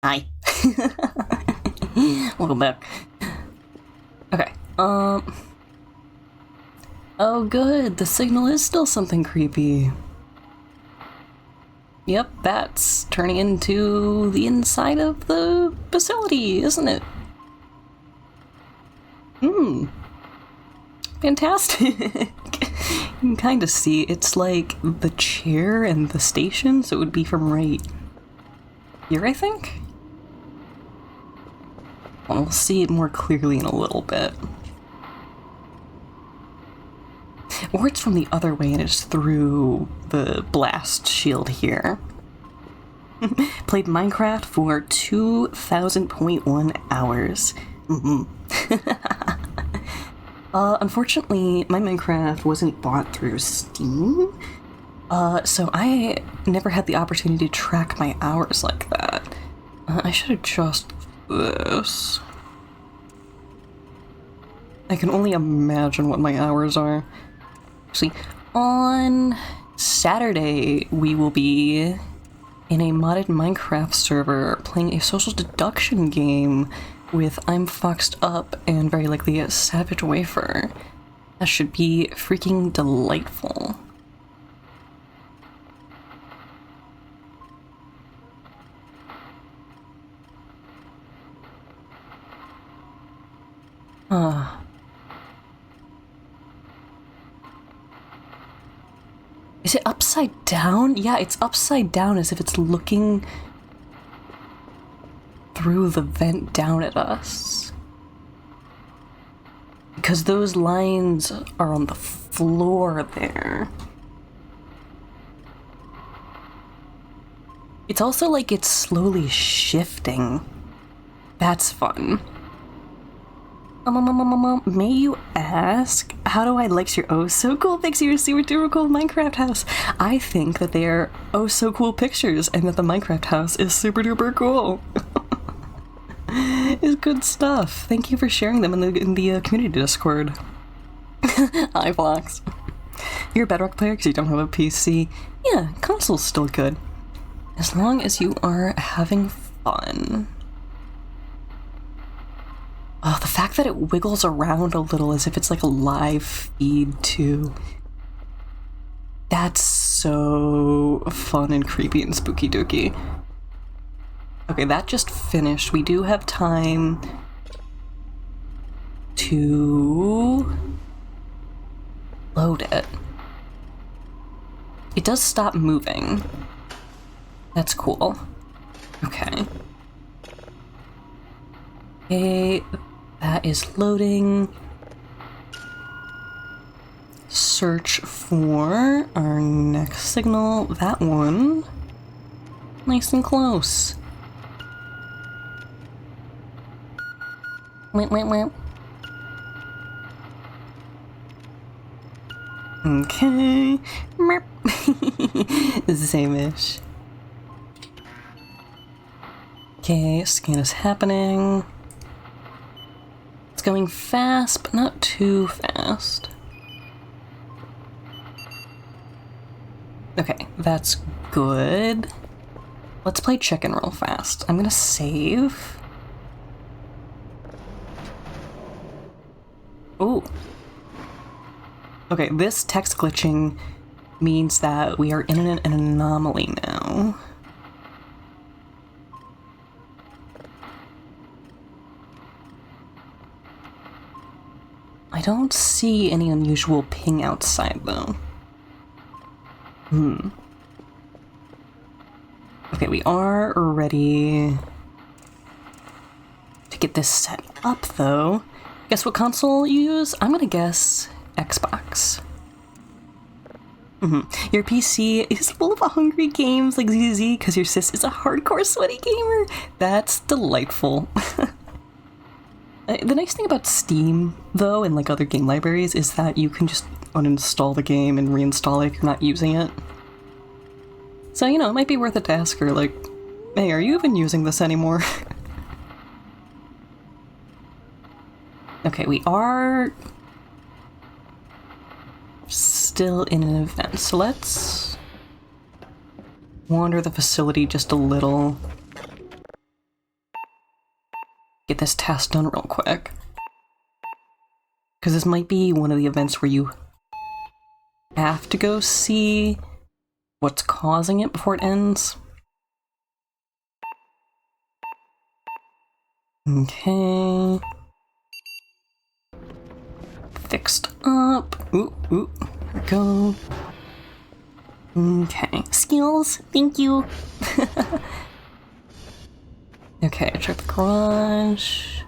Hi. Welcome back. Okay, oh good, the signal is still something creepy. Yep, that's turning into the inside of the facility, isn't it? Fantastic. You can kind of see it's like the chair and the station, so it would be from right here, I think? Well, we'll see it more clearly in a little bit. Or it's from the other way and it's through the blast shield here. Played Minecraft for 2,000.1 hours. Unfortunately, my Minecraft wasn't bought through Steam, so I never had the opportunity to track my hours like that. I should adjust this. I can only imagine what my hours are. Actually, on Saturday, we will be in a modded Minecraft server playing a social deduction game with I'm Foxed Up and very likely a Savage Wafer. That should be freaking delightful. Is it upside down? Yeah, it's upside down as if it's looking through the vent down at us. Because those lines are on the floor there. It's also like it's slowly shifting. That's fun. May you ask, how do I like your oh so cool pics of your super duper cool Minecraft house? I think that they are oh so cool pictures and that the Minecraft house is super duper cool. It's good stuff. Thank you for sharing them in the community Discord. Hi, Fox. You're a Bedrock player because you don't have a PC. Yeah, console's still good. As long as you are having fun. Oh, the fact that it wiggles around a little as if it's like a live feed too. That's so fun and creepy and spooky dooky. Okay, that just finished. We do have time to load it. It does stop moving. That's cool. Okay. Okay, that is loading. Search for our next signal. That one. Nice and close. Wait. Okay. Same-ish. Okay, scan is happening. It's going fast, but not too fast. Okay, that's good. Let's play chicken real fast. I'm gonna save. Ooh. Okay, this text glitching means that we are in an anomaly now. I don't see any unusual ping outside, though. Okay, we are ready to get this set up, though. Guess what console you use? I'm gonna guess Xbox. Your PC is full of hungry games like ZZ because your sis is a hardcore sweaty gamer. That's delightful. The nice thing about Steam, though, and like other game libraries, is that you can just uninstall the game and reinstall it if you're not using it. So, you know, it might be worth it to ask her, like, hey, are you even using this anymore? Okay, we are still in an event, so let's wander the facility just a little. Get this task done real quick. Because this might be one of the events where you have to go see what's causing it before it ends. Okay. Fixed up. Ooh, ooh. There we go. Okay. Skills, thank you. Okay, check the garage.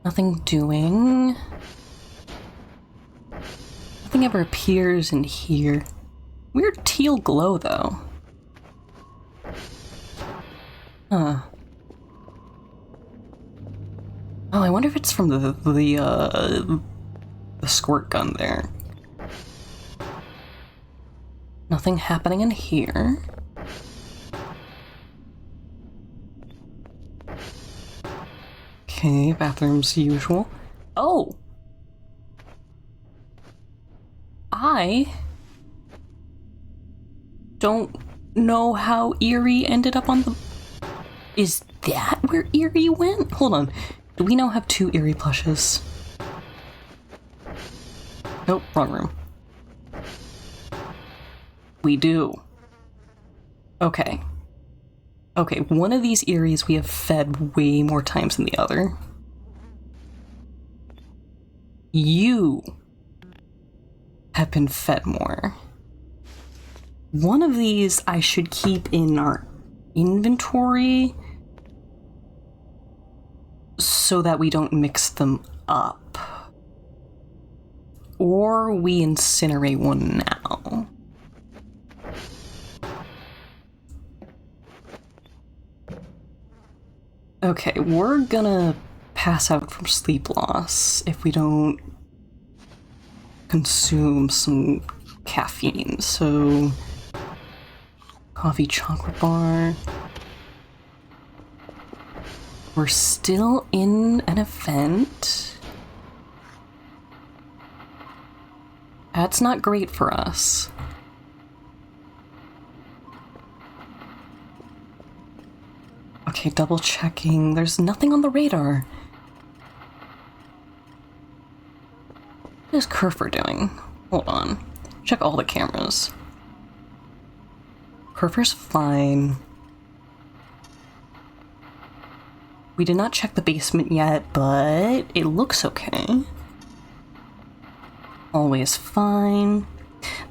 Nothing doing. Nothing ever appears in here. Weird teal glow, though. Huh. Oh, I wonder if it's from the squirt gun there. Nothing happening in here. Okay, bathroom's usual. Oh! I don't know how Eerie ended up on the... Is that where Eerie went? Hold on. Do we now have 2 Eerie plushes? Nope, wrong room. We do. Okay. Okay, one of these Eries we have fed way more times than the other. You have been fed more. One of these I should keep in our inventory so that we don't mix them up. Or we incinerate one now. Okay, we're gonna pass out from sleep loss if we don't consume some caffeine. So, coffee chocolate bar. We're still in an event. That's not great for us. Okay, double checking. There's nothing on the radar. What is Kerfer doing? Hold on. Check all the cameras. Kerfer's fine. We did not check the basement yet, but it looks okay. Always fine.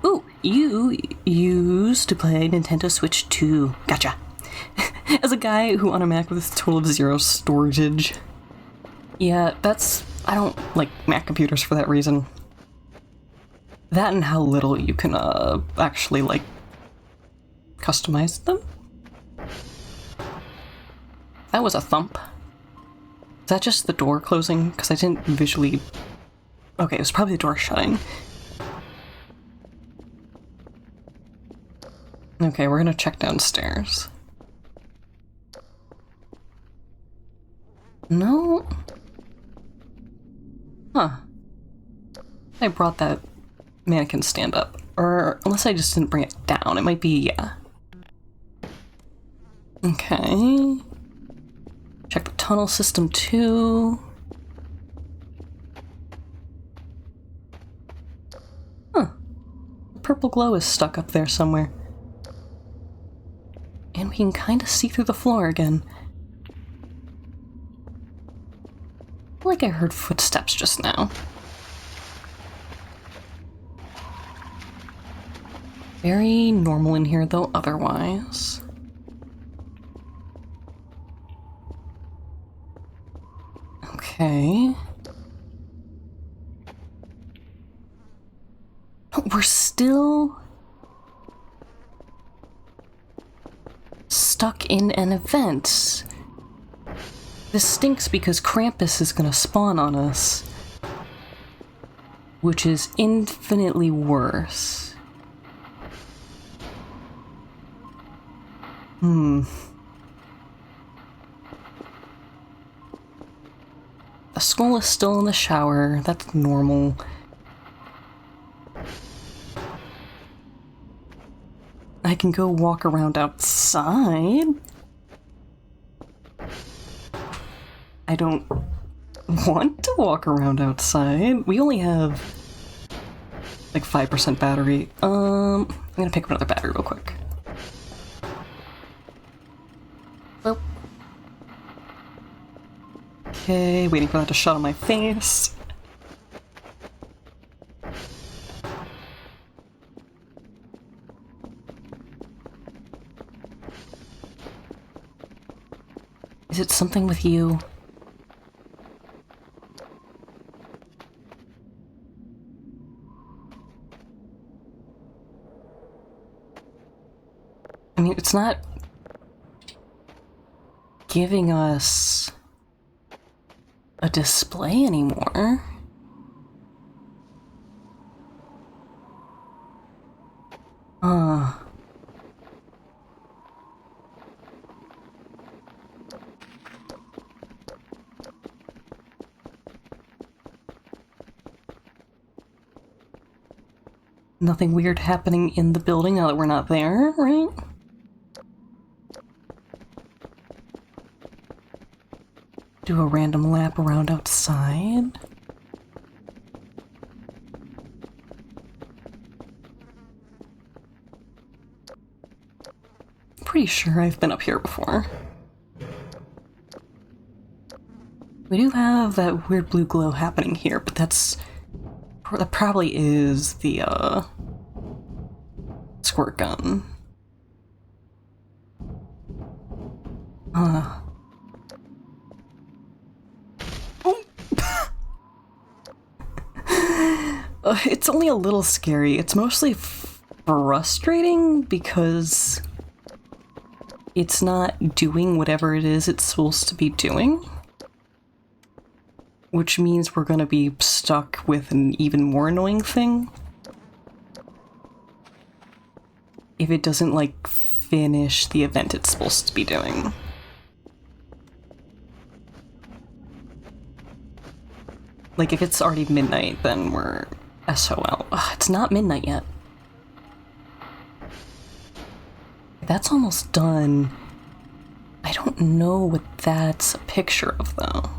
Ooh, you used to play Nintendo Switch 2. Gotcha. As a guy who on a Mac with a total of 0 storage. Yeah, that's... I don't like Mac computers for that reason. That and how little you can, actually, like, customize them? That was a thump. Is that just the door closing? Because I didn't visually... Okay, it was probably the door shutting. Okay, we're gonna check downstairs. No. Huh. I brought that mannequin stand up. Or unless I just didn't bring it down. It might be, yeah. Okay. Check the tunnel system too. Huh. The purple glow is stuck up there somewhere. And we can kind of see through the floor again. I feel like I heard footsteps just now. Very normal in here though, otherwise. Okay. We're still stuck in an event. This stinks because Krampus is gonna spawn on us, which is infinitely worse. The skull is still in the shower, that's normal. I can go walk around outside. I don't want to walk around outside. We only have like 5% battery. I'm gonna pick up another battery real quick. Oh. Okay, waiting for that to shut on my face. Is it something with you? I mean, it's not giving us a display anymore. Nothing weird happening in the building now that we're not there, right? Do a random lap around outside. Pretty sure I've been up here before. We do have that weird blue glow happening here, but that probably is the squirt gun. It's only a little scary. It's mostly frustrating because it's not doing whatever it is it's supposed to be doing. Which means we're gonna be stuck with an even more annoying thing. If it doesn't, like, finish the event it's supposed to be doing. Like, if it's already midnight, then we're SOL. Ugh, it's not midnight yet. That's almost done. I don't know what that's a picture of, though.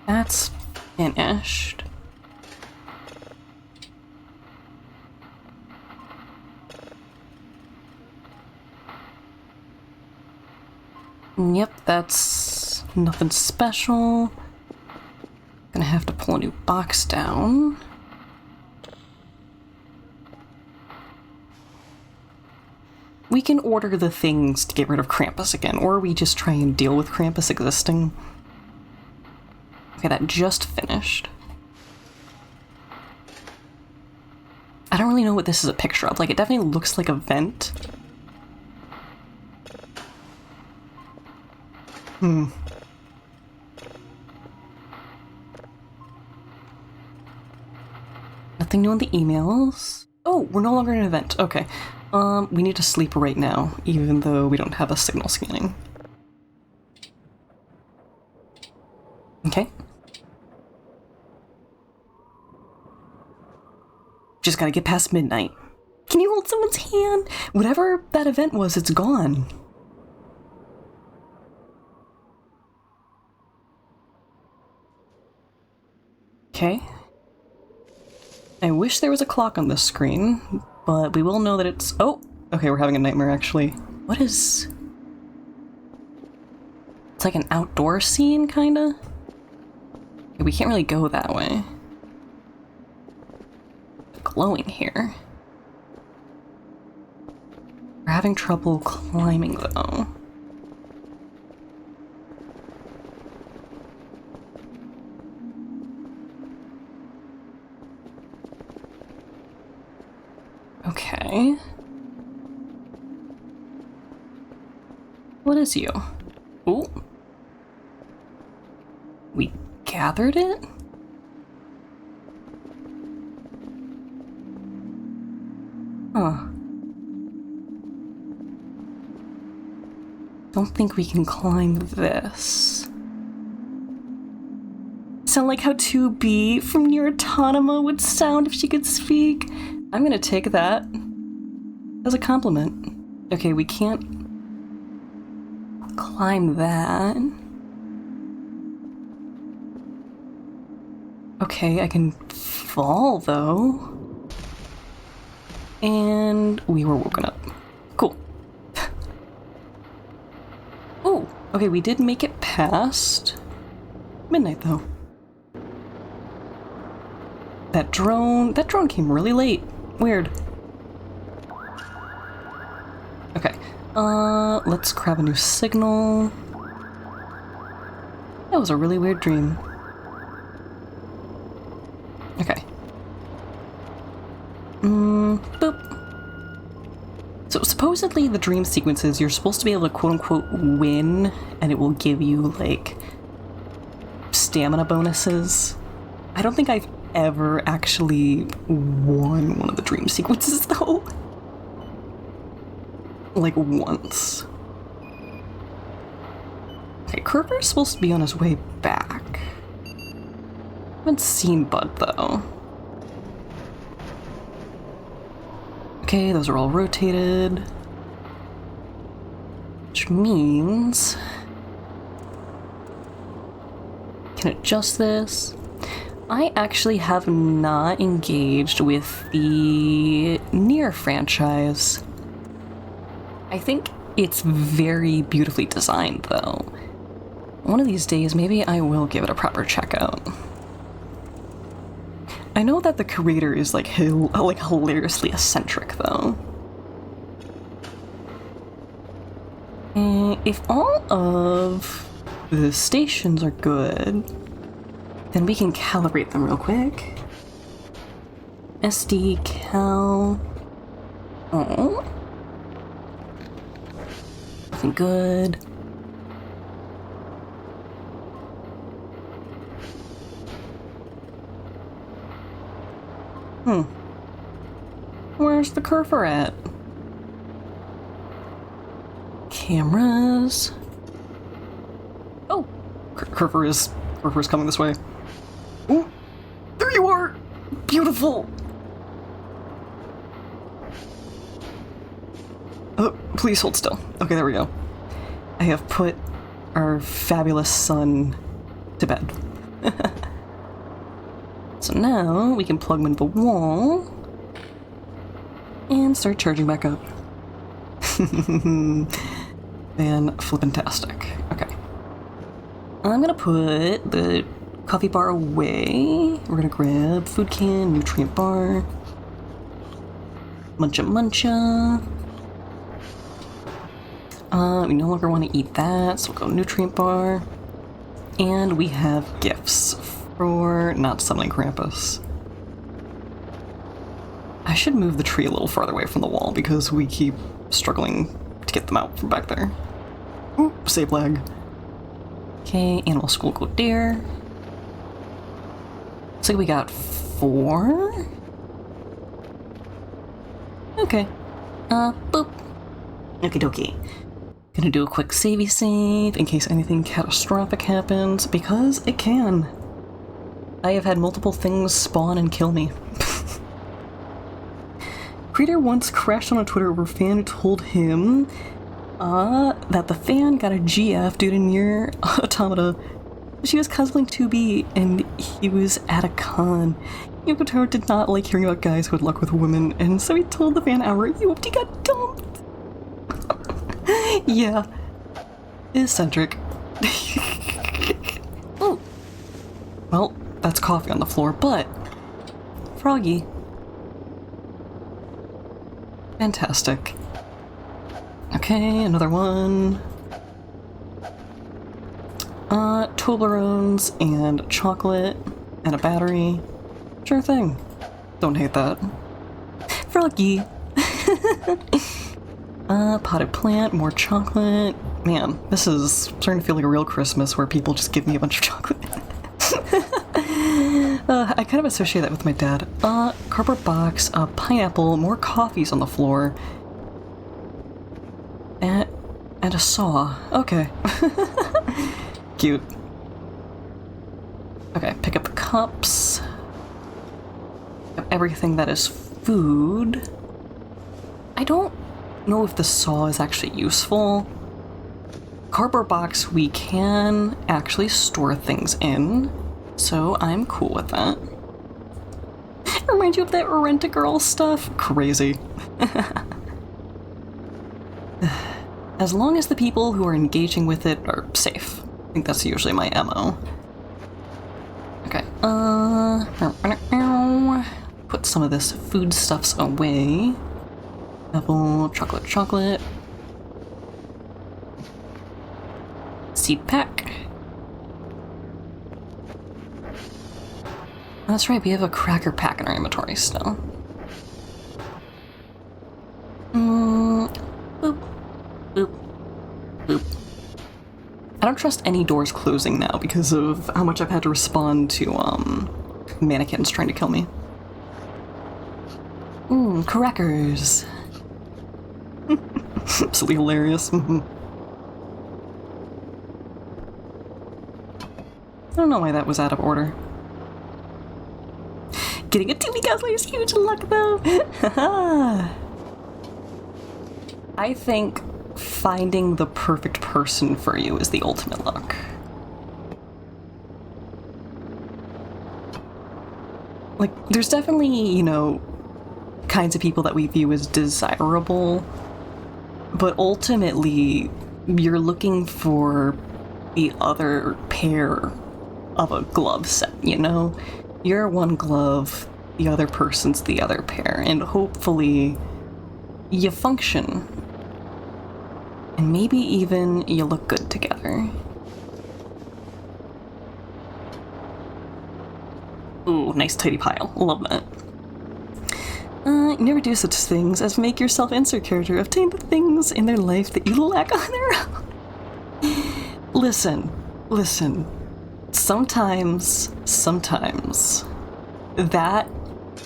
That's finished. Yep, that's nothing special. Gonna have to pull a new box down. We can order the things to get rid of Krampus again, or we just try and deal with Krampus existing. Okay, that just finished. I don't really know what this is a picture of. Like, it definitely looks like a vent. Nothing new on the emails. Oh, we're no longer in an event. Okay. We need to sleep right now, even though we don't have a signal scanning. Okay. Just gotta get past midnight. Can you hold someone's hand? Whatever that event was, it's gone. Okay. I wish there was a clock on this screen, but we will know that it's... Oh! Okay, we're having a nightmare, actually. What is... It's like an outdoor scene, kinda? Okay, we can't really go that way. Glowing here. We're having trouble climbing, though. Okay. What is you? Ooh. We gathered it? Huh. Don't think we can climb this. Sound like how 2B from Nier Autonoma would sound if she could speak. I'm gonna take that as a compliment. Okay, we can't climb that. Okay, I can fall though. And we were woken up. Cool. Oh, okay, we did make it past midnight though. That drone came really late. Weird. Okay, let's grab a new signal. That was a really weird dream. Okay. Boop. So supposedly the dream sequences, you're supposed to be able to quote-unquote win, and it will give you, like, stamina bonuses. I don't think I've ever actually won one of the dream sequences, though. Like, once. Okay, Kerber's supposed to be on his way back. Haven't seen Bud, though. Okay, those are all rotated. Which means... can adjust this. I actually have not engaged with the Nier franchise. I think it's very beautifully designed, though. One of these days, maybe I will give it a proper checkout. I know that the creator is like hilariously eccentric, though. And if all of the stations are good, then we can calibrate them real quick. SD cal. Oh. Nothing good. Where's the cursor at? Cameras. Oh, Curver's coming this way. Ooh, there you are! Beautiful! Please hold still. Okay, there we go. I have put our fabulous son to bed. So now we can plug him into the wall and start charging back up. Man, flippin-tastic. Okay. I'm gonna put the coffee bar away. We're gonna grab food can, nutrient bar. Muncha muncha. We no longer want to eat that, so we'll go nutrient bar. And we have gifts for not summoning Krampus. I should move the tree a little farther away from the wall because we keep struggling to get them out from back there. Ooh, save lag. Okay, animal school go there. Looks like we got 4. Okay. Boop. Okie dokie. Gonna do a quick savey save in case anything catastrophic happens, because it can. I have had multiple things spawn and kill me. Creator once crashed on a Twitter over a fan who told him that the fan got a GF due to Nier Automata. She was cosplaying 2B and he was at a con. Yoko Taro did not like hearing about guys who had luck with women, and so he told the fan outright he hoped he got dumped. Yeah. Eccentric. Oh. Well, that's coffee on the floor, but froggy. Fantastic. Okay, another one. Toblerones and chocolate and a battery. Sure thing. Don't hate that. Froggy. Potted plant, more chocolate. Man, this is starting to feel like a real Christmas where people just give me a bunch of chocolate. I kind of associate that with my dad. Cardboard box, pineapple, more coffees on the floor. And a saw. Okay. Cute. Okay, pick up the cups. Pick up everything that is food. I don't know if the saw is actually useful. Cardboard box we can actually store things in, so I'm cool with that. Remind you of that Rent-A-Girl stuff? Crazy. As long as the people who are engaging with it are safe. I think that's usually my MO. Okay, put some of this foodstuffs away. Apple, chocolate. Seed pack. That's right, we have a cracker pack in our inventory still. Boop. Boop. Boop. I don't trust any doors closing now because of how much I've had to respond to, mannequins trying to kill me. Crackers. Absolutely hilarious. I don't know why that was out of order. Getting a Timmy Guzzler is huge luck, though. I think finding the perfect person for you is the ultimate luck. Like, there's definitely, you know, kinds of people that we view as desirable, but ultimately, you're looking for the other pair of a glove set, you know? You're one glove, the other person's the other pair, and hopefully you function. And maybe even you look good together. Ooh, nice tidy pile. Love that. Never do such things as make your self-insert character obtain the things in their life that you lack on their own. Listen. Sometimes, that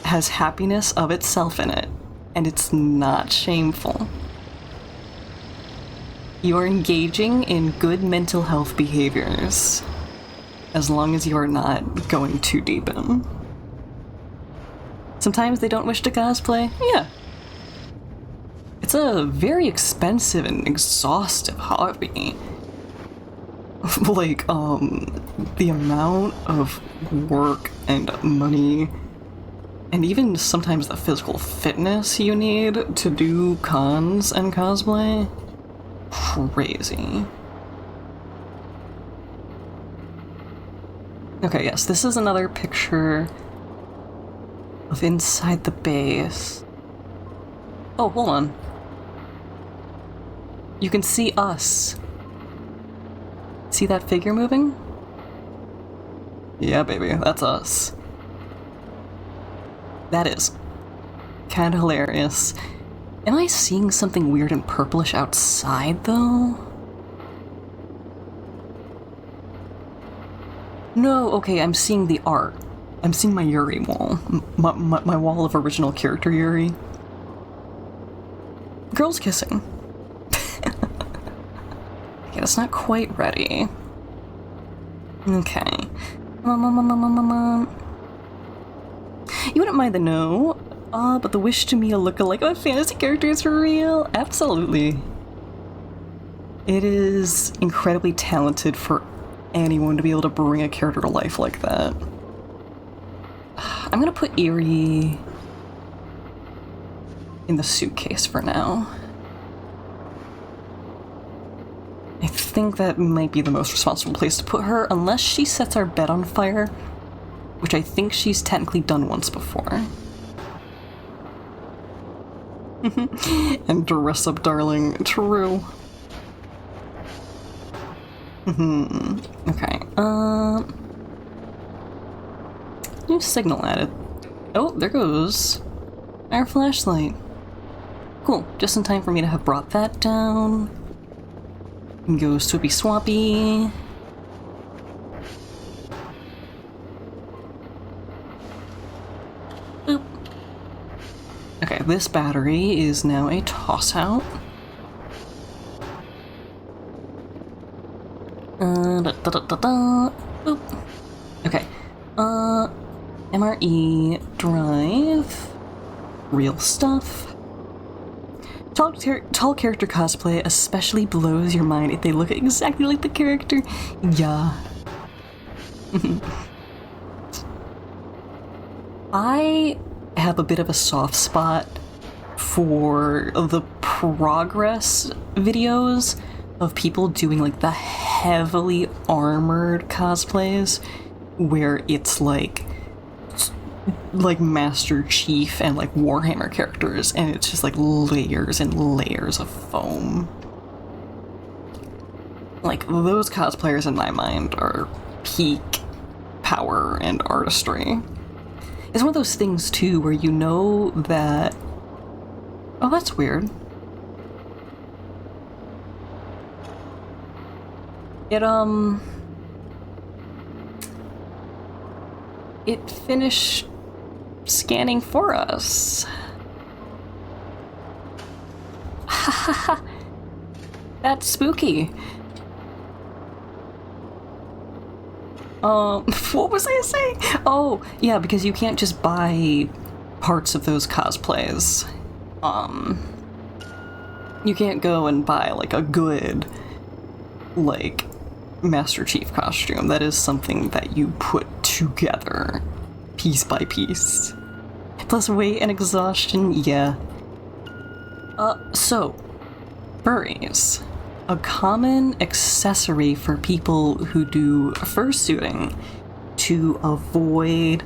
has happiness of itself in it, and it's not shameful. You are engaging in good mental health behaviors, as long as you are not going too deep in. Sometimes they don't wish to cosplay, yeah. It's a very expensive and exhaustive hobby. Like, the amount of work and money, and even sometimes the physical fitness you need to do cons and cosplay. Crazy. Okay, yes, this is another picture of inside the base. Oh, hold on. You can see us. See that figure moving? Yeah, baby, that's us. That is kind of hilarious. Am I seeing something weird and purplish outside, though? No, okay, I'm seeing the art. I'm seeing my Yuri wall. My wall of original character Yuri. Girls kissing. Okay, that's not quite ready. Okay. You wouldn't mind the no, but the wish to me a look-alike of a fantasy character is for real? Absolutely. It is incredibly talented for anyone to be able to bring a character to life like that. I'm gonna put Eerie in the suitcase for now. I think that might be the most responsible place to put her, unless she sets our bed on fire, which I think she's technically done once before. And dress up, darling. True. Okay, new signal added. Oh, there goes our flashlight. Cool, just in time for me to have brought that down. And go swoopy swappy. Boop. Okay, this battery is now a toss out. RE Drive. Real stuff. Tall character cosplay especially blows your mind if they look exactly like the character. Yeah. I have a bit of a soft spot for the progress videos of people doing like the heavily armored cosplays where it's like Master Chief and like Warhammer characters, and it's just like layers and layers of foam. Like, those cosplayers in my mind are peak power and artistry. It's one of those things too where you know that... Oh, that's weird. It finished scanning for us. Hahaha. That's spooky. What was I saying? Oh, yeah, because you can't just buy parts of those cosplays. You can't go and buy, like, a good, like, Master Chief costume. That is something that you put together, piece by piece. Plus weight and exhaustion, yeah. So, furries. A common accessory for people who do fursuiting to avoid,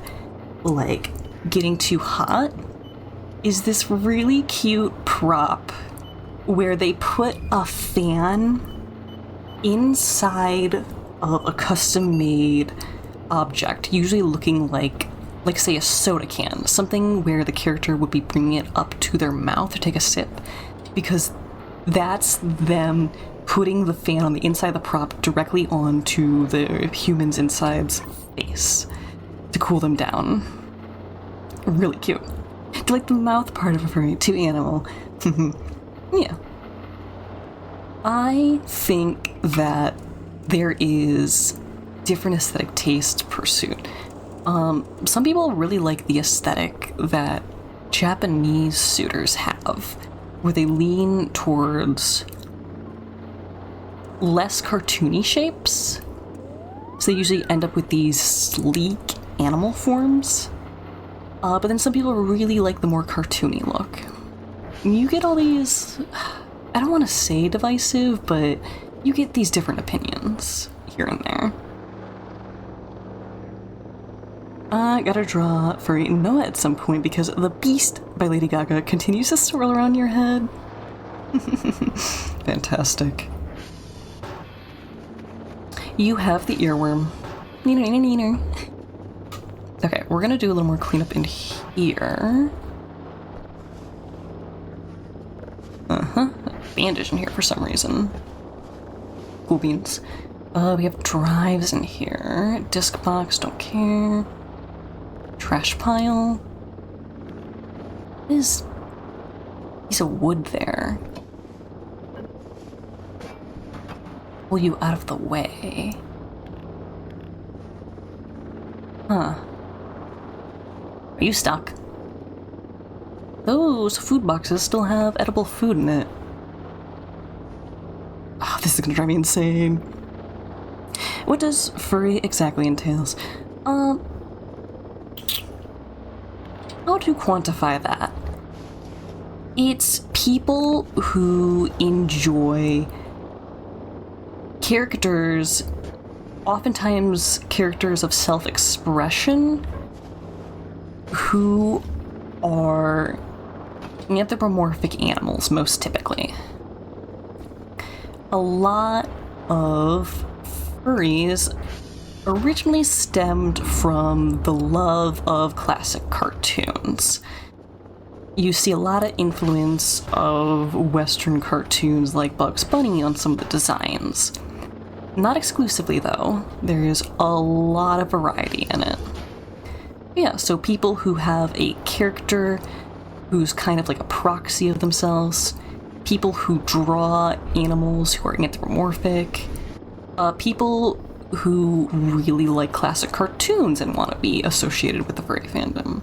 like, getting too hot is this really cute prop where they put a fan inside of a custom-made object, usually looking like say a soda can, something where the character would be bringing it up to their mouth to take a sip, because that's them putting the fan on the inside of the prop directly onto the human's inside's face to cool them down. Really cute. To like the mouth part of a furry to animal. Yeah. I think that there is different aesthetic taste pursuit. Some people really like the aesthetic that Japanese suitors have, where they lean towards less cartoony shapes. So they usually end up with these sleek animal forms. But then some people really like the more cartoony look. You get all these, I don't want to say divisive, but you get these different opinions here and there. I gotta draw furry Noah at some point because The Beast by Lady Gaga continues to swirl around your head. Fantastic. You have the earworm. Neener, neener, neener. Okay, we're gonna do a little more cleanup in here. Bandage in here for some reason. Cool beans. We have drives in here. Disc box, don't care. Trash pile. What is a piece of wood there? Pull you out of the way. Huh. Are you stuck? Those food boxes still have edible food in it. Oh, this is gonna drive me insane. What does furry exactly entails? How to quantify that? It's people who enjoy characters, oftentimes characters of self-expression, who are anthropomorphic animals, most typically. A lot of furries originally stemmed from the love of classic cartoons. You see a lot of influence of Western cartoons like Bugs Bunny on some of the designs. Not exclusively, though. There is a lot of variety in it. Yeah, so people who have a character who's kind of like a proxy of themselves, people who draw animals who are anthropomorphic, people who really like classic cartoons and want to be associated with the furry fandom.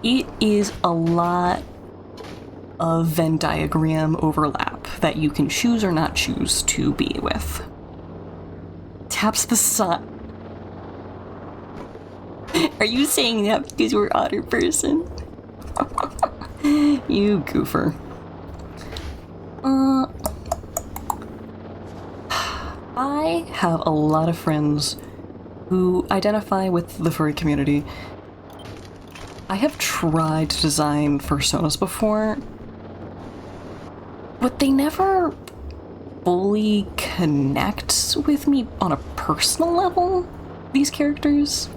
It is a lot of Venn diagram overlap that you can choose or not choose to be with. Taps the sun. Are you saying that because you're an otter person? You goofer. I have a lot of friends who identify with the furry community. I have tried to design fursonas before, but they never fully connect with me on a personal level, these characters.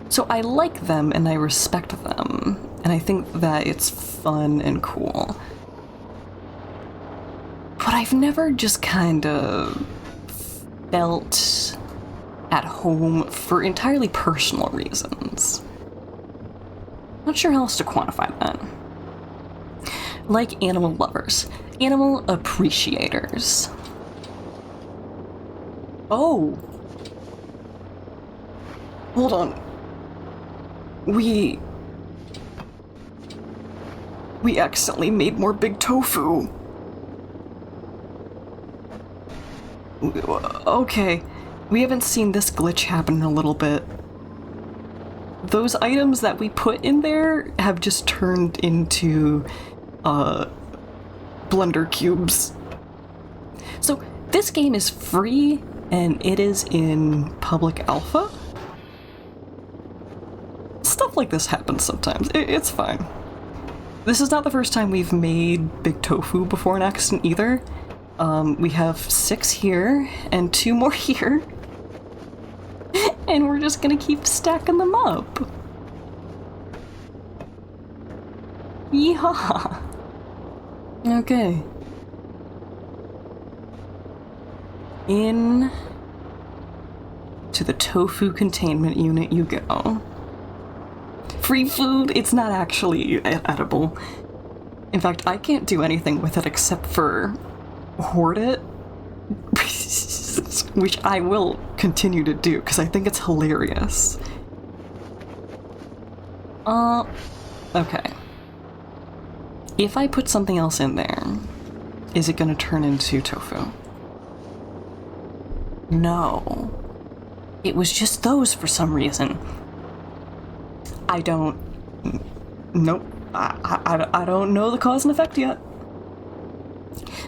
So I like them and I respect them, and I think that it's fun and cool. But I've never just kind of felt at home for entirely personal reasons. Not sure how else to quantify that. Like animal lovers, animal appreciators. Oh! Hold on. We accidentally made more big tofu. Okay, we haven't seen this glitch happen in a little bit. Those items that we put in there have just turned into, blender cubes. So, this game is free, and it is in public alpha. Stuff like this happens sometimes. It's fine. This is not the first time we've made big tofu before an accident either. We have 6 here, and 2 more here. And we're just gonna keep stacking them up. Yeehaw! Okay. In to the tofu containment unit you go. Free food, it's not actually edible. In fact, I can't do anything with it except for hoard it, which I will continue to do because I think it's hilarious. Okay. If I put something else in there, is it gonna turn into tofu? No. It was just those for some reason. I don't... Nope. I don't know the cause and effect yet.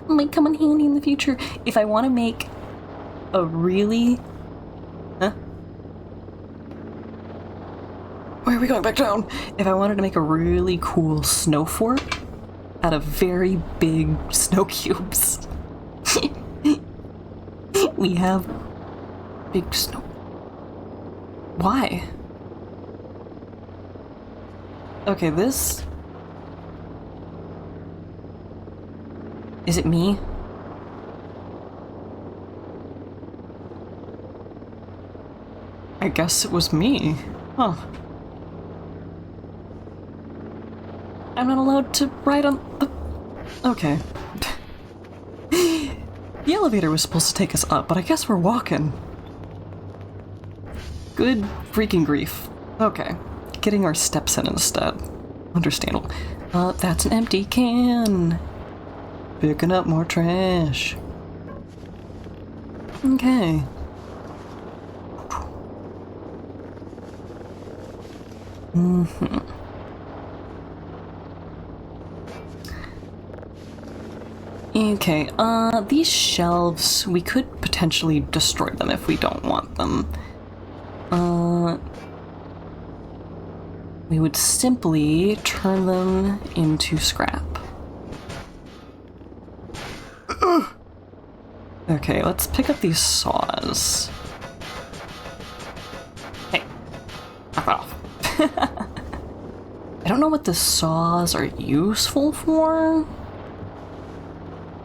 Might come in handy in the future if I want to make a really... Huh? Why are we going back down? If I wanted to make a really cool snow fort out of very big snow cubes. We have big snow... Why? Okay, this... Is it me? I guess it was me. Huh. I'm not allowed to ride on the... Okay. The elevator was supposed to take us up, but I guess we're walking. Good freaking grief. Okay. Getting our steps in instead. Understandable. That's an empty can. Picking up more trash. Okay. Okay, these shelves, we could potentially destroy them if we don't want them. We would simply turn them into scrap. Okay, let's pick up these saws. Hey, knock off. I don't know what the saws are useful for.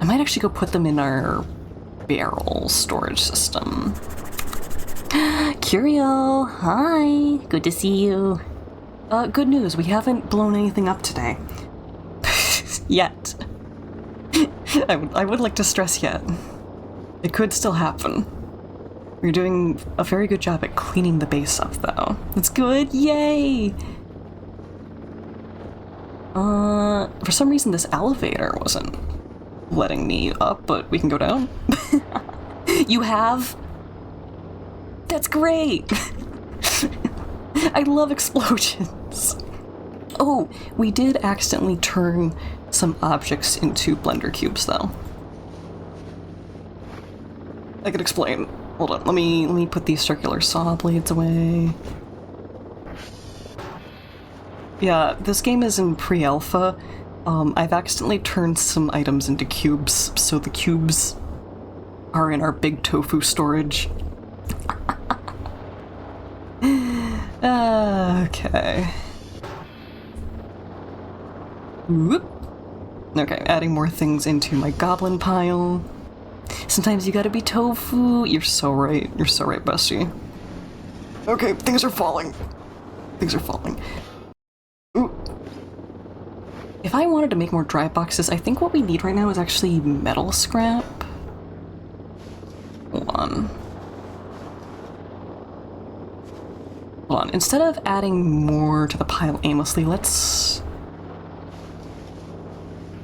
I might actually go put them in our barrel storage system. Curio, hi, good to see you. Good news, we haven't blown anything up today. Yet. I would like to stress yet. It could still happen. You're doing a very good job at cleaning the base up, though. That's good, yay! For some reason this elevator wasn't letting me up, but we can go down. You have? That's great! I love explosions. Oh, we did accidentally turn some objects into blender cubes, though. I could explain. Hold on, let me put these circular saw blades away. Yeah, this game is in pre-alpha. I've accidentally turned some items into cubes, so the cubes are in our big tofu storage. Okay. Whoop. Okay, adding more things into my goblin pile. Sometimes you gotta be tofu. You're so right. You're so right, bestie. Okay, things are falling. Things are falling. Ooh. If I wanted to make more drive boxes, I think what we need right now is actually metal scrap. Hold on. Hold on. Instead of adding more to the pile aimlessly, let's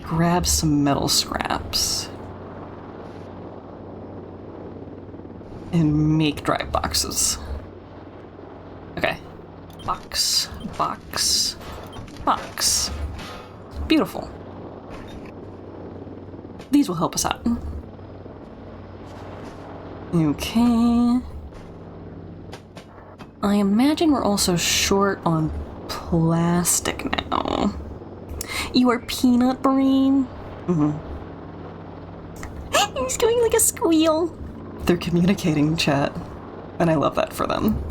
grab some metal scraps and make drive boxes. Okay. Box, box, box. Beautiful. These will help us out. Okay. I imagine we're also short on plastic now. You are peanut brain? Mm-hmm. He's doing like a squeal. They're communicating, chat. And I love that for them.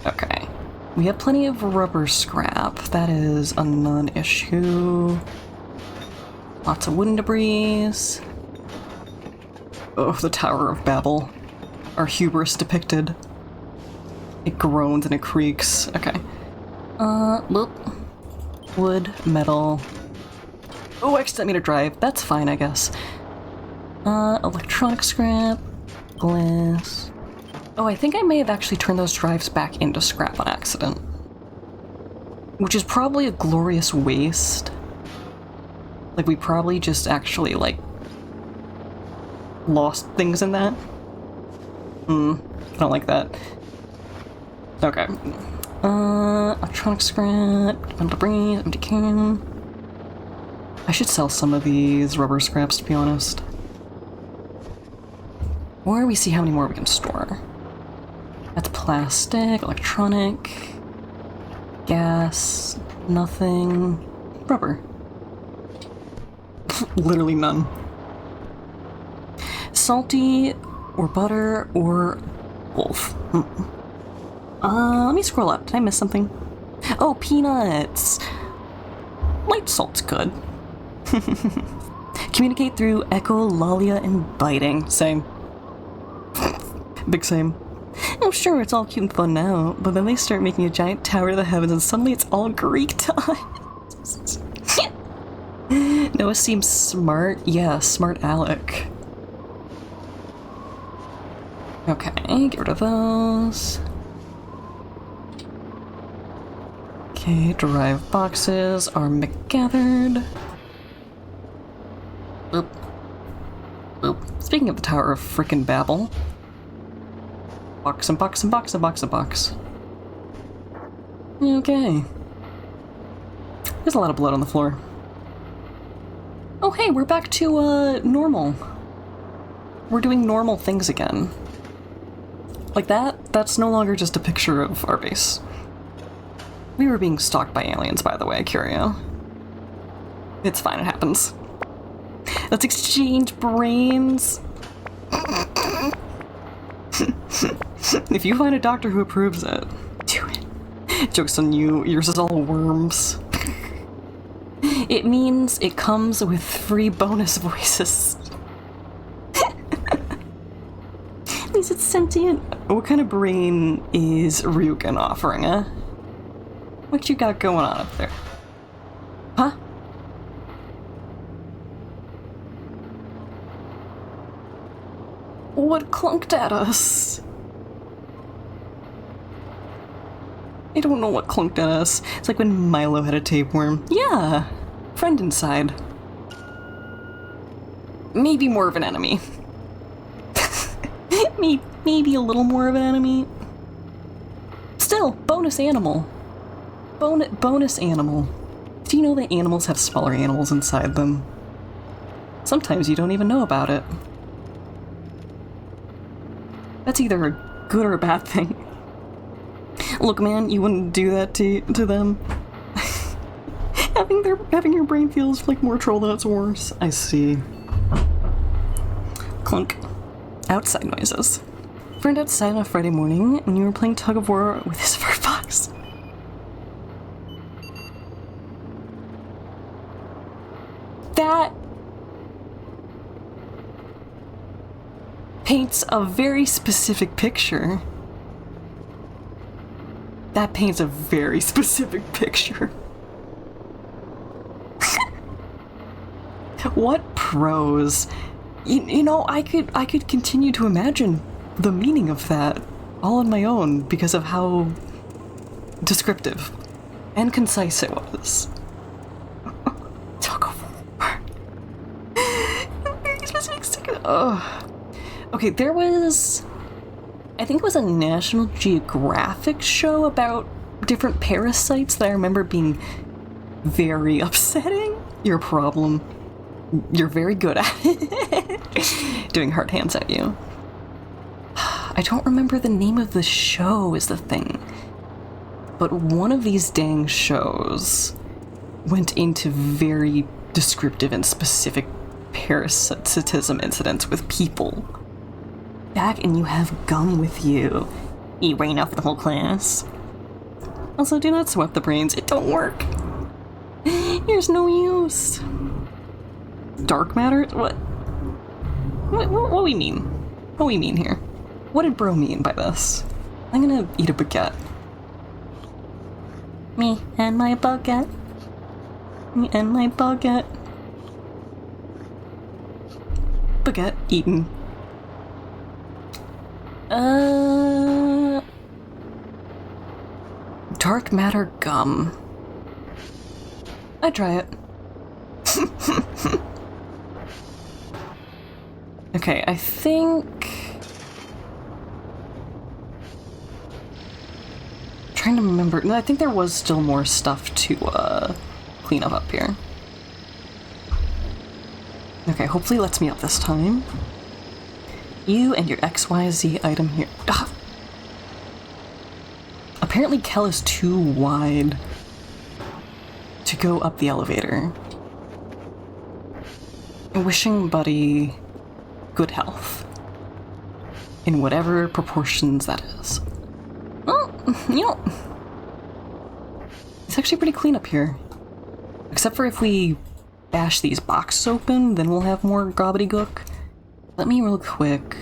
Okay. We have plenty of rubber scrap. That is a non-issue. Lots of wooden debris. Oh, the Tower of Babel. Our hubris depicted. It groans and it creaks. Okay. Look. Wood, metal. Oh, I accidentally made a drive. That's fine, I guess. Electronic scrap. Glass. Oh, I think I may have actually turned those drives back into scrap on accident. Which is probably a glorious waste. Like, we probably just actually, like, lost things in that. I don't like that. Okay. Electronic scrap, metal debris, empty can. I should sell some of these rubber scraps, to be honest. Or we see how many more we can store. That's plastic, electronic, gas, nothing, rubber. Literally none. Salty, or butter, or wolf. Let me scroll up. Did I miss something? Oh, peanuts! Light salt's good. Communicate through echolalia and biting. Same. Big same. I'm sure it's all cute and fun now, but then they start making a giant tower to the heavens and suddenly it's all Greek times. Noah seems smart. Yeah, smart Alec. Okay, get rid of those. Okay, drive boxes are McGathered. Boop. Boop. Speaking of the Tower of Frickin' Babel. Box and box and box and box and box. Okay. There's a lot of blood on the floor. Oh hey, we're back to, normal. We're doing normal things again. Like that? That's no longer just a picture of our base. We were being stalked by aliens, by the way, Curio. It's fine, it happens. Let's exchange brains. If you find a doctor who approves it, do it. Joke's on you, yours is all worms. It means it comes with free bonus voices. At least it's sentient. What kind of brain is Ryugen offering, huh? What you got going on up there? Huh? what clunked at us? I don't know what clunked at us. It's like when Milo had a tapeworm. Yeah, friend inside. Maybe more of an enemy. Maybe a little more of an enemy. Still, bonus animal. Bonus animal. Do you know that animals have smaller animals inside them? Sometimes you don't even know about it. That's either a good or a bad thing. Look, man, you wouldn't do that to them. having your brain feels like more troll than it's worse. I see. Clunk. Outside noises. Friend outside on a Friday morning, and you were playing tug of war with his fur fox. That paints a very specific picture. That paints a very specific picture. What prose? You know, I could continue to imagine the meaning of that all on my own because of how descriptive and concise it was. Tug of war. Very specific sticker. Ugh. Okay, there was, I think it was a National Geographic show about different parasites that I remember being very upsetting. Your problem. You're very good at it. Doing heart hands at you. I don't remember the name of the show is the thing. But one of these dang shows went into very descriptive and specific parasitism incidents with people. Back and you have gum with you. You rain out for the whole class. Also, do not sweat the brains. It don't work. There's no use. Dark matter? What we mean? What we mean here? What did bro mean by this? I'm gonna eat a baguette. Me and my baguette. Me and my baguette. Baguette eaten. Dark matter gum. I'd try it. Okay, I think... Trying to remember... No, I think there was still more stuff to, clean up here. Okay, hopefully it lets me up this time. You and your XYZ item here. Ugh. Apparently Kel is too wide to go up the elevator. Wishing Buddy good health. In whatever proportions that is. Well, you know, it's actually pretty clean up here. Except for if we bash these boxes open, then we'll have more gobbledygook. Let me real quick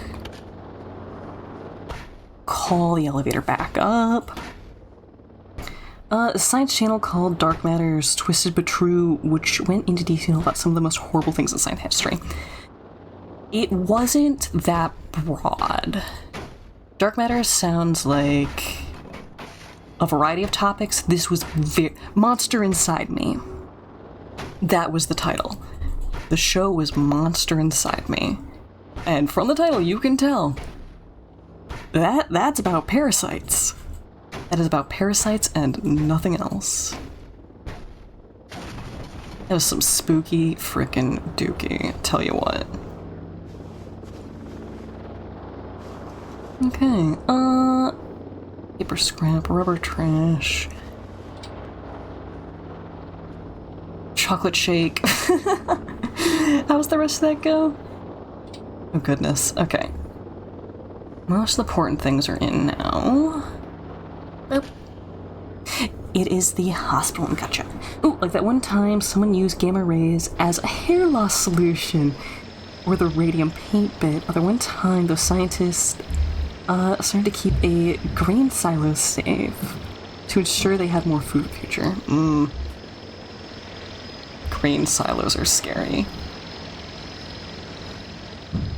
call the elevator back up. A science channel called Dark Matter's Twisted But True, which went into detail about some of the most horrible things in science history. It wasn't that broad. Dark Matter sounds like a variety of topics. This was Monster Inside Me. That was the title. The show was Monster Inside Me. And from the title, you can tell that's about parasites. That is about parasites and nothing else. That was some spooky frickin' dookie, tell you what. Okay, paper scrap, rubber trash. Chocolate shake. How's the rest of that go? Oh goodness, okay. Most of the important things are in now. Boop. It is the hospital in Gotcha. Ooh, like that one time someone used gamma rays as a hair loss solution, or the radium paint bit, or the one time those scientists started to keep a grain silo safe to ensure they had more food in the future. Grain silos are scary.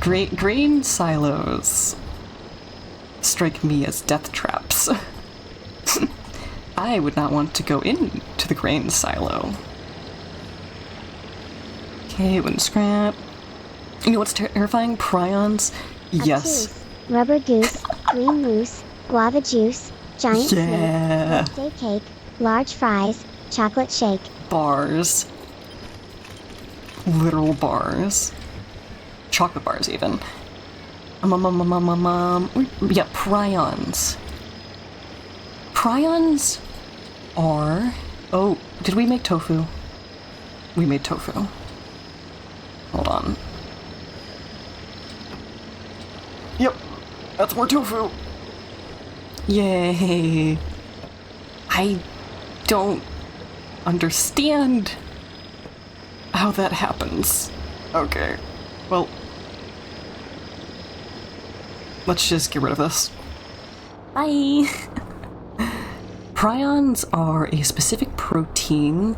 Grain silos strike me as death traps. I would not want to go into the grain silo. Okay, wooden scrap. You know what's terrifying? Prions? Yes. Obtuse, rubber goose, green moose, guava juice, giant Yeah. snake, birthday cake, large fries, chocolate shake. Bars. Literal bars. Chocolate bars, even. Yeah, prions. Prions are... Oh, did we make tofu? We made tofu. Hold on. Yep, that's more tofu. Yay. I don't understand how that happens. Okay, well, let's just get rid of this. Bye. Prions are a specific protein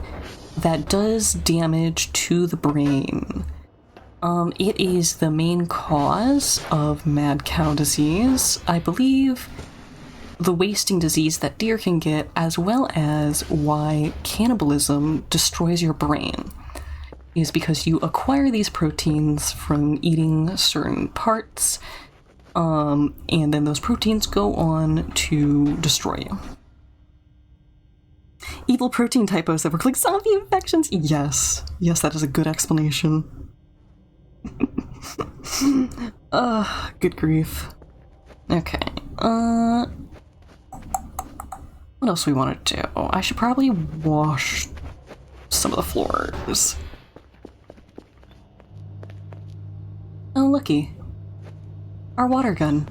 that does damage to the brain. It is the main cause of mad cow disease, I believe, the wasting disease that deer can get, as well as why cannibalism destroys your brain, is because you acquire these proteins from eating certain parts, and then those proteins go on to destroy you. Evil protein typos that work like zombie infections? Yes. Yes, that is a good explanation. Good grief. Okay, what else we want to do? I should probably wash some of the floors. Oh, looky. Our water gun.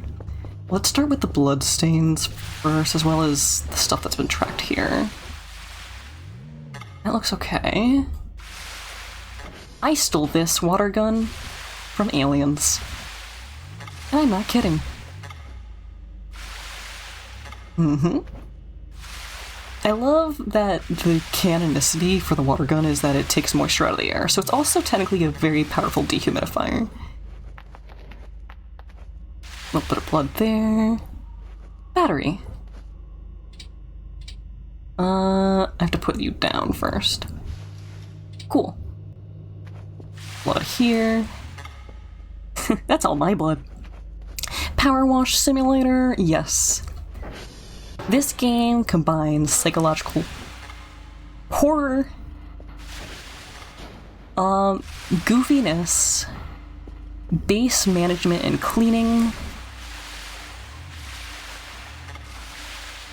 Let's start with the blood stains first, as well as the stuff that's been tracked here. That looks okay. I stole this water gun from aliens. And I'm not kidding. I love that the canonicity for the water gun is that it takes moisture out of the air, so it's also technically a very powerful dehumidifier. A little bit of blood there. Battery. I have to put you down first. Cool. Blood here. That's all my blood. Power wash simulator, yes. This game combines psychological horror, goofiness, base management and cleaning,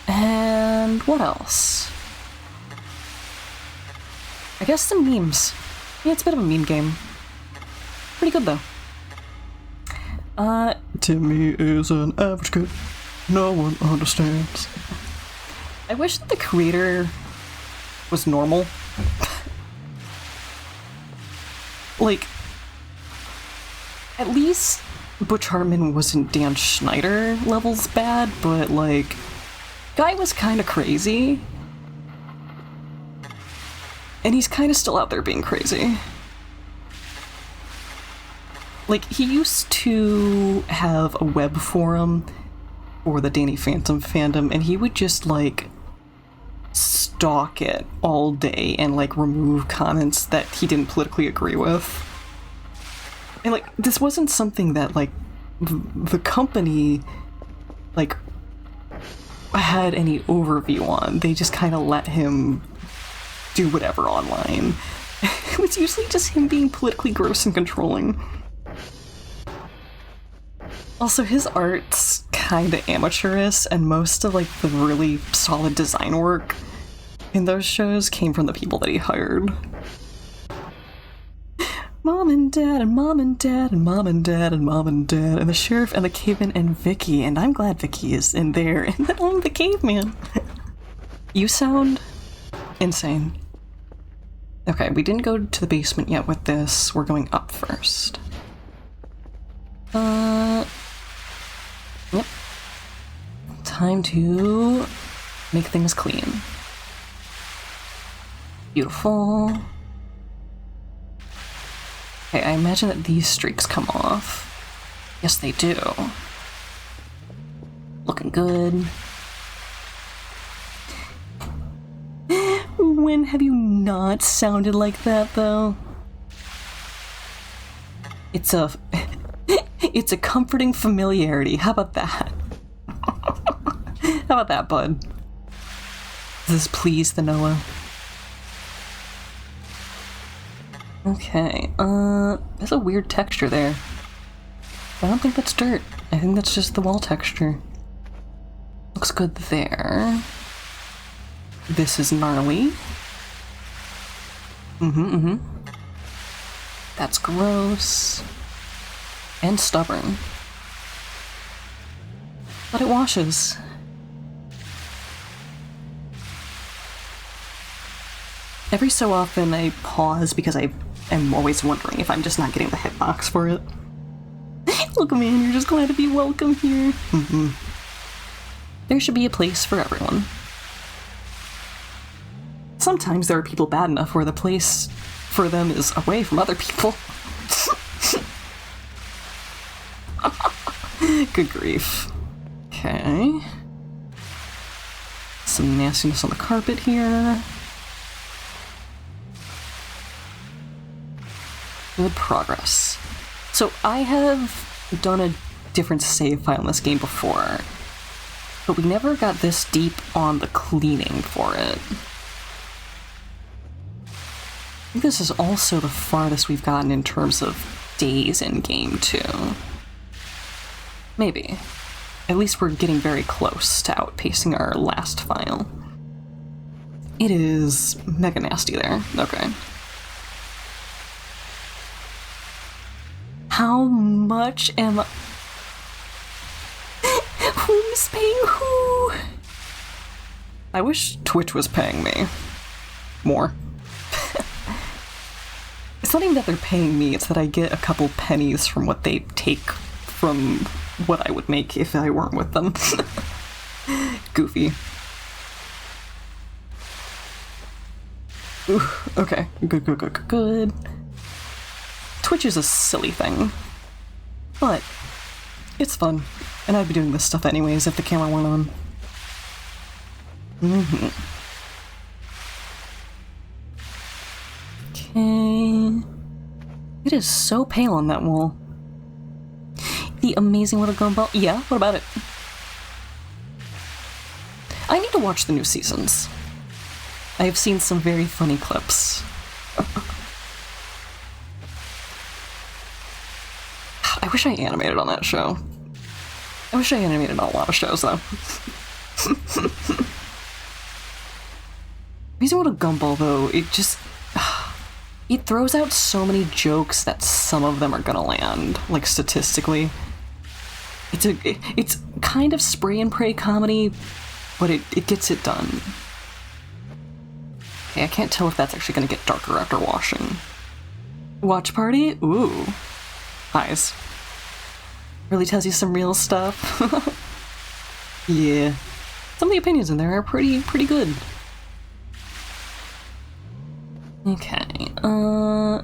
and what else? I guess some memes. Yeah, it's a bit of a meme game. Pretty good though. Timmy is an average kid. No one understands. I wish that the creator was normal. Like, at least Butch Hartman wasn't Dan Schneider levels bad, but like, guy was kind of crazy. And he's kind of still out there being crazy. Like, he used to have a web forum for the Danny Phantom fandom, and he would just, like, stalk it all day and, like, remove comments that he didn't politically agree with. And, like, this wasn't something that, like, the company, like, had any overview on. They just kind of let him do whatever online. It was usually just him being politically gross and controlling. Also, his art's kinda amateurish, and most of, like, the really solid design work in those shows came from the people that he hired. Mom and Dad, and Mom and Dad, and Mom and Dad, and Mom and Dad, and the Sheriff, and the Caveman, and Vicky, and I'm glad Vicky is in there, and that I'm the Caveman. You sound insane. Okay, we didn't go to the basement yet with this. We're going up first. Yep. Time to make things clean. Beautiful. Okay, I imagine that these streaks come off. Yes, they do. Looking good. When have you not sounded like that, though? It's a... it's a comforting familiarity. How about that? How about that, bud? Does this please the Noah? Okay, there's a weird texture there. I don't think that's dirt. I think that's just the wall texture. Looks good there. This is gnarly. That's gross. And stubborn. But it washes. Every so often I pause because I am always wondering if I'm just not getting the hitbox for it. Look, man, you're just glad to be welcome here. There should be a place for everyone. Sometimes there are people bad enough where the place for them is away from other people. Good grief. Okay. Some nastiness on the carpet here. Good progress. So I have done a different save file in this game before, but we never got this deep on the cleaning for it. I think this is also the farthest we've gotten in terms of days in game too. Maybe. At least we're getting very close to outpacing our last file. It is mega nasty there. Okay. How much am I... Who's paying who? I wish Twitch was paying me more. It's not even that they're paying me, it's that I get a couple pennies from what they take from what I would make if I weren't with them. Goofy. Ooh, okay. Good. Twitch is a silly thing, but it's fun, and I'd be doing this stuff anyways if the camera weren't on. Okay. It is so pale on that wall. The amazing little gumball. Yeah, what about it? I need to watch the new seasons. I have seen some very funny clips. I wish I animated on that show. I wish I animated on a lot of shows, though. Amazing Little Gumball, though, it just... it throws out so many jokes that some of them are gonna land, like, statistically. It's kind of spray and pray comedy, but it gets it done. Okay, I can't tell if that's actually gonna get darker after washing. Watch party? Ooh. Eyes. Really tells you some real stuff. Yeah. Some of the opinions in there are pretty good. Okay, I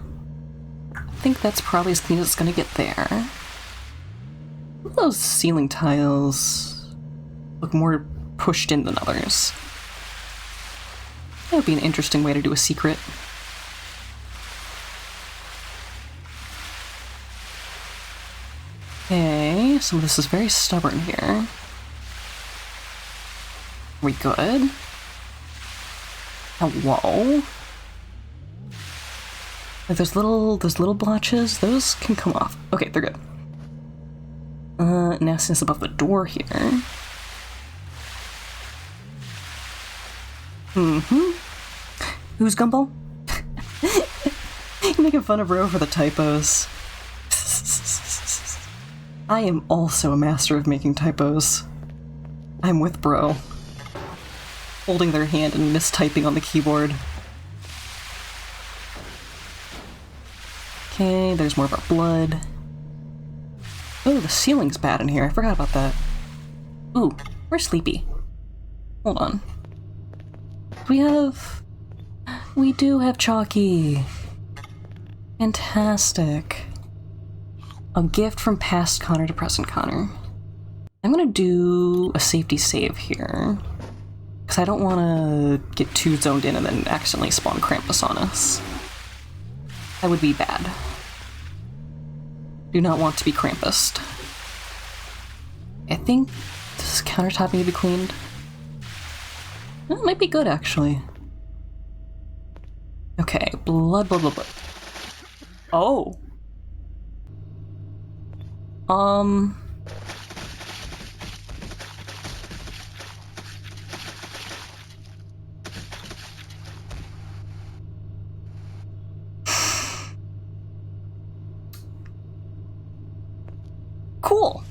think that's probably as clean as it's gonna get there. Those ceiling tiles look more pushed in than others. That would be an interesting way to do a secret. Okay, some of this is very stubborn here. Are we good? Hello? Like those little blotches, those can come off. Okay, they're good. Nastiness above the door here. Who's Gumball? You're making fun of Ro for the typos. I am also a master of making typos. I'm with Bro. Holding their hand and mistyping on the keyboard. Okay, there's more of our blood. Oh, the ceiling's bad in here. I forgot about that. Ooh, we're sleepy. Hold on. We do have Chalky. Fantastic. A gift from past Connor to present Connor. I'm gonna do a safety save here, because I don't want to get too zoned in and then accidentally spawn Krampus on us. That would be bad. Do not want to be Krampused. I think this countertop need to be cleaned. That might be good, actually. Okay, blood. Oh. Cool.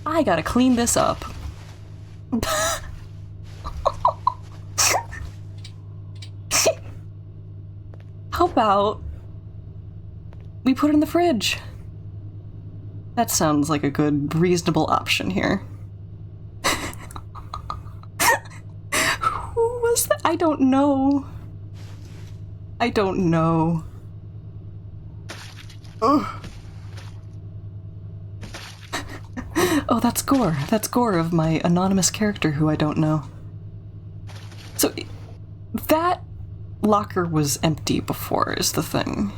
I gotta clean this up. How about we put it in the fridge? That sounds like a good, reasonable option here. Who was that? I don't know. I don't know. Ugh. Oh, that's Gore. That's Gore of my anonymous character who I don't know. So, that locker was empty before, is the thing.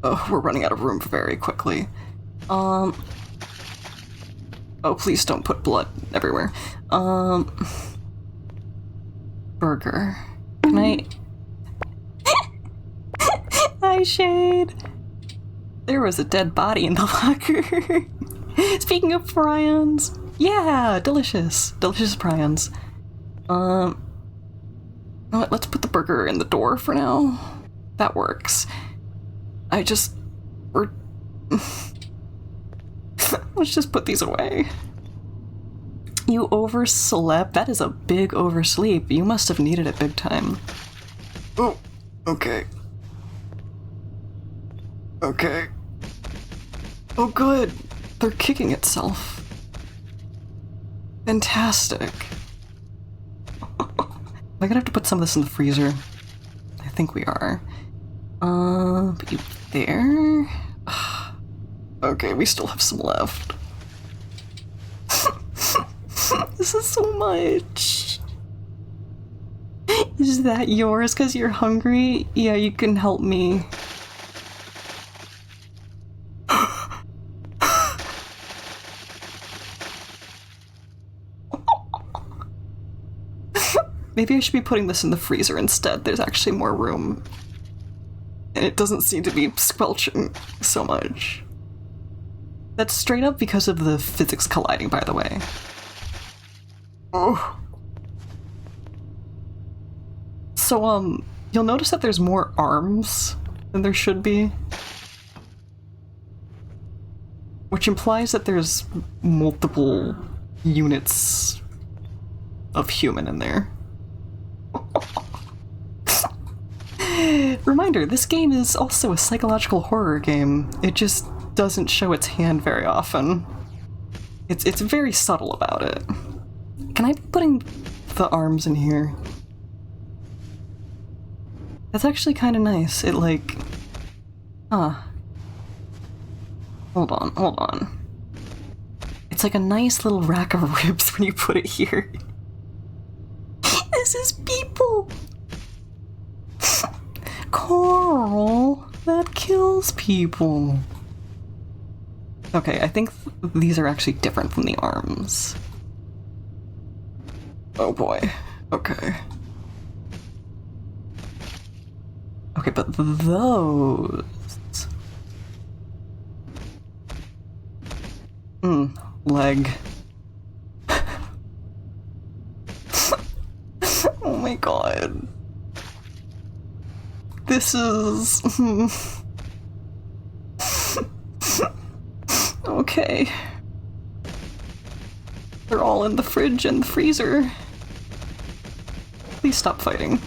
Oh, we're running out of room very quickly. Oh, please don't put blood everywhere. Burger. Can I... Hi, Shade. There was a dead body in the locker. Speaking of prions. Yeah, delicious. Delicious prions. Let's put the burger in the door for now. That works. Let's just put these away. You overslept? That is a big oversleep. You must have needed it big time. Oh, okay. Okay. Oh, good. They're kicking itself. Fantastic. Am I gonna have to put some of this in the freezer? I think we are. Put you there. Okay, we still have some left. This is so much. Is that yours because you're hungry? Yeah, you can help me. Maybe I should be putting this in the freezer instead. There's actually more room. And it doesn't seem to be squelching so much. That's straight up because of the physics colliding, by the way. Oh. So, you'll notice that there's more arms than there should be. Which implies that there's multiple units of human in there. Reminder, this game is also a psychological horror game. It just doesn't show its hand very often. It's very subtle about it. Can I be putting the arms in here? That's actually kind of nice. It like... Hold on. It's like a nice little rack of ribs when you put it here. This is people! Carl, that kills people. Okay, I think these are actually different from the arms. Oh boy. Okay. Okay, but those... leg. Oh my god. This is... Okay. They're all in the fridge and the freezer. Please stop fighting.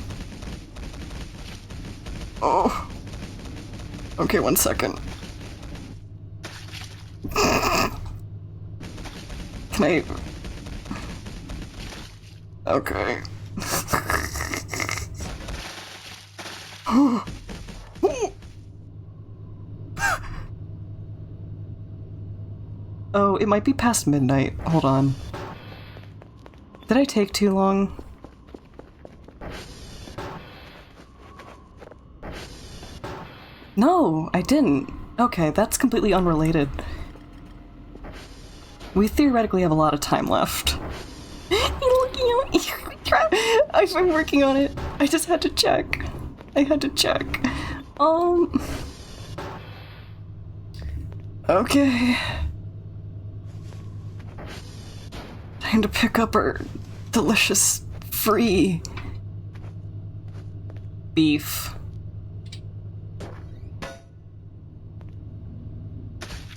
Oh. Okay, 1 second. Can I... Okay. Oh, it might be past midnight. Hold on. Did I take too long? No, I didn't. Okay, that's completely unrelated. We theoretically have a lot of time left. You're looking at me. I've been working on it. I just had to check. I had to check. Okay. Time to pick up our delicious free beef.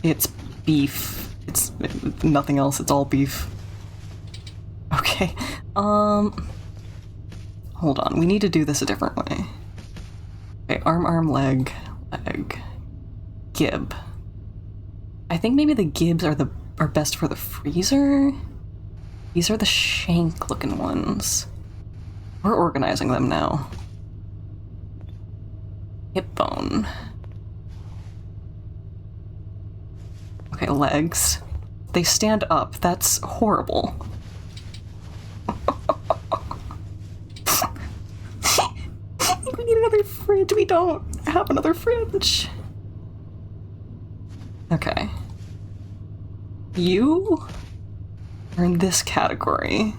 It's beef. It's nothing else. It's all beef. Okay. Hold on. We need to do this a different way. Okay, arm, leg. Gib. I think maybe the gibs are best for the freezer. These are the shank looking ones. We're organizing them now. Hip bone. Okay, legs. They stand up. That's horrible. We need another fridge. We don't have another fridge. Okay. You are in this category.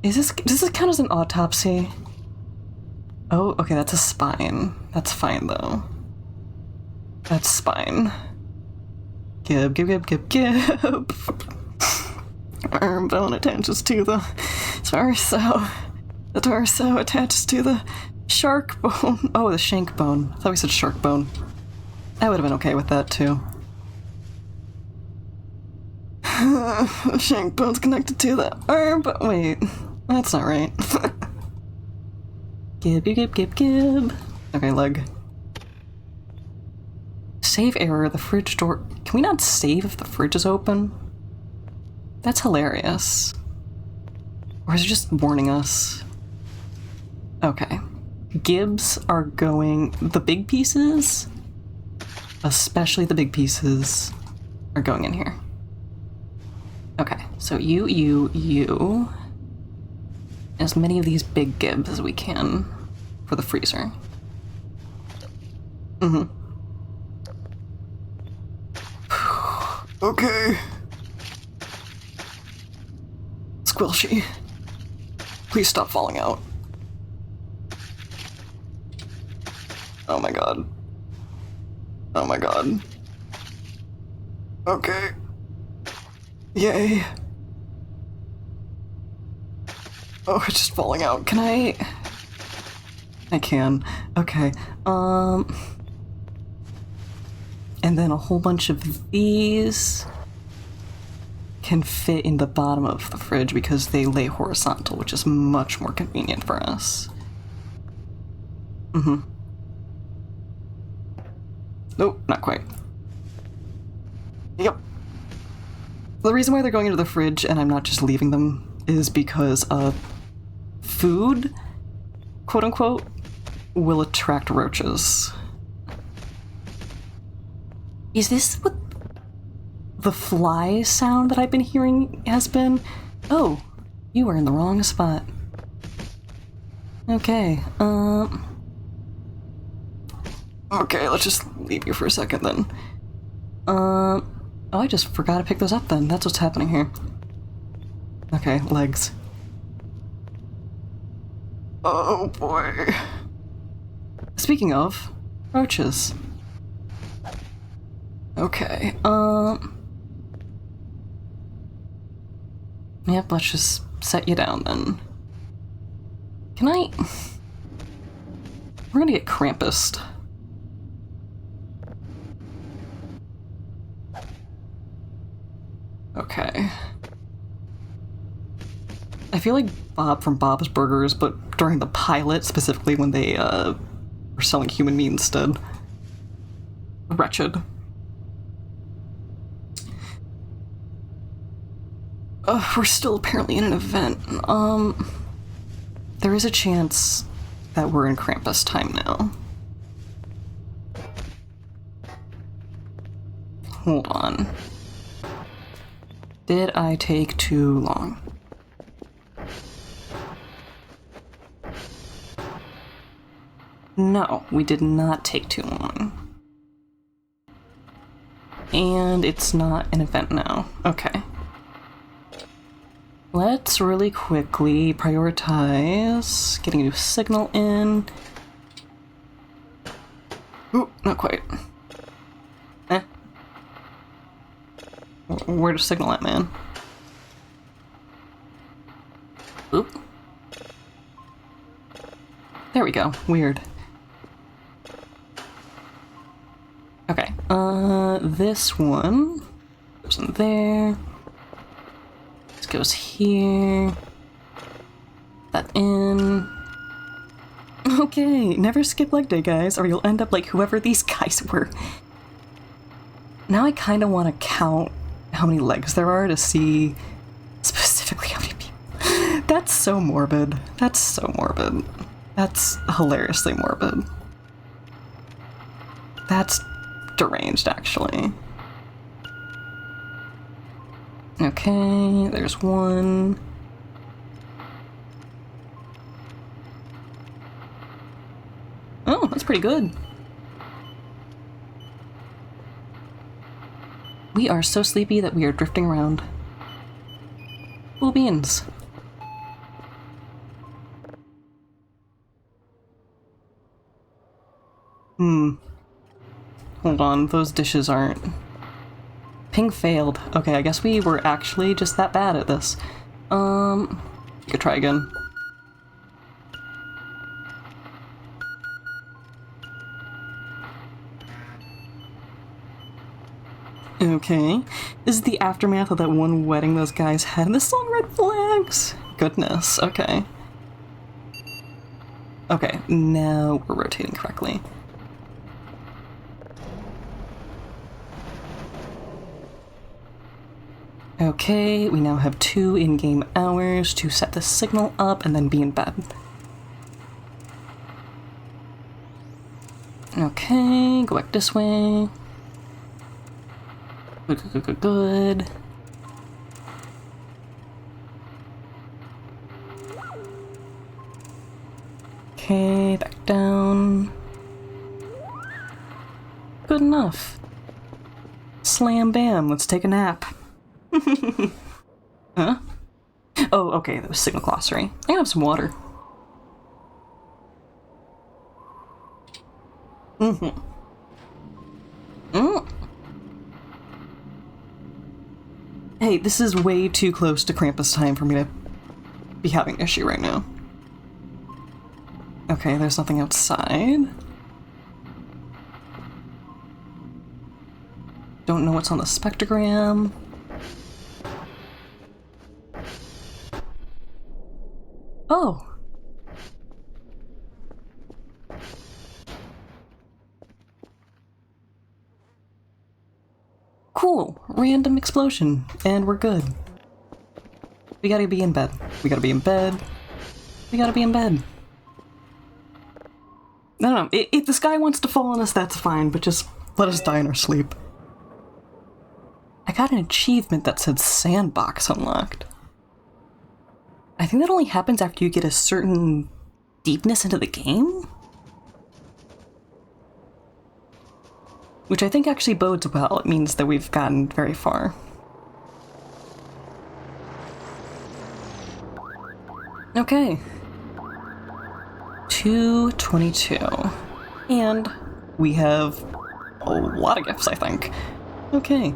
Does this count as an autopsy? Oh, okay, that's a spine. That's fine though. That's spine. Gib. Arm bone attaches to the torso. The torso attaches to the shark bone. Oh, the shank bone. I thought we said shark bone. I would have been okay with that too. The shank bone's connected to the arm, but wait, that's not right. Gib. Okay, leg. Save error, the fridge door. Can we not save if the fridge is open? That's hilarious. Or is it just warning us? Okay. Gibs are going. The big pieces, especially the big pieces, are going in here. Okay, so you. As many of these big gibs as we can for the freezer. Okay. Squilchy. Please stop falling out. Oh my god. Oh my god. Okay. Yay. Oh, it's just falling out. Can I can. Okay. And then a whole bunch of these can fit in the bottom of the fridge because they lay horizontal, which is much more convenient for us. Nope, not quite. Yep. The reason why they're going into the fridge and I'm not just leaving them is because food, quote unquote, will attract roaches. Is this what the fly sound that I've been hearing has been? Oh, you are in the wrong spot. Okay, okay, let's just leave you for a second then. Oh, I just forgot to pick those up then. That's what's happening here. Okay, legs. Oh boy. Speaking of, roaches. Okay, yep, let's just set you down then. Can I? We're gonna get Krampused. Okay. I feel like Bob from Bob's Burgers, but during the pilot, specifically when they were selling human meat instead. Wretched. We're still apparently in an event. There is a chance that we're in Krampus time now. Hold on. Did I take too long? No, we did not take too long. And it's not an event now. Okay. Let's really quickly prioritize getting a new signal in. Ooh, not quite. Where's the signal at, man? Oop. There we go. Weird. Okay. This one goes in there. This goes here. That in. Okay, never skip leg day, guys, or you'll end up like whoever these guys were. Now I kind of want to count how many legs there are to see specifically how many people. That's so morbid. That's so morbid. That's hilariously morbid. That's deranged, actually. Okay, there's one. Oh, that's pretty good. We are so sleepy that we are drifting around. Cool beans. Hold on, those dishes aren't... Ping failed. Okay, I guess we were actually just that bad at this. You could try again. Okay. This is the aftermath of that one wedding those guys had, and this is on red flags! Goodness, okay. Okay, now we're rotating correctly. Okay, we now have 2 in-game hours to set the signal up and then be in bed. Okay, go back this way. Good. Okay, back down. Good enough. Slam bam, let's take a nap. Huh? Oh, okay, that was signal glossary. I can have some water. Hey, this is way too close to Krampus time for me to be having an issue right now. Okay, there's nothing outside. Don't know what's on the spectrogram. Oh! Cool! Random explosion, and we're good. We gotta be in bed. We gotta be in bed. We gotta be in bed. No, if this guy wants to fall on us, that's fine, but just let us die in our sleep. I got an achievement that said sandbox unlocked. I think that only happens after you get a certain deepness into the game? Which I think actually bodes well. It means that we've gotten very far. Okay. 222. And we have a lot of gifts, I think. Okay.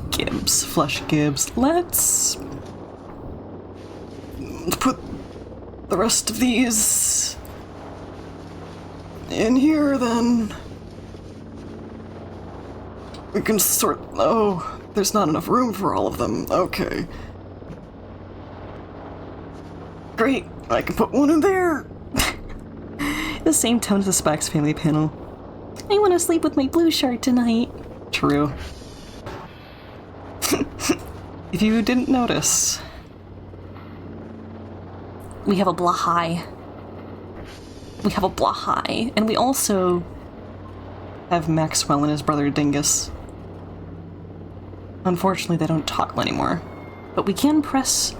Gibbs, Flush Gibbs. Let's put the rest of these in here, then. We can sort... Oh, there's not enough room for all of them. Okay. Great, I can put one in there! The same tone as the Spax family panel. I want to sleep with my blue shirt tonight. True. If you didn't notice. We have a Blahai. We have a Blahai. And we also have Maxwell and his brother Dingus. Unfortunately, they don't talk anymore. But we can press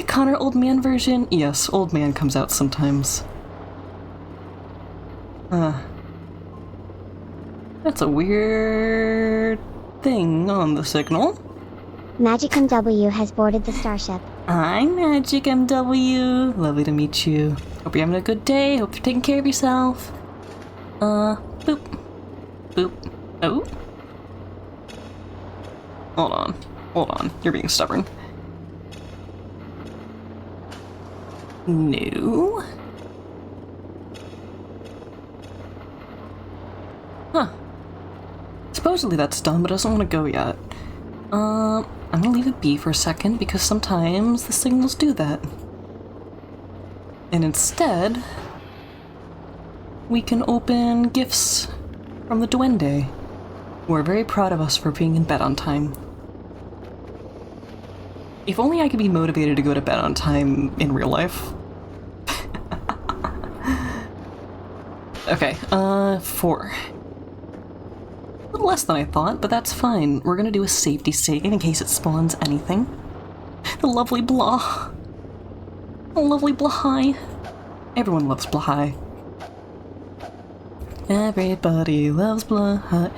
Connor Old Man version. Yes, Old Man comes out sometimes. That's a weird thing on the signal. Magic MW has boarded the starship. I'm Magic MW. Lovely to meet you. Hope you're having a good day. Hope you're taking care of yourself. Boop. Boop. Oh. Hold on. Hold on. You're being stubborn. No. Huh. Supposedly that's done, but it doesn't want to go yet. I'm gonna leave it be for a second because sometimes the signals do that. And instead, we can open gifts from the Duende, who are very proud of us for being in bed on time. If only I could be motivated to go to bed on time in real life. Okay, 4. A little less than I thought, but that's fine. We're gonna do a safety save in case it spawns anything. The lovely Blah. The lovely Blahai. Everyone loves Blahai. Everybody loves Blahai.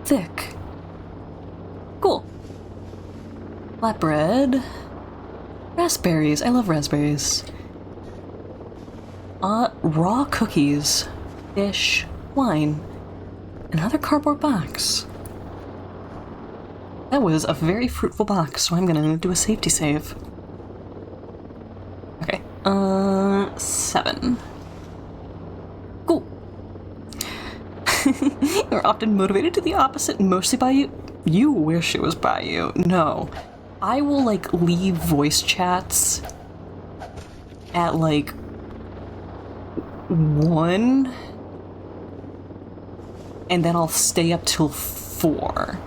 Thick. Cool. Flatbread. Raspberries. I love raspberries. Raw cookies. Fish. Wine. Another cardboard box. That was a very fruitful box, so I'm gonna do a safety save. Okay, 7. Cool. You're often motivated to the opposite, mostly by you. You wish it was by you. No. I will, like, leave voice chats at, like, 1, and then I'll stay up till 4.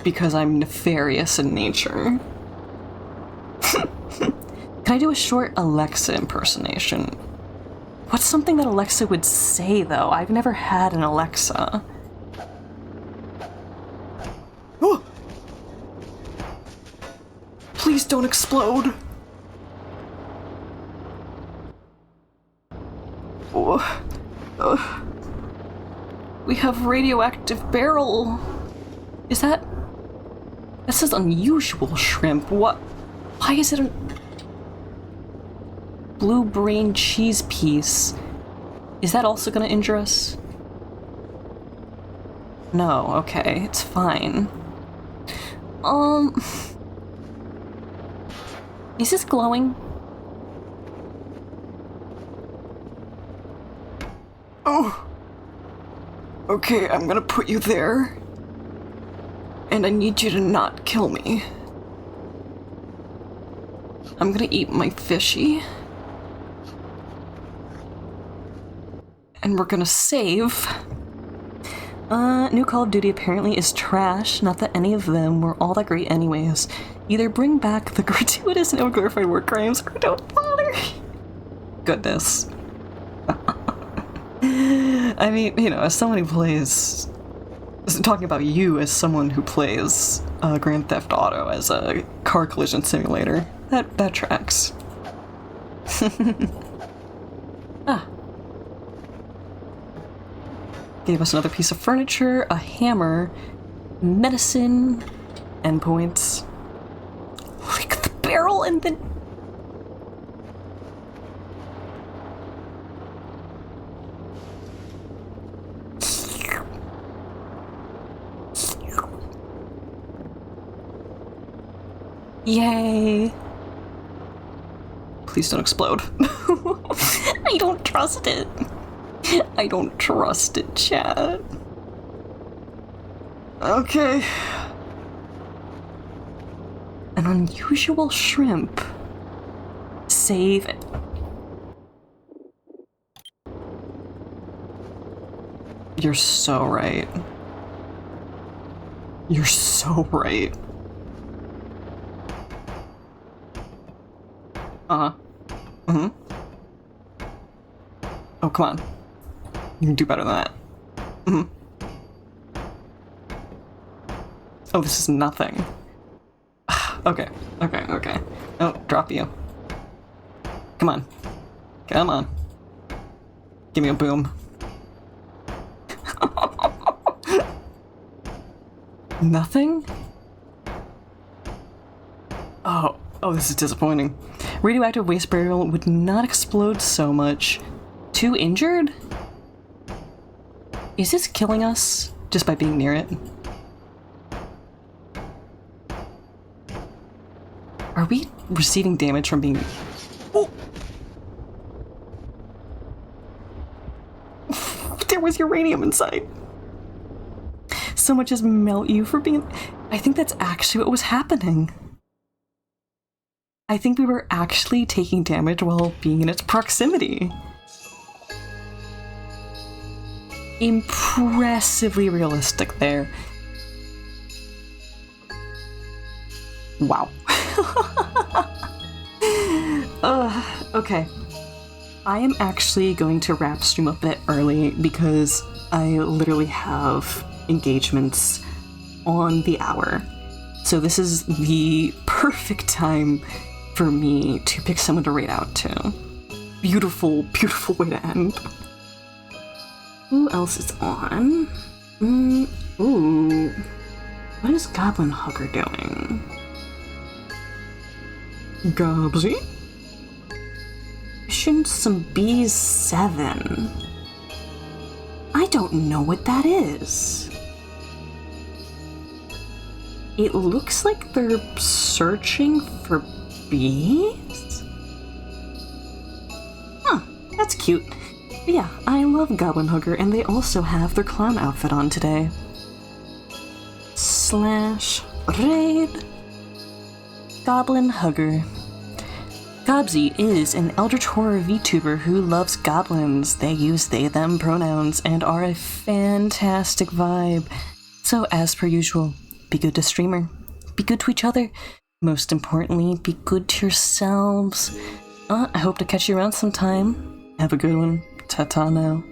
Because I'm nefarious in nature. Can I do a short Alexa impersonation? What's something that Alexa would say, though? I've never had an Alexa. Oh! Please don't explode! Oh. We have radioactive barrel. Is that... That says unusual shrimp. What? Why is it a... Blue brain cheese piece? Is that also gonna injure us? No, okay, it's fine. Is this glowing? Oh! Okay, I'm gonna put you there. And I need you to not kill me. I'm gonna eat my fishy. And we're gonna save. New Call of Duty apparently is trash. Not that any of them were all that great anyways. Either bring back the gratuitous and ill-glorified war crimes or don't bother. Goodness. I mean, you know, as someone who plays... Talking about you as someone who plays Grand Theft Auto as a car collision simulator. That tracks. Ah. Gave us another piece of furniture, a hammer, medicine, endpoints. Look at the barrel and then... Yay! Please don't explode. I don't trust it. I don't trust it, Chad. Okay. An unusual shrimp. Save it. You're so right. You're so right. Uh-huh. Mm-hmm. Oh, come on. You can do better than that. Mm-hmm. Oh, this is nothing. Okay. Oh, drop you. Come on. Come on. Give me a boom. Nothing? Oh, this is disappointing. Radioactive waste barrel would not explode so much. Too injured? Is this killing us just by being near it? Are we receiving damage from being... Oh! There was uranium inside! So much as melt you for being... I think that's actually what was happening. I think we were actually taking damage while being in its proximity. Impressively realistic there. Wow. Okay. I am actually going to wrap stream a bit early because I literally have engagements on the hour. So this is the perfect time for me to pick someone to raid out to. Beautiful, beautiful way to end. Who else is on? Ooh. What is Goblin Hugger doing? Gobsy? Mission some B7. I don't know what that is. It looks like they're searching for bees? Huh, that's cute. But yeah, I love Goblin Hugger, and they also have their clown outfit on today. /raid Goblin Hugger. Gobsy is an Eldritch Horror VTuber who loves goblins. They use they/them pronouns and are a fantastic vibe. So as per usual, be good to streamer, be good to each other, most importantly, be good to yourselves. I hope to catch you around sometime. Have a good one. Ta-ta now.